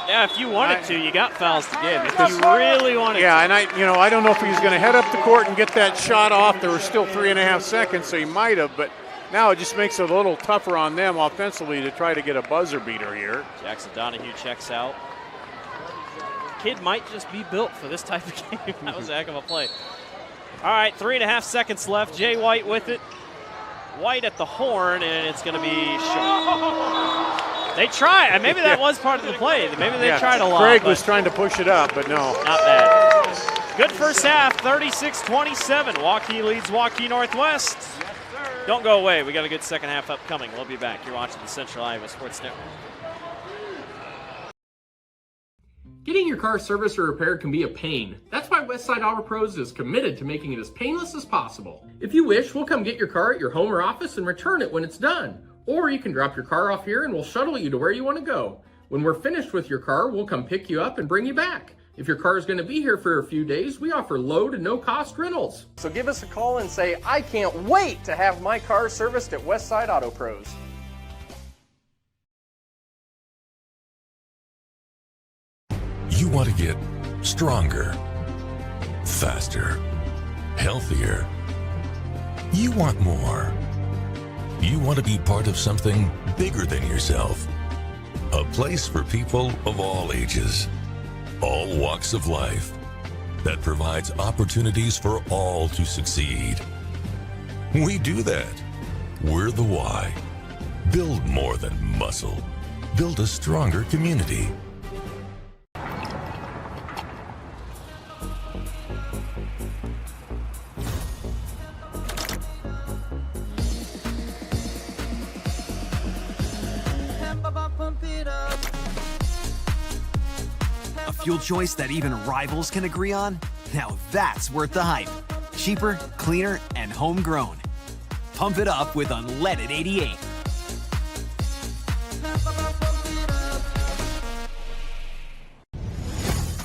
Yeah, if you wanted to, you got fouls to give. If you really wanted to. Yeah, and I don't know if he was going to head up the court and get that shot off. There were still 3.5 seconds, so he might have, but now it just makes it a little tougher on them offensively to try to get a buzzer beater here. Jackson Donahue checks out. Kid might just be built for this type of game. That was a heck of a play. All right, 3.5 seconds left. Jay White with it. White at the horn, and it's going to be short. They try. Maybe that was part of the play. Maybe they tried a lot. Craig was trying to push it up, but no. Not bad. Good first half, 36-27. Waukee leads Waukee Northwest. Don't go away. We got a good second half upcoming. We'll be back. You're watching the Central Iowa Sports Network. Getting your car serviced or repaired can be a pain. That's why Westside Auto Pros is committed to making it as painless as possible. If you wish, we'll come get your car at your home or office and return it when it's done. Or you can drop your car off here and we'll shuttle you to where you want to go. When we're finished with your car, we'll come pick you up and bring you back. If your car is going to be here for a few days, we offer low to no cost rentals. So give us a call and say, I can't wait to have my car serviced at Westside Auto Pros. You want to get stronger, faster, healthier. You want more. You want to be part of something bigger than yourself. A place for people of all ages, all walks of life, that provides opportunities for all to succeed. We do that. We're the why. Build more than muscle. Build a stronger community. A fuel choice that even rivals can agree on? Now that's worth the hype. Cheaper, cleaner, and homegrown. Pump it up with unleaded 88.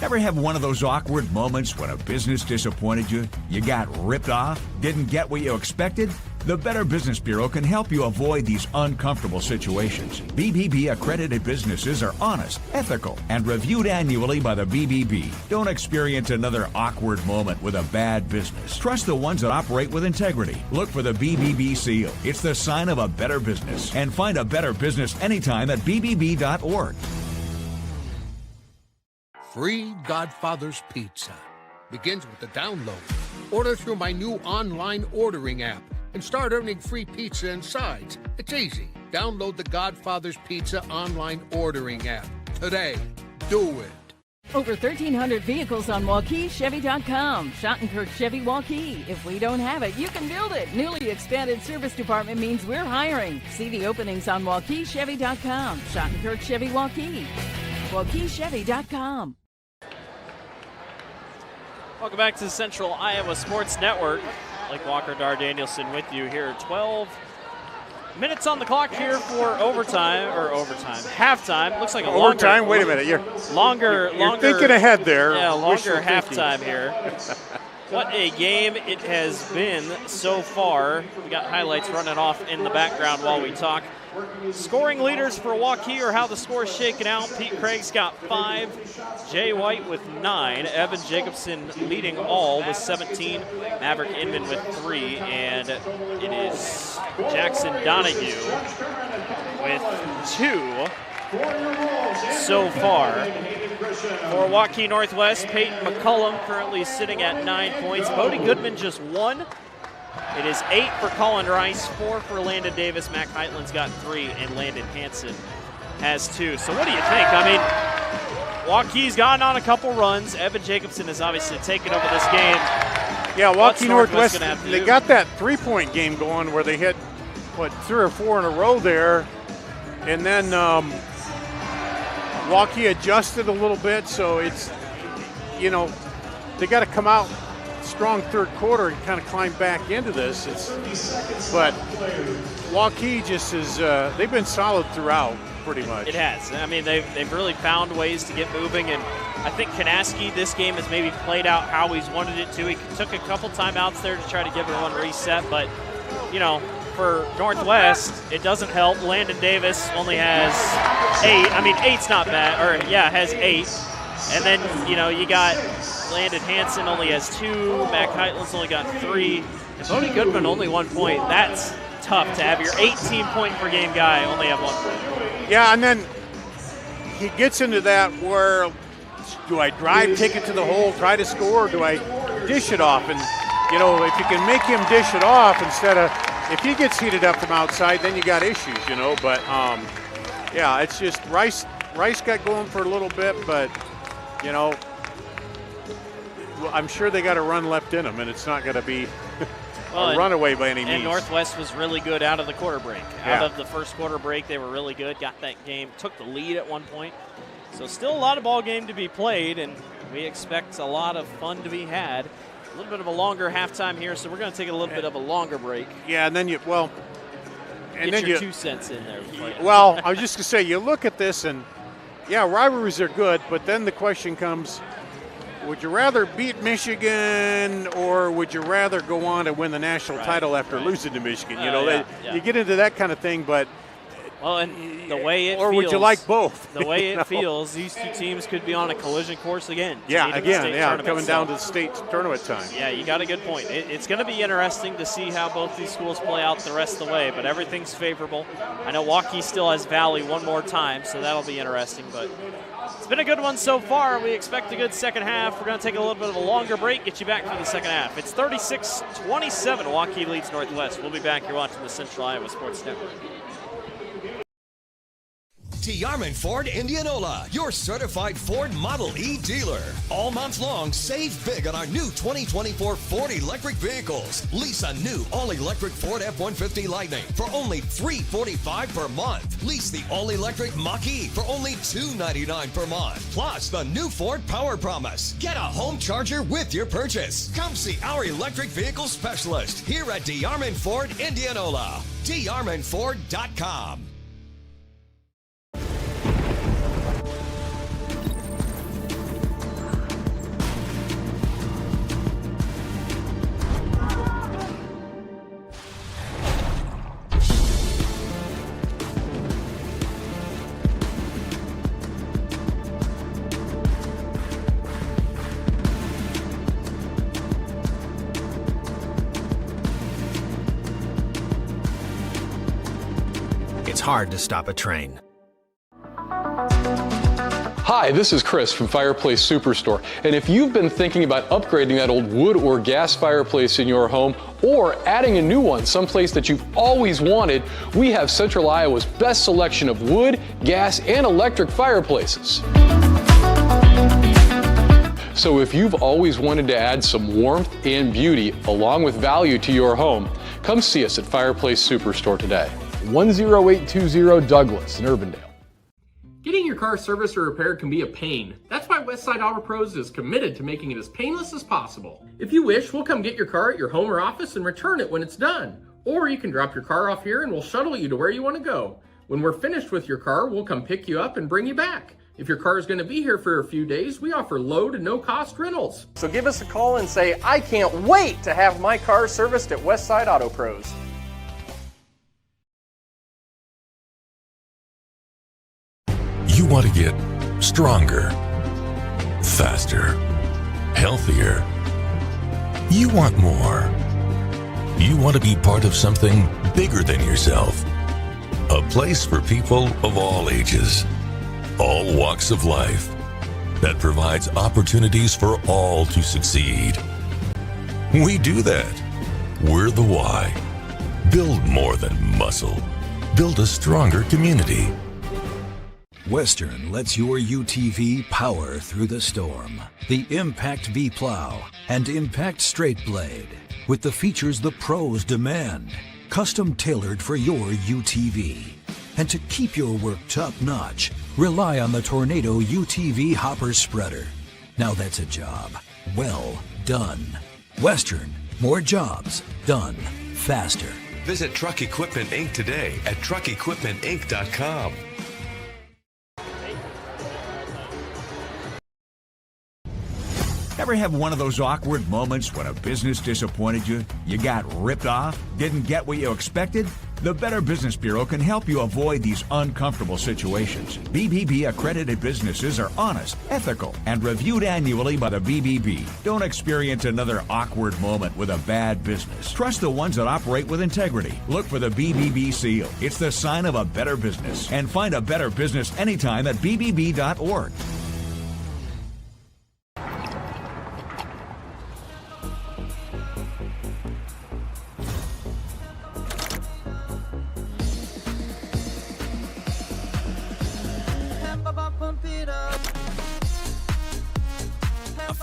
Ever have one of those awkward moments when a business disappointed you? You got ripped off? Didn't get what you expected? The Better Business Bureau can help you avoid these uncomfortable situations. BBB accredited businesses are honest, ethical, and reviewed annually by the BBB. Don't experience another awkward moment with a bad business. Trust the ones that operate with integrity. Look for the BBB seal. It's the sign of a better business. And find a better business anytime at bbb.org. Free Godfather's Pizza begins with the download. Order through my new online ordering app and start earning free pizza and sides. It's easy. Download the Godfather's Pizza online ordering app today. Do it. Over 1,300 vehicles on WaukeeChevy.com. Schottenkirk Chevy Waukee. If we don't have it, you can build it. Newly expanded service department means we're hiring. See the openings on WaukeeChevy.com. Schottenkirk Chevy Waukee. WaukeeChevy.com. Welcome back to the Central Iowa Sports Network. Blake Walker, Dar Danielson with you here. 12 minutes on the clock here for halftime. Looks like a overtime. Wait a minute, you're thinking ahead there. Yeah, longer halftime here. What a game it has been so far. We got highlights running off in the background while we talk. Scoring leaders for Waukee are how the score's shaken out. Pete Craig's got 5, Jay White with 9, Evan Jacobson leading all with 17, Maverick Inman with 3, and it is Jackson Donahue with 2 so far. For Waukee Northwest, Peyton McCullum currently sitting at 9 points. Bodie Goodman just 1. It is 8 for Colin Rice, 4 for Landon Davis. Mac Heitland's got 3, and Landon Hansen has 2. So what do you think? I mean, Waukee's gotten on a couple runs. Evan Jacobson has obviously taken over this game. Yeah, Waukee Northwest, they got that three-point game going where they hit, 3 or 4 in a row there. And then Waukee adjusted a little bit, so it's, they got to come out strong third quarter and kind of climb back into this. But Waukee just is, they've been solid throughout pretty much. It has. I mean, they've really found ways to get moving, and I think Kanaski, this game has maybe played out how he's wanted it to. He took a couple timeouts there to try to give everyone a reset, but, for Northwest, it doesn't help. Landon Davis only has 8. I mean, 8's not bad, has 8. And then, you got Landon Hansen only has 2. Mac Heitland's only got 3. And Bodie Goodman only 1 point. That's tough to have your 18-point-per-game guy only have 1 point. Yeah, and then he gets into that where, do I drive, take it to the hole, try to score, or do I dish it off? And, if you can make him dish it off instead of, if he gets heated up from outside, then you got issues, But, yeah, it's just Rice got going for a little bit, but, I'm sure they got a run left in them, and it's not going to be a runaway by any means. And Northwest was really good out of the quarter break. Out of the first quarter break, they were really good, got that game, took the lead at one point. So still a lot of ball game to be played, and we expect a lot of fun to be had. A little bit of a longer halftime here, so we're going to take a little bit of a longer break. Yeah, and then get your 2 cents in there. Well, I was just going to say, you look at this, and yeah, rivalries are good, but then the question comes, would you rather beat Michigan or would you rather go on to win the national title after losing to Michigan? You get into that kind of thing, but Well, and the way it or feels, would you like both? The way You it know? feels, these two teams could be on a collision course again. Yeah, coming down to the state tournament time. Yeah, you got a good point. It's going to be interesting to see how both these schools play out the rest of the way, but everything's favorable. I know Waukee still has Valley one more time, so that'll be interesting, but it's been a good one so far. We expect a good second half. We're going to take a little bit of a longer break, get you back for the second half. It's 36-27. Waukee leads Northwest. We'll be back. You're watching the Central Iowa Sports Network. DeArmond Ford Indianola, your certified Ford Model E dealer. All month long, save big on our new 2024 Ford electric vehicles. Lease a new all-electric Ford F-150 Lightning for only $345 per month. Lease the all-electric Mach-E for only $299 per month. Plus, the new Ford Power Promise. Get a home charger with your purchase. Come see our electric vehicle specialist here at DeArmond Ford Indianola. DeArmondFord.com. It's hard to stop a train. Hi, this is Chris from Fireplace Superstore, and if you've been thinking about upgrading that old wood or gas fireplace in your home or adding a new one someplace that you've always wanted, we have Central Iowa's best selection of wood, gas, and electric fireplaces. So if you've always wanted to add some warmth and beauty along with value to your home, come see us at Fireplace Superstore today. 10820 Douglas in Urbandale. Getting your car serviced or repaired can be a pain. That's why Westside Auto Pros is committed to making it as painless as possible. If you wish, we'll come get your car at your home or office and return it when it's done. Or you can drop your car off here and we'll shuttle you to where you want to go. When we're finished with your car, we'll come pick you up and bring you back. If your car is going to be here for a few days, we offer low to no cost rentals. So give us a call and say, I can't wait to have my car serviced at Westside Auto Pros. You want to get stronger, faster, healthier. You want more. You want to be part of something bigger than yourself. A place for people of all ages, all walks of life, that provides opportunities for all to succeed. We do that. We're the why. Build more than muscle. Build a stronger community. Western lets your UTV power through the storm. The Impact V Plow and Impact Straight Blade, with the features the pros demand. Custom tailored for your UTV. And to keep your work top-notch, rely on the Tornado UTV Hopper Spreader. Now that's a job well done. Western, more jobs done faster. Visit Truck Equipment Inc. today at truckequipmentinc.com. Ever have one of those awkward moments when a business disappointed you? You got ripped off? Didn't get what you expected? The Better Business Bureau can help you avoid these uncomfortable situations. BBB accredited businesses are honest, ethical, and reviewed annually by the BBB. Don't experience another awkward moment with a bad business. Trust the ones that operate with integrity. Look for the BBB seal. It's the sign of a better business. And find a better business anytime at bbb.org.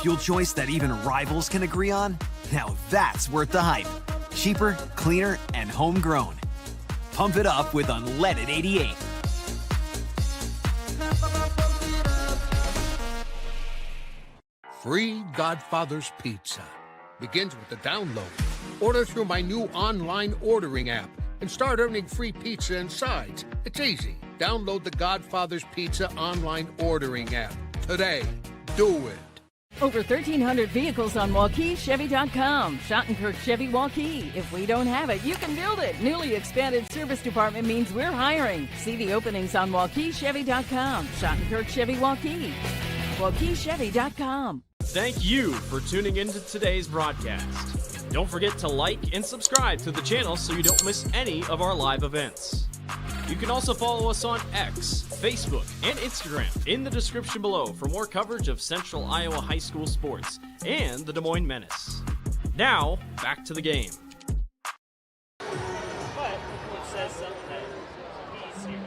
Fuel choice that even rivals can agree on? Now that's worth the hype. Cheaper, cleaner, and homegrown. Pump it up with unleaded 88. Free Godfather's Pizza. Begins with the download. Order through my new online ordering app and start earning free pizza and sides. It's easy. Download the Godfather's Pizza online ordering app today. Do it. Over 1,300 vehicles on WaukeeChevy.com. Schottenkirk Chevy Waukee. If we don't have it, you can build it. Newly expanded service department means we're hiring. See the openings on WaukeeChevy.com. Schottenkirk Chevy Waukee. WaukeeChevy.com. Thank you for tuning into today's broadcast. Don't forget to like and subscribe to the channel so you don't miss any of our live events. You can also follow us on X, Facebook, and Instagram in the description below for more coverage of Central Iowa high school sports and the Des Moines Menace. Now, back to the game. But it says something that he's here.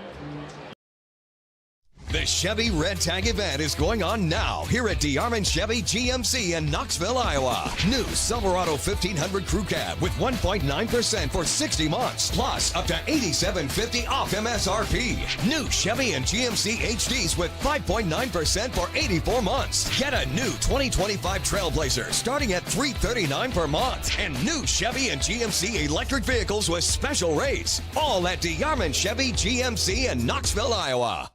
The Chevy Red Tag event is going on now here at DeArmond Chevy GMC in Knoxville, Iowa. New Silverado 1500 Crew Cab with 1.9% for 60 months, plus up to $87.50 off MSRP. New Chevy and GMC HDs with 5.9% for 84 months. Get a new 2025 Trailblazer starting at $339 per month. And new Chevy and GMC electric vehicles with special rates. All at DeArmond Chevy GMC in Knoxville, Iowa.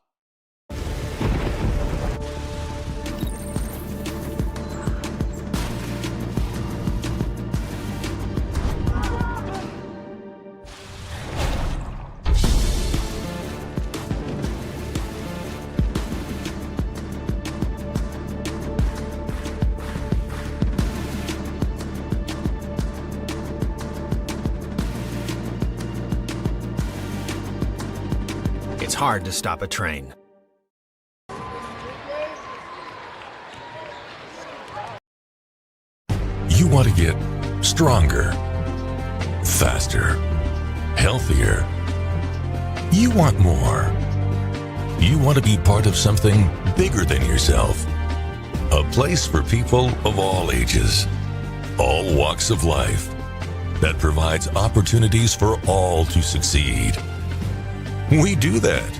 It's hard to stop a train. You want to get stronger, faster, healthier. You want more. You want to be part of something bigger than yourself. A place for people of all ages, all walks of life, that provides opportunities for all to succeed. We do that.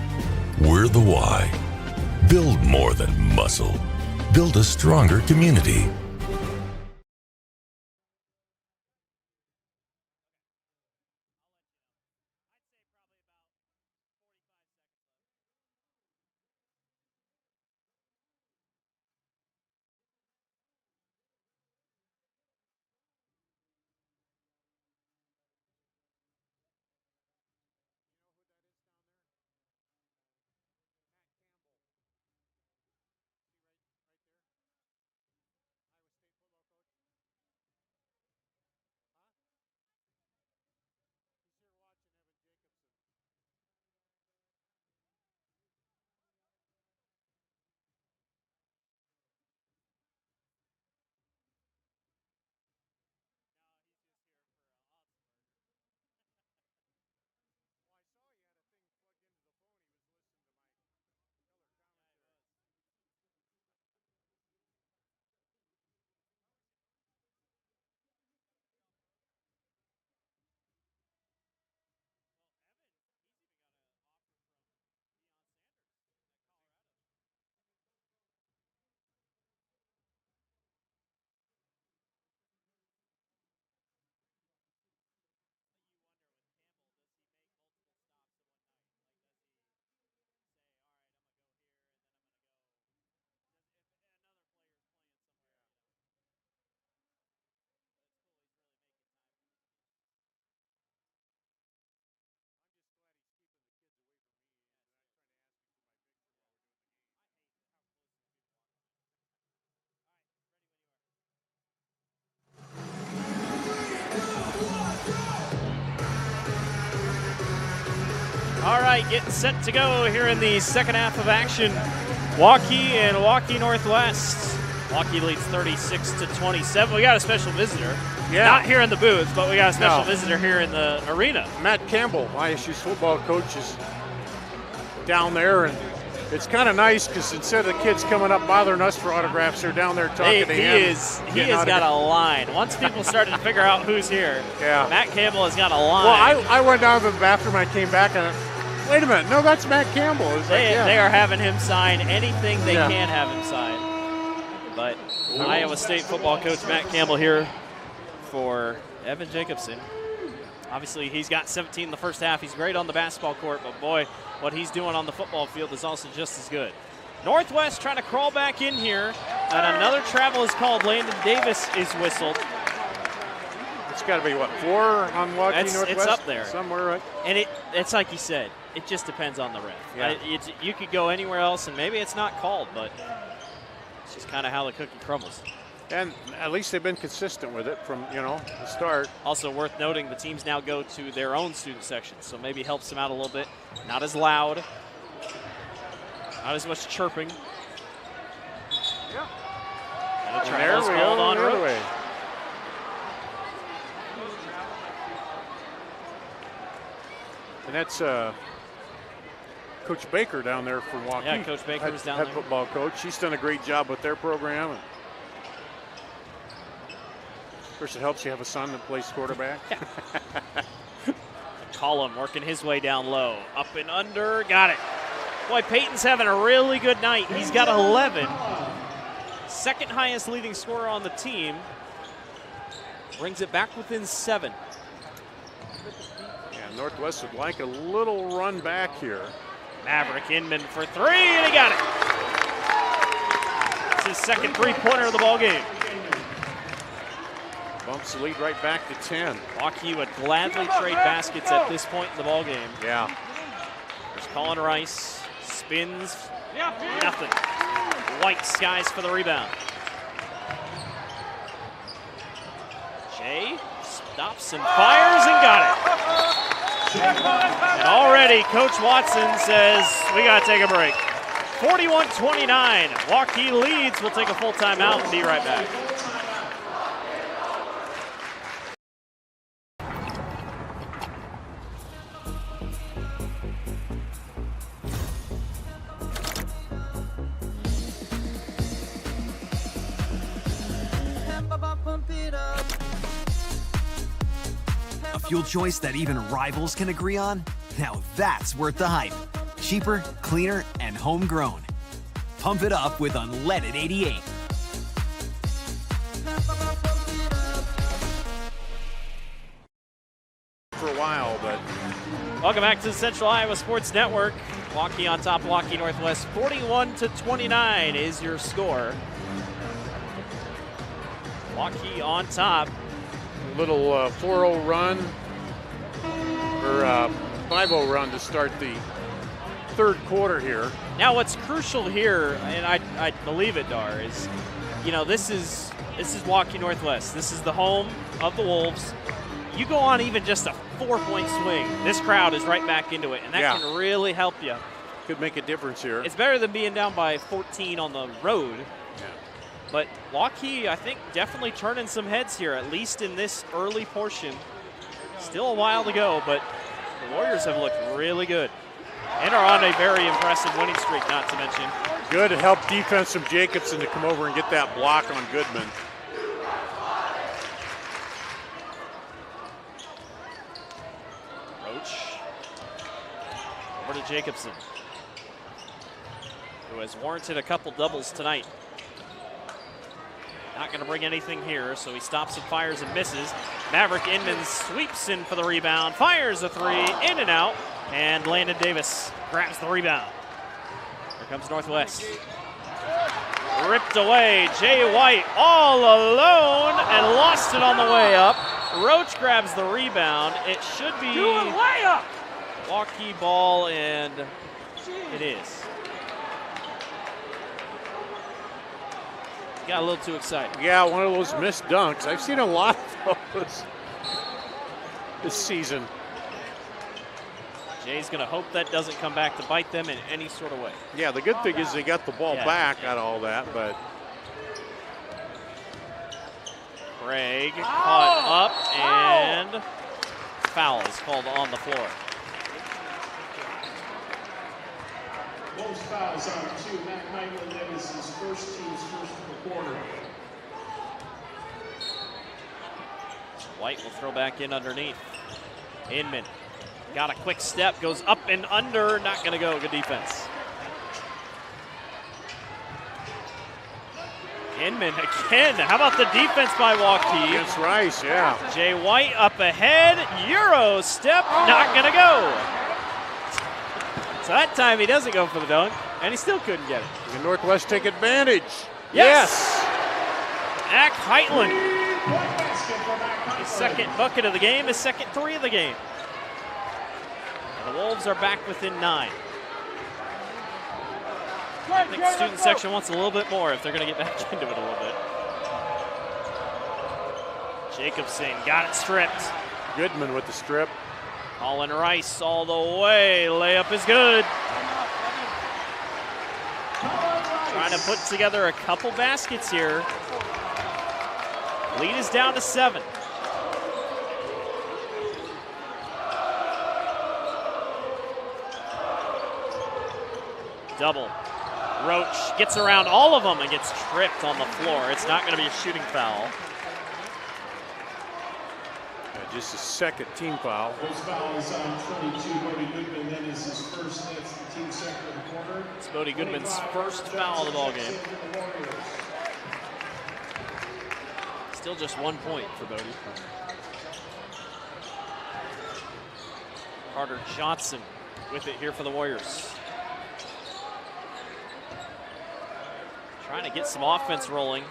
We're the why. Build more than muscle. Build a stronger community. All right, getting set to go here in the second half of action. Waukee and Waukee Northwest. Waukee leads 36-27. We got a special visitor. Yeah. Not here in the booth, but we got a special visitor here in the arena. Matt Campbell, ISU's football coach, is down there, and it's kind of nice because instead of the kids coming up bothering us for autographs, they're down there talking to him. He has got a line. Once people started to figure out who's here, Matt Campbell has got a line. Well, I went down to the bathroom and I came back and wait a minute, no, that's Matt Campbell. They are having him sign anything they can have him sign. But Iowa State football coach Matt Campbell here for Evan Jacobson. Obviously, he's got 17 in the first half. He's great on the basketball court, but boy, what he's doing on the football field is also just as good. Northwest trying to crawl back in here. And another travel is called. Landon Davis is whistled. It's got to be, what, 4 on Waukee Northwest? It's up there. Somewhere, right? And it's like you said, it just depends on the ref. Yeah. You could go anywhere else, and maybe it's not called, but it's just kind of how the cookie crumbles. And at least they've been consistent with it from, the start. Also worth noting, the teams now go to their own student sections, so maybe helps them out a little bit. Not as loud, not as much chirping. Yeah. And a travel's called on Roach. And that's Coach Baker down there from Waukee. Yeah, Coach Baker was down head there. Football coach. She's done a great job with their program. And of course, it helps you have a son that plays quarterback. Yeah. Collum working his way down low. Up and under. Got it. Boy, Peyton's having a really good night. He's got 11. Second highest leading scorer on the team. Brings it back within 7. Yeah, Northwest would like a little run back here. Maverick Inman for 3, and he got it. It's his second three-pointer of the ball game. Bumps the lead right back to 10. Waukee would gladly trade baskets at this point in the ball game. Yeah. There's Colin Rice. Spins. Nothing. White skies for the rebound. Jay stops and fires and got it. And already Coach Watson says we got to take a break. 41-29. Waukee leads. We'll take a full timeout and be right back. A fuel choice that even rivals can agree on? Now that's worth the hype. Cheaper, cleaner, and homegrown. Pump it up with unleaded 88. For a while, but Welcome back to the Central Iowa Sports Network. Waukee on top, Waukee Northwest. 41-29 is your score. Waukee on top. a little 4-0 run or 5-0 run to start the third quarter here. Now what's crucial here, and I believe it, Dar, is, this is Waukee Northwest. This is the home of the Wolves. You go on even just a 4-point swing, this crowd is right back into it, and that can really help you. Could make a difference here. It's better than being down by 14 on the road. Yeah. But Waukee, I think, definitely turning some heads here, at least in this early portion. Still a while to go, but the Warriors have looked really good and are on a very impressive winning streak, not to mention. Good help defense from Jacobson to come over and get that block on Goodman. Roach over to Jacobson, who has warranted a couple doubles tonight. Not going to bring anything here, so he stops and fires and misses. Maverick Inman sweeps in for the rebound, fires a three, in and out, and Landon Davis grabs the rebound. Here comes Northwest. Ripped away, Jay White all alone and lost it on the way up. Roach grabs the rebound. It should be Waukee ball, and it is. Got a little too excited. Yeah, one of those missed dunks. I've seen a lot of those this season. Jay's going to hope that doesn't come back to bite them in any sort of way. Yeah, the good thing is they got the ball back out of all that, but Craig caught up, and foul is called on the floor. Most fouls on two. Matt Michael Davis is first team's first quarter. White will throw back in underneath. Inman got a quick step, goes up and under, not going to go. Good defense. Inman again. How about the defense by Waukee? Against Rice, yeah. Jay White up ahead. Euro step, not going to go. So that time he doesn't go for the dunk, and he still couldn't get it. The Northwest take advantage. Yes! Mac Heitland. His second bucket of the game, his second 3 of the game. And the Wolves are back within 9. I think the student section wants a little bit more if they're going to get back into it a little bit. Jacobson got it stripped. Goodman with the strip. Colin Rice all the way. Layup is good. Trying to put together a couple baskets here. Lead is down to 7. Double. Roach gets around all of them and gets tripped on the floor. It's not going to be a shooting foul. Just his second team foul. First foul is on 22, Bodie Goodman. That is his first. That's the team second of the quarter. It's Bodie Goodman's first foul of the ball game. Still just 1 point for Bodie. Carter Johnson with it here for the Warriors. Trying to get some offense rolling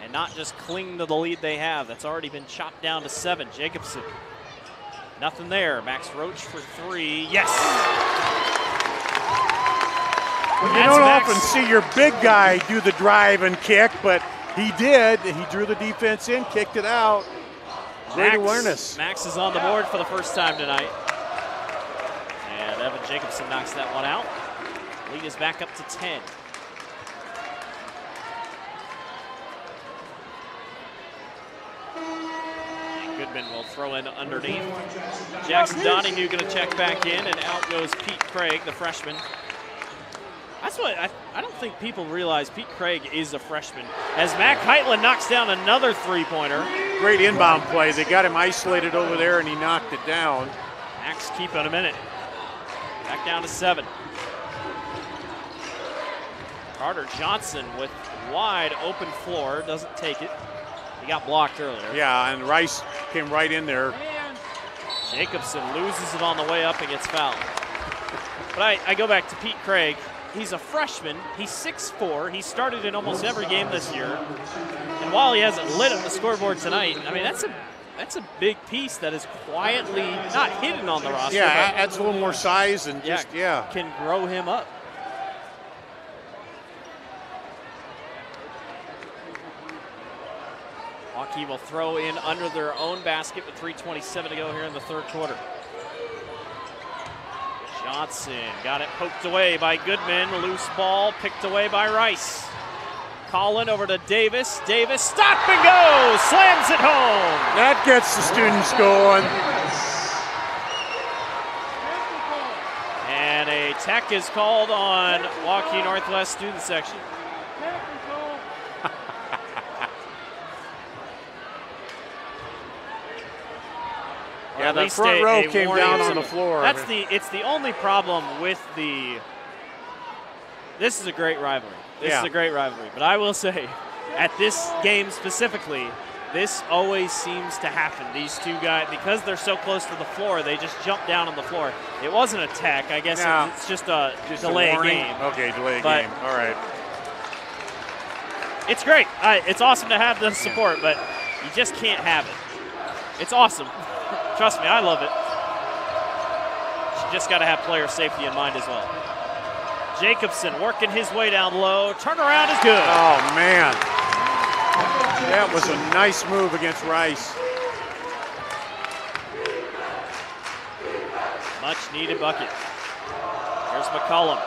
and not just cling to the lead they have. That's already been chopped down to 7. Jacobson, nothing there. Max Roach for 3, yes! You don't often see your big guy do the drive and kick, but he did. He drew the defense in, kicked it out. Great awareness. Max is on the board for the first time tonight. And Evan Jacobson knocks that one out. Lead is back up to 10. Goodman will throw in underneath. Jackson Donahue going to check back in, and out goes Pete Craig, the freshman. That's what I don't think people realize. Pete Craig is a freshman. As Mac Heitland knocks down another 3-pointer. Great inbound play. They got him isolated over there, and he knocked it down. Max keeping him in it. Back down to 7. Carter Johnson with wide open floor, doesn't take it. He got blocked earlier. Yeah, and Rice came right in there. Jacobson loses it on the way up and gets fouled. But I go back to Pete Craig. He's a freshman. He's 6'4". He started in almost every game this year. And while he hasn't lit up the scoreboard tonight, I mean, that's a big piece that is quietly not hidden on the roster. Yeah, adds a little more size and just, can grow him up. Waukee will throw in under their own basket with 3:27 to go here in the third quarter. Johnson got it poked away by Goodman. Loose ball picked away by Rice. Collin over to Davis. Davis, stop and go! Slams it home! That gets the students going. And a tech is called on Waukee Northwest student section. Yeah, the front row came down on the floor. It's the only problem with the. This is a great rivalry. This is a great rivalry. But I will say, at this game specifically, this always seems to happen. These two guys, because they're so close to the floor, they just jump down on the floor. It wasn't a tech. I guess it's just a delay game. Okay, delay game. All right. It's great. It's awesome to have the support, but you just can't have it. It's awesome. Trust me, I love it. You just got to have player safety in mind as well. Jacobson working his way down low. Turnaround is good. Oh, man. That was a nice move against Rice. Much needed bucket. Here's McCollum.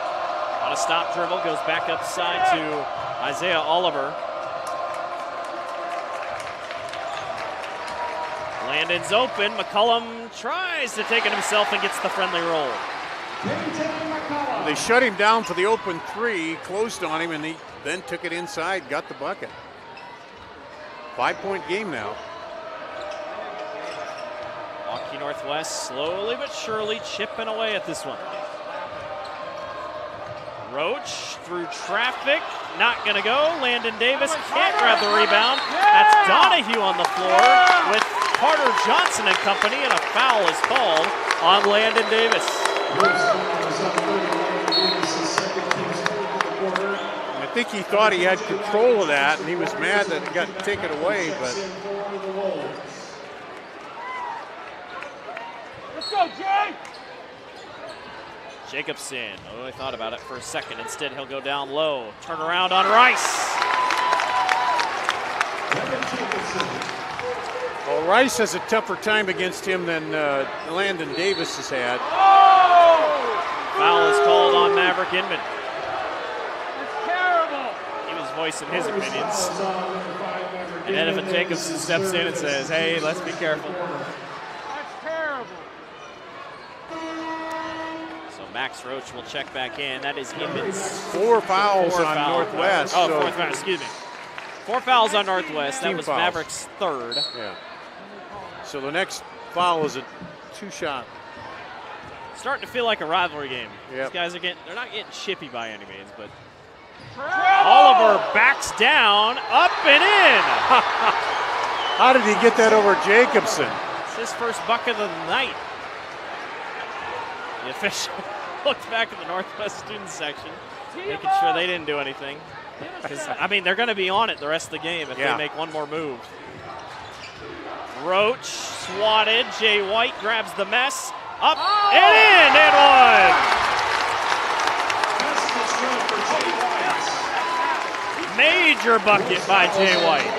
On a stop dribble, goes back upside to Isaiah Oliver. Landon's open. McCollum tries to take it himself and gets the friendly roll. They shut him down for the open 3, closed on him, and he then took it inside, got the bucket. 5-point game now. Waukee Northwest slowly but surely chipping away at this one. Roach through traffic, not gonna go. Landon Davis can't grab the rebound. That's Donahue on the floor with Carter Johnson and company, and a foul is called on Landon Davis. I think he thought he had control of that, and he was mad that it got taken away, but. Let's go, Jay! Jacobson, oh, I thought about it for a second. Instead, he'll go down low. Turn around on Rice. Well, Rice has a tougher time against him than Landon Davis has had. Foul is called on Maverick Inman. That's terrible! He was voicing his opinions. And Evan Jacobson steps in and says, hey, let's be careful. That's terrible! So Max Roach will check back in. That is Inman's 4 fouls on Northwest. Oh, so 4th foul, excuse me. 4 fouls on Northwest. That Team was fouls. Maverick's 3rd. Yeah. So the next foul is a 2-shot. Starting to feel like a rivalry game. Yep. These guys are they're not getting chippy by any means, but Oliver backs down, up and in. How did he get that over Jacobson? It's his first bucket of the night. The official looked back at the Northwest students section, making sure they didn't do anything. Because, I mean, they're going to be on it the rest of the game if they make one more move. Roach swatted. Jay White grabs the mess. Up and in and one. Major bucket by Jay White.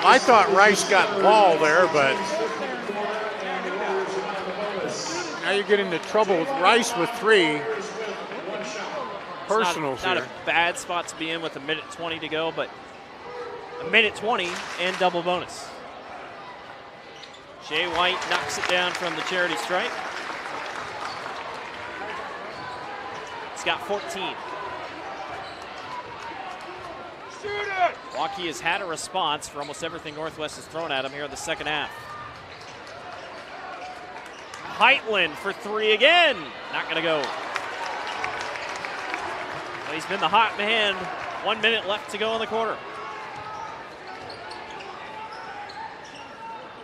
I thought Rice got ball there, but now you get into trouble with Rice with 3. Personals not here. a bad spot to be in with 1:20 to go, but 1:20 and double bonus. Jay White knocks it down from the charity stripe. He's got 14. Waukee has had a response for almost everything Northwest has thrown at him here in the second half. Heitland for 3 again. Not going to go. Well, he's been the hot man. 1 minute left to go in the quarter.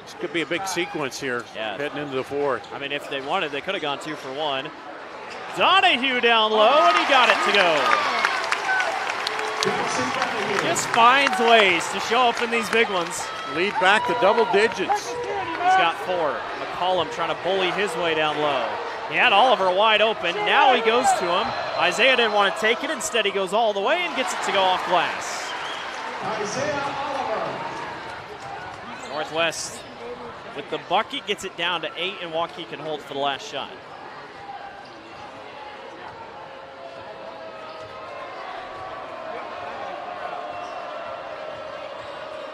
This could be a big sequence here, heading into the 4th. I mean, if they wanted, they could have gone 2 for 1. Donahue down low, and he got it to go. Just finds ways to show up in these big ones. Lead back to double digits. He's got 4. McCollum trying to bully his way down low. He had Oliver wide open. Now he goes to him. Isaiah didn't want to take it. Instead, he goes all the way and gets it to go off glass. Northwest with the bucket gets it down to 8, and Waukee can hold for the last shot.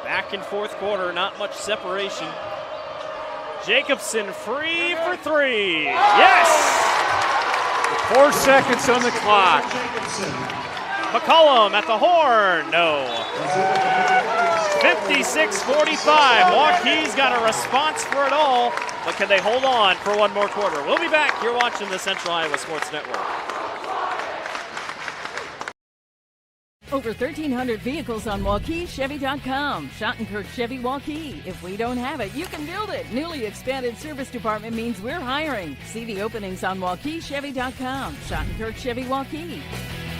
Back in 4th quarter, not much separation. Jacobson free for 3. Yes! 4 seconds on the clock. McCollum at the horn. No. 56-45. Waukee's got a response for it all, but can they hold on for one more quarter? We'll be back. You're watching the Central Iowa Sports Network. Over 1,300 vehicles on WaukeeChevy.com. Schottenkirk Chevy Waukee. If we don't have it, you can build it. Newly expanded service department means we're hiring. See the openings on WaukeeChevy.com. Schottenkirk Chevy Waukee.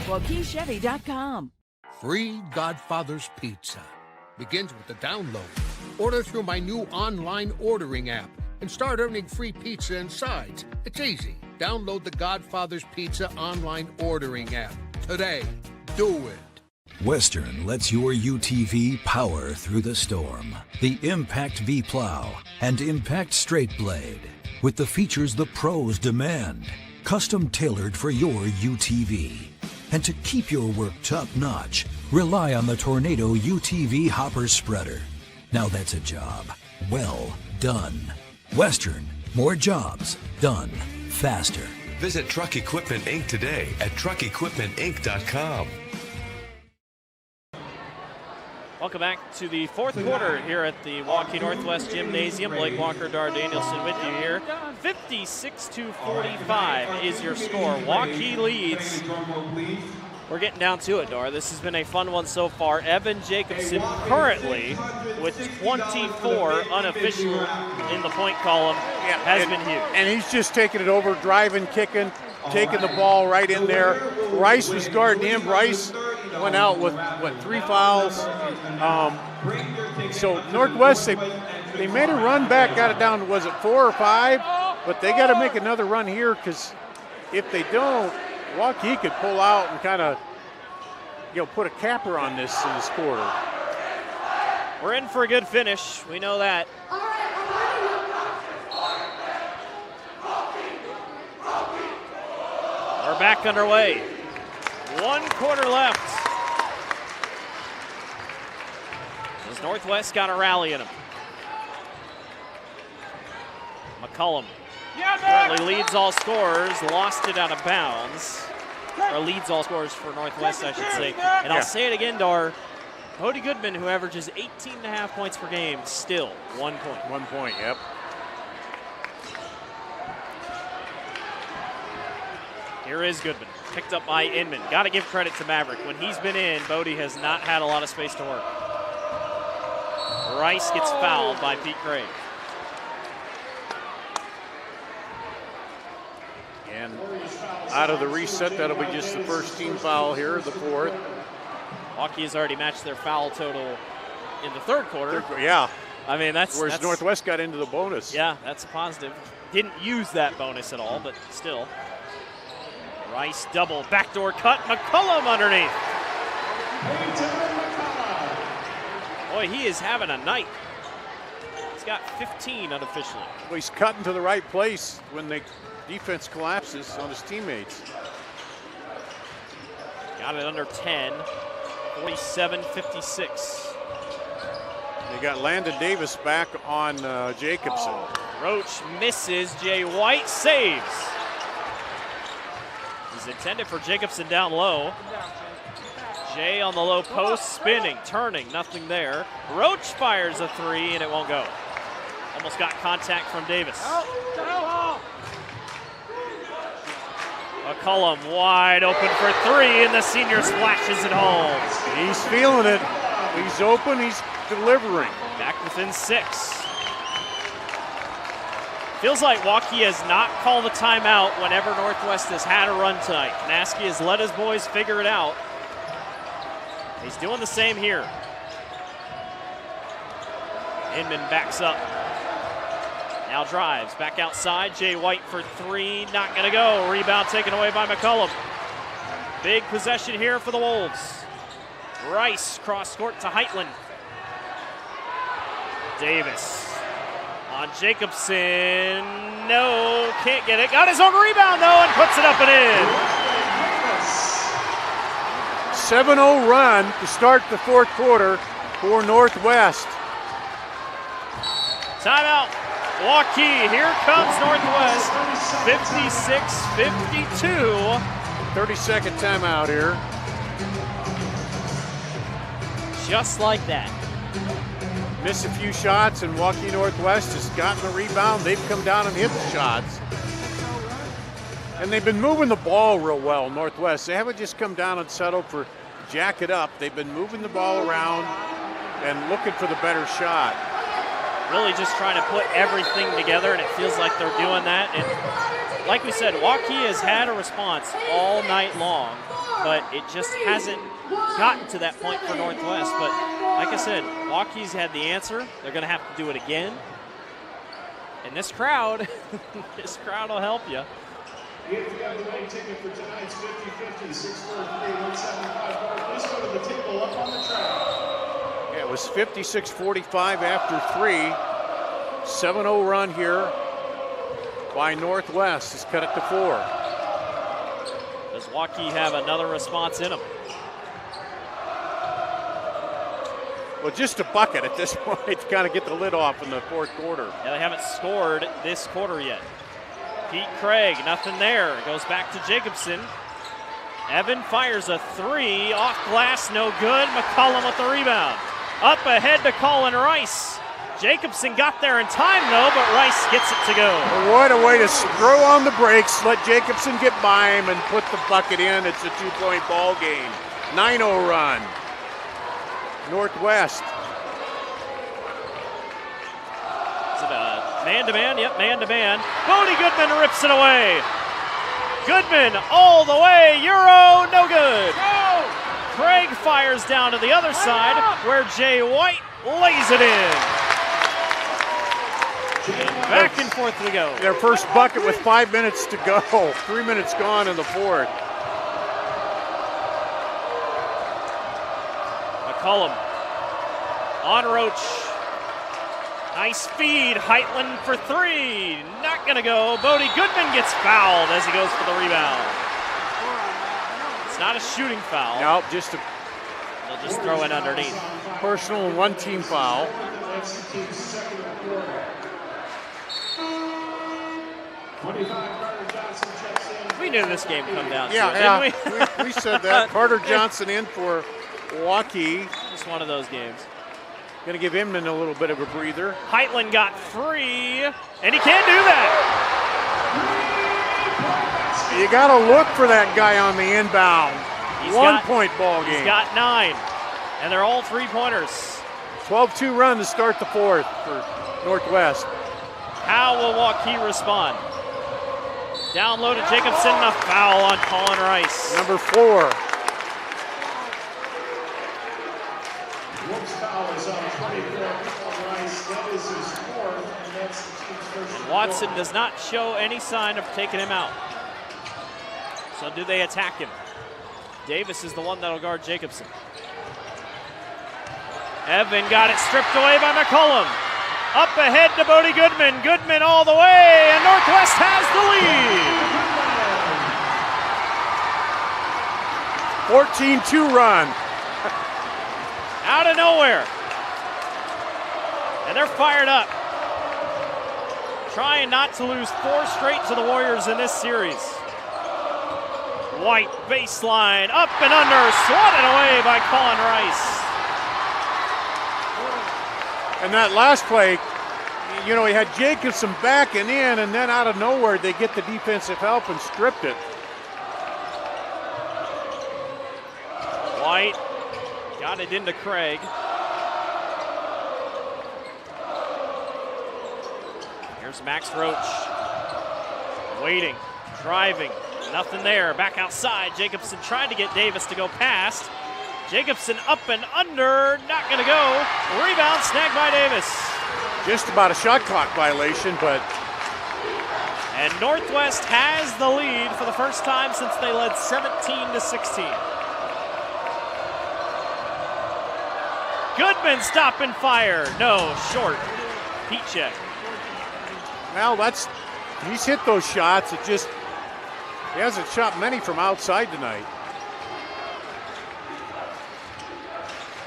WaukeeChevy.com. Free Godfather's Pizza begins with the download. Order through my new online ordering app and start earning free pizza and sides. It's easy. Download the Godfather's Pizza online ordering app today. Do it. Western lets your UTV power through the storm. The Impact V Plow and Impact Straight Blade, with the features the pros demand. Custom tailored for your UTV. And to keep your work top-notch, rely on the Tornado UTV Hopper Spreader. Now that's a job well done. Western, more jobs done faster. Visit Truck Equipment Inc. today at truckequipmentinc.com. Welcome back to the 4th quarter here at the Waukee Northwest Gymnasium. Blake Walker, Dar Danielson with you here. 56-45 is your score. Waukee leads. We're getting down to it, Dar. This has been a fun one so far. Evan Jacobson currently with 24 unofficial in the point column has been huge. And he's just taking it over, driving, kicking, taking the ball right in there. Rice was guarding him. Rice went out with, 3 fouls. So Northwest, they made a run back, got it down to, was it 4 or 5? But they got to make another run here, because if they don't, Waukee could pull out and kind of, put a capper on this in this quarter. We're in for a good finish. We know that. We're back underway. 1 quarter left. As Northwest got a rally in them. McCullum currently leads all scorers, lost it out of bounds. Or leads all scorers for Northwest, I should say. And I'll say it again, Dar. Cody Goodman, who averages 18.5 points per game, still 1 point. 1 point, yep. Here is Goodman, picked up by Inman. Got to give credit to Maverick. When he's been in, Bodie has not had a lot of space to work. Rice gets fouled by Pete Craig. And out of the reset, that'll be just the first team foul here, the 4th. Waukee has already matched their foul total in the 3rd quarter. Yeah. I mean, whereas Northwest got into the bonus. Yeah, that's a positive. Didn't use that bonus at all, but still. Rice double, backdoor cut, McCullum underneath. Boy, he is having a night. He's got 15 unofficially. Well, he's cutting to the right place when the defense collapses on his teammates. Got it under 10, 47-56. They got Landon Davis back on Jacobson. Roach misses, Jay White saves. He's intended for Jacobson down low. Jay on the low post, spinning, turning, nothing there. Roach fires a 3 and it won't go. Almost got contact from Davis. McCullum wide open for 3 and the senior splashes it home. He's feeling it. He's open, he's delivering. Back within 6. Feels like Waukee has not called a timeout whenever Northwest has had a run tonight. Kanaski has let his boys figure it out. He's doing the same here. Inman backs up. Now drives, back outside. Jay White for 3, not gonna go. Rebound taken away by McCullum. Big possession here for the Wolves. Rice cross court to Heitland. Davis on Jacobson. No, can't get it. Got his own rebound though and puts it up and in. 7-0 run to start the 4th quarter for Northwest. Timeout. Waukee, here comes Northwest. 56-52. 30-second timeout here. Just like that. Miss a few shots, and Waukee Northwest has gotten the rebound. They've come down and hit the shots. And they've been moving the ball real well, Northwest. They haven't just come down and settled for jack it up. They've been moving the ball around and looking for the better shot. Really just trying to put everything together, and it feels like they're doing that. And like we said, Waukee has had a response all night long, but it just hasn't gotten to that point for Northwest. But like I said, Waukee's had the answer. They're going to have to do it again. And this crowd, this crowd will help you. If you got the winning ticket for tonight's 50-50, 643-175, please go to the table up on the track. Yeah, it was 56-45 after 3. 7-0 run here by Northwest. Has cut it to 4. Does Waukee have another response in them? Well, just a bucket at this point to kind of get the lid off in the 4th quarter. Yeah, they haven't scored this quarter yet. Pete Craig, nothing there. Goes back to Jacobson. Evan fires a 3 off glass, no good. McCullum with the rebound. Up ahead to Colin Rice. Jacobson got there in time though, but Rice gets it to go. Well, what a way to throw on the brakes, let Jacobson get by him and put the bucket in. It's a 2-point ball game. 9-0 run. Northwest. Is it a man-to-man? Yep, man-to-man. Bodie Goodman rips it away. Goodman all the way. Euro, no good. Craig fires down to the other side where Jay White lays it in. Back and forth we go. Their first bucket with 5 minutes to go. 3 minutes gone in the fourth. McCollum on Roach. Nice feed. Heitland for three. Not going to go. Bodie Goodman gets fouled as he goes for the rebound. It's not a shooting foul. No, They'll just throw it underneath. Personal and one team foul. We knew this game would come down to it, Yeah, didn't we? we said that. Carter Johnson in for Waukee. Just one of those games. Going to give Inman a little bit of a breather. Heitland got free, and he can't do that. You got to look for that guy on the inbound. One-point ball game. He's got 9, and they're all three-pointers. 12-2 run to start the fourth for Northwest. How will Waukee respond? Down low to Jacobson, a foul on Colin Rice. Number 4. And Watson does not show any sign of taking him out. So do they attack him? Davis is the one that'll guard Jacobson. Evan got it stripped away by McCollum. Up ahead to Bodie Goodman. Goodman all the way, and Northwest has the lead. 14-2 run. Out of nowhere. And they're fired up. Trying not to lose 4 straight to the Warriors in this series. White baseline, up and under, swatted away by Colin Rice. And that last play, you know, he had Jacobson backing in, and then out of nowhere they get the defensive help and stripped it. White got it into Craig. Here's Max Roach. Waiting, driving, nothing there. Back outside, Jacobson tried to get Davis to go past. Jacobson up and under, not gonna go. Rebound snagged by Davis. Just about a shot clock violation, but. And Northwest has the lead for the first time since they led 17-16. Goodman stop and fire. No, short. Heat check. Well, he's hit those shots. He hasn't shot many from outside tonight.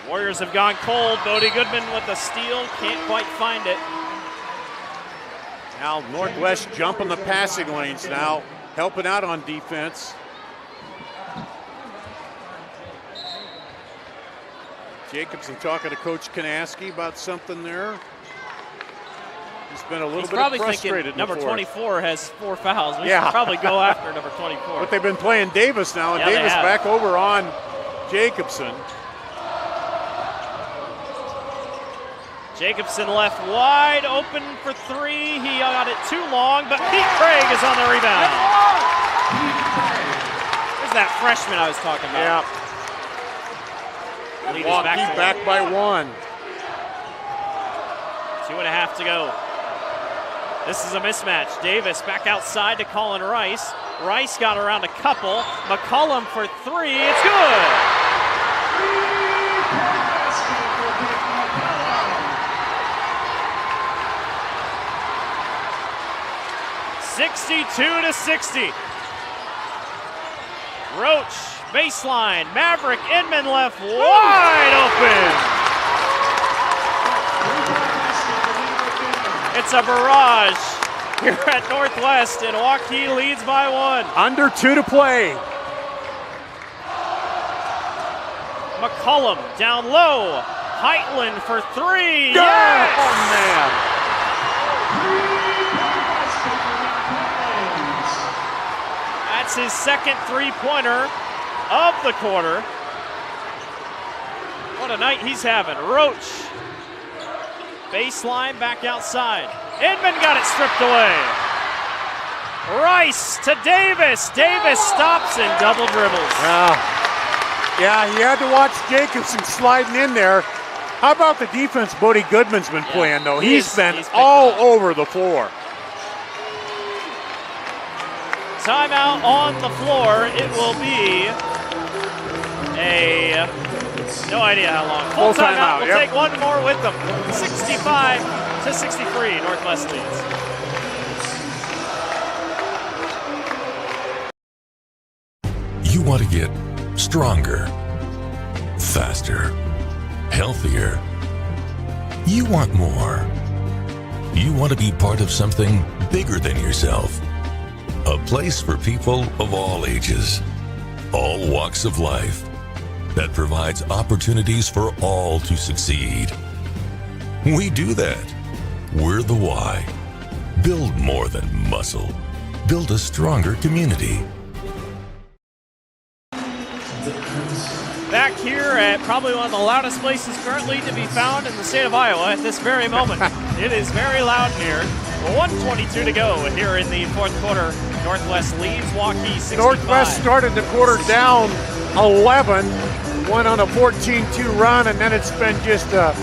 Warriors have gone cold. Bodie Goodman with the steal. Can't quite find it. Now Northwest jumping the passing lanes now, helping out on defense. Jacobson talking to Coach Kanaski about something there. He's been a little bit probably frustrated. Thinking number 24 has 4 fouls. We should probably go after number 24. But they've been playing Davis now, and Davis back over on Jacobson. Jacobson left wide open for 3. He got it too long, but Pete Craig is on the rebound. There's that freshman I was talking about. Yeah. Lead is back by 1. 2.5 to go. This is a mismatch. Davis back outside to Colin Rice. Rice got around a couple. McCollum for 3. It's good. 62-60. Roach, baseline. Maverick Inman left wide open. It's a barrage here at Northwest, and Waukee leads by 1. Under 2 to play. McCollum down low. Heitland for 3. Yes! Oh, man. That's his second three-pointer of the quarter. What a night he's having. Roach. Baseline back outside. Inman got it stripped away. Rice to Davis. Davis stops and double dribbles. Yeah, you had to watch Jacobson sliding in there. How about the defense Bodie Goodman's been playing, though? He's been all over the floor. Timeout on the floor. It will be no idea how long. Full timeout. We'll take one more with them. 65-63, Northwest leads. You want to get stronger, faster, healthier. You want more. You want to be part of something bigger than yourself. A place for people of all ages, all walks of life, that provides opportunities for all to succeed. We do that. We're the why. Build more than muscle. Build a stronger community. Back here at probably one of the loudest places currently to be found in the state of Iowa at this very moment. It is very loud in here. 1:22 to go here in the fourth quarter. Northwest leads Waukee 65. Northwest started the quarter down 11, went on a 14-2 run, and then it's been just a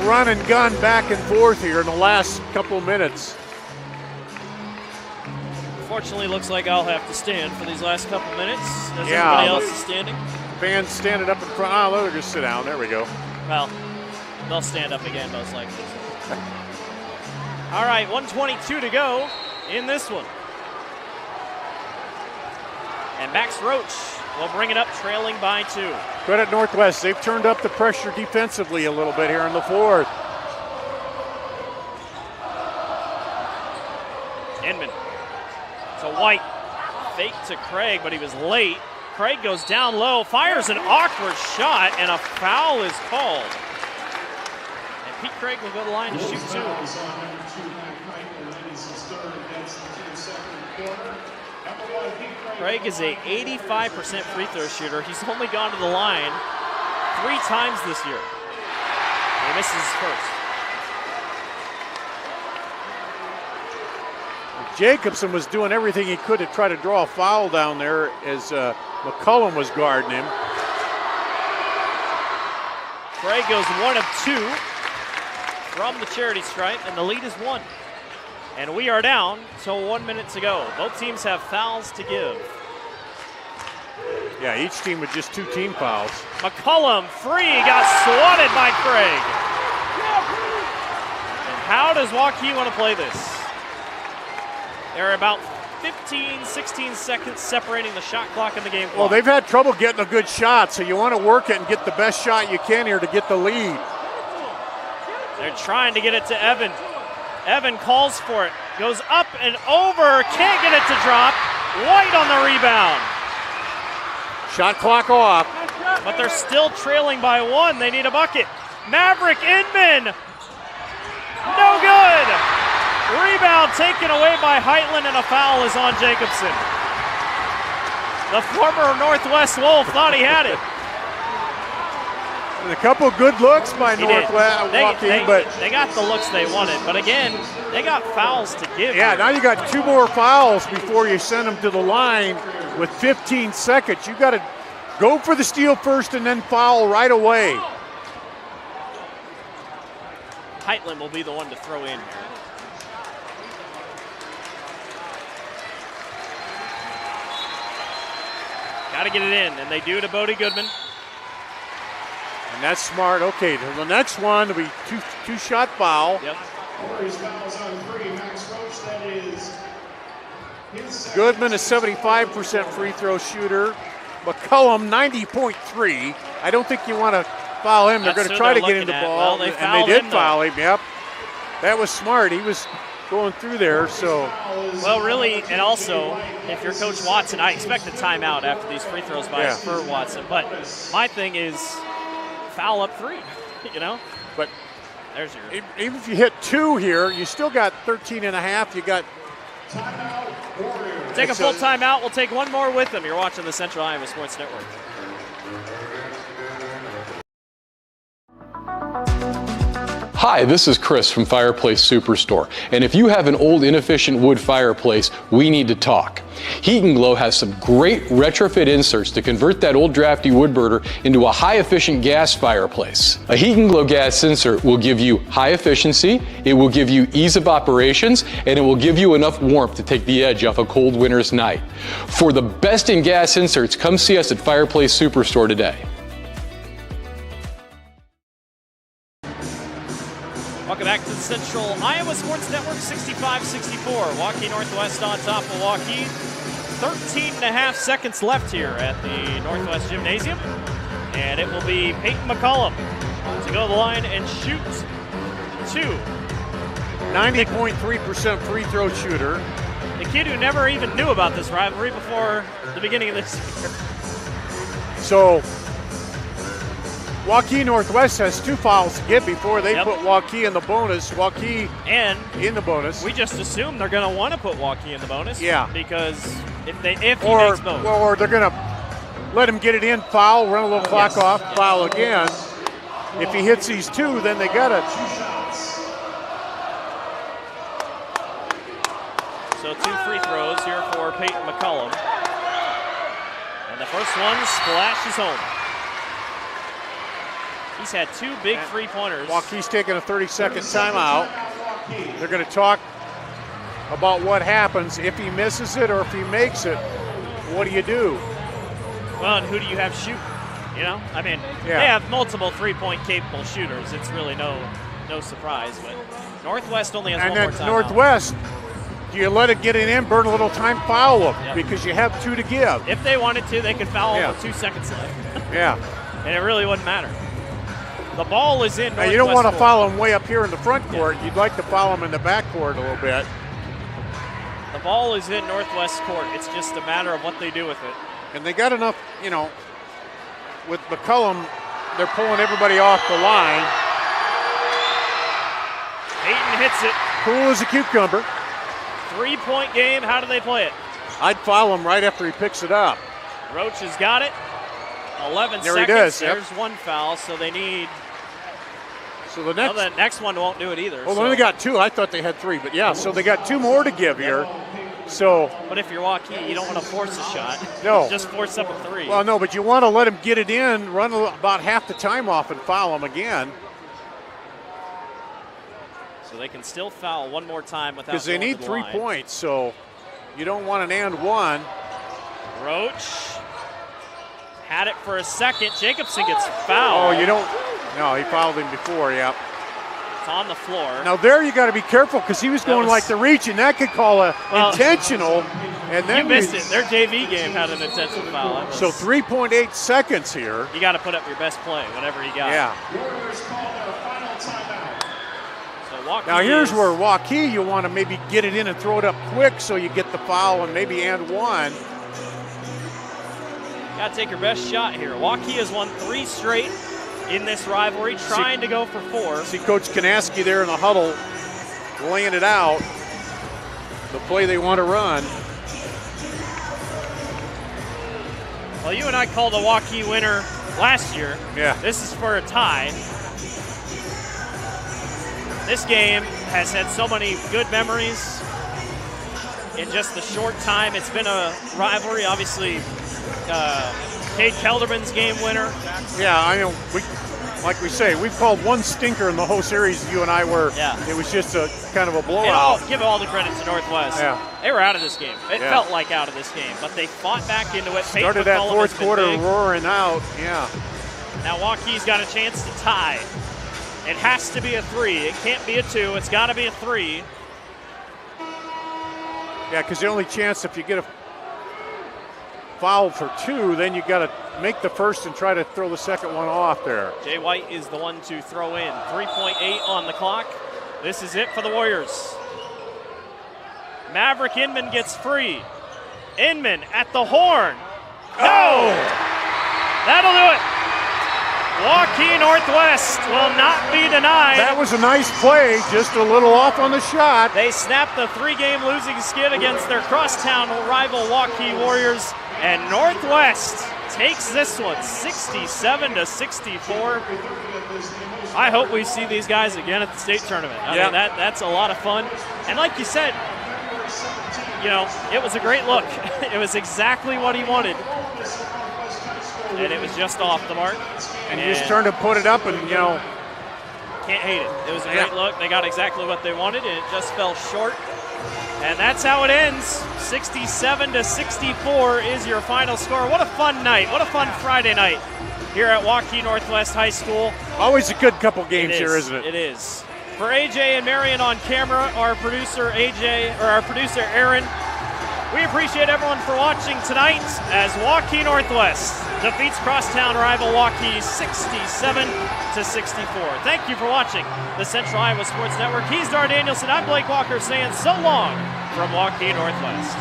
run and gun back and forth here in the last couple of minutes. Fortunately, looks like I'll have to stand for these last couple minutes as everybody else is standing. Fans standing up in front. Oh, they'll just sit down. There we go. Well, they'll stand up again most likely. All right, 1:22 to go in this one. And Max Roach will bring it up trailing by 2. Credit Northwest. They've turned up the pressure defensively a little bit here in the fourth. Inman to White. Fake to Craig, but he was late. Craig goes down low, fires an awkward shot, and a foul is called. And Pete Craig will go to the line to shoot 2. Craig is a 85% free throw shooter. He's only gone to the line 3 times this year. He misses his first. Jacobson was doing everything he could to try to draw a foul down there as McCullum was guarding him. Craig goes 1 of 2 from the charity stripe, and the lead is 1. And we are down till 1 minute to go. Both teams have fouls to give. Yeah, each team with just 2 team fouls. McCullum free, got swatted by Craig. And how does Waukee want to play this? There are about 15, 16 seconds separating the shot clock and the game clock. Well, they've had trouble getting a good shot, so you want to work it and get the best shot you can here to get the lead. They're trying to get it to Evan. Evan calls for it, goes up and over, can't get it to drop. White on the rebound. Shot clock off. But they're still trailing by 1. They need a bucket. Maverick Inman. No good. Rebound taken away by Heitland, and a foul is on Jacobson. The former Northwest Wolf thought he had it. And a couple of good looks by Northwest Waukee, but they got the looks they wanted. But again, they got fouls to give. Yeah, now you got 2 more fouls before you send them to the line with 15 seconds. You got to go for the steal first and then foul right away. Heitland will be the one to throw in. Got to get it in, and they do to Bodie Goodman. And that's smart. Okay, the next one will be two shot foul. Yep. Goodman is 75% free throw shooter. McCullum 90.3. I don't think you want to foul him. They're going to try to get him the ball, well, and they did foul him. Yep, that was smart. He was going through there. So, well, really, and also, if you're Coach Watson, I expect a timeout after these free throws for Watson. But my thing is, foul up 3. You know, but there's your. Even if you hit 2 here, you still got 13 and a half. You got. Take a full timeout. We'll take one more with them. You're watching the Central Iowa Sports Network. Hi, this is Chris from Fireplace Superstore, and if you have an old inefficient wood fireplace, we need to talk. Heat and Glow has some great retrofit inserts to convert that old drafty wood burner into a high efficient gas fireplace. A Heat and Glow gas insert will give you high efficiency, it will give you ease of operations, and it will give you enough warmth to take the edge off a cold winter's night. For the best in gas inserts, come see us at Fireplace Superstore today. Welcome back to the Central Iowa Sports Network 65-64. Waukee Northwest on top of Waukee. 13.5 seconds left here at the Northwest Gymnasium. And it will be Peyton McCollum to go to the line and shoot two. 90.3% free throw shooter. The kid who never even knew about this rivalry before the beginning of this year. So Waukee Northwest has 2 fouls to get before they put Waukee in the bonus. Waukee in the bonus. We just assume they're going to want to put Waukee in the bonus. Yeah. Because if he makes both. Or they're going to let him get it in, foul, run a little clock off, foul again. If he hits these 2, then they got it. So 2 free throws here for Peyton McCollum. And the first one splashes home. He's had 2 big three-pointers. Waukee's taking a 30-second timeout. They're going to talk about what happens if he misses it or if he makes it. What do you do? Well, and who do you have shoot? You know, I mean, they have multiple three-point capable shooters. It's really no surprise. But Northwest only has one more timeout. And then Northwest, do you let it get it in, burn a little time, foul them? Because you have 2 to give. If they wanted to, they could foul with 2 seconds left. And it really wouldn't matter. The ball is in Northwest. Now, you don't want to court. foul him way up here in the front court. You'd like to foul him in the back court a little bit. The ball is in Northwest court. It's just a matter of what they do with it. And they got enough, you know, with McCullum, they're pulling everybody off the line. Peyton hits it. Cool as a cucumber. 3-point game. How do they play it? I'd foul him right after he picks it up. Roach has got it. 11 there seconds. He does. There's 1 foul, so they need. So the next one won't do it either. Well, they only got 2. I thought they had 3, but yeah. So they got 2 more to give here. So. But if you're Waukee, you don't want to force a shot. No. Just force up a 3. Well, no, but you want to let him get it in, run about half the time off, and foul him again. So they can still foul one more time without. Because they need 3 points, so you don't want an and 1. Roach had it for a second. Jacobson gets fouled. Oh, you don't. No, he fouled him before, yep. It's on the floor. Now there you got to be careful because he was going like the reach, and that could call intentional. And then you missed it. Their JV game had an intentional foul. So 3.8 seconds here. You got to put up your best play, whatever you got. Yeah. So Waukee now here's where Waukee, you want to maybe get it in and throw it up quick so you get the foul and maybe and 1. Got to take your best shot here. Waukee has won 3 straight in this rivalry, trying to go for 4. See Coach Kanaski there in the huddle laying it out, the play they want to run. Well, you and I called the Waukee winner last year. Yeah. This is for a tie. This game has had so many good memories in just the short time it's been a rivalry. Obviously, Cade Kelderman's game winner. Yeah, I mean, like we say, we've called one stinker in the whole series. You and I were. Yeah. It was just a kind of a blowout. Give all the credit to Northwest. Yeah. They were out of this game. It felt like out of this game, but they fought back into it. Started that fourth quarter roaring out. Yeah. Now Waukee's got a chance to tie. It has to be a 3. It can't be a 2. It's got to be a 3. Yeah, because the only chance if you get a foul for 2, then you got to make the first and try to throw the second one off there. Jay White is the one to throw in. 3.8 on the clock. This is it for the Warriors. Maverick Inman gets free. Inman at the horn. No! That'll do it. Waukee Northwest will not be denied. That was a nice play, just a little off on the shot. They snapped the 3-game losing skid against their crosstown rival Waukee Warriors, and Northwest takes this one 67-64. I hope we see these guys again at the state tournament. I mean, that's a lot of fun. And like you said, you know, it was a great look. It was exactly what he wanted. And it was just off the mark. And he just turned to put it up and, you know. Can't hate it. It was a great look. They got exactly what they wanted, and it just fell short. And that's how it ends. 67-64 is your final score. What a fun night. What a fun Friday night here at Waukee Northwest High School. Always a good couple games here, isn't it? It is. For AJ and Marion on camera, our producer Aaron, we appreciate everyone for watching tonight as Waukee Northwest defeats crosstown rival Waukee 67-64. Thank you for watching the Central Iowa Sports Network. He's Dar Danielson. I'm Blake Walker saying so long from Waukee Northwest.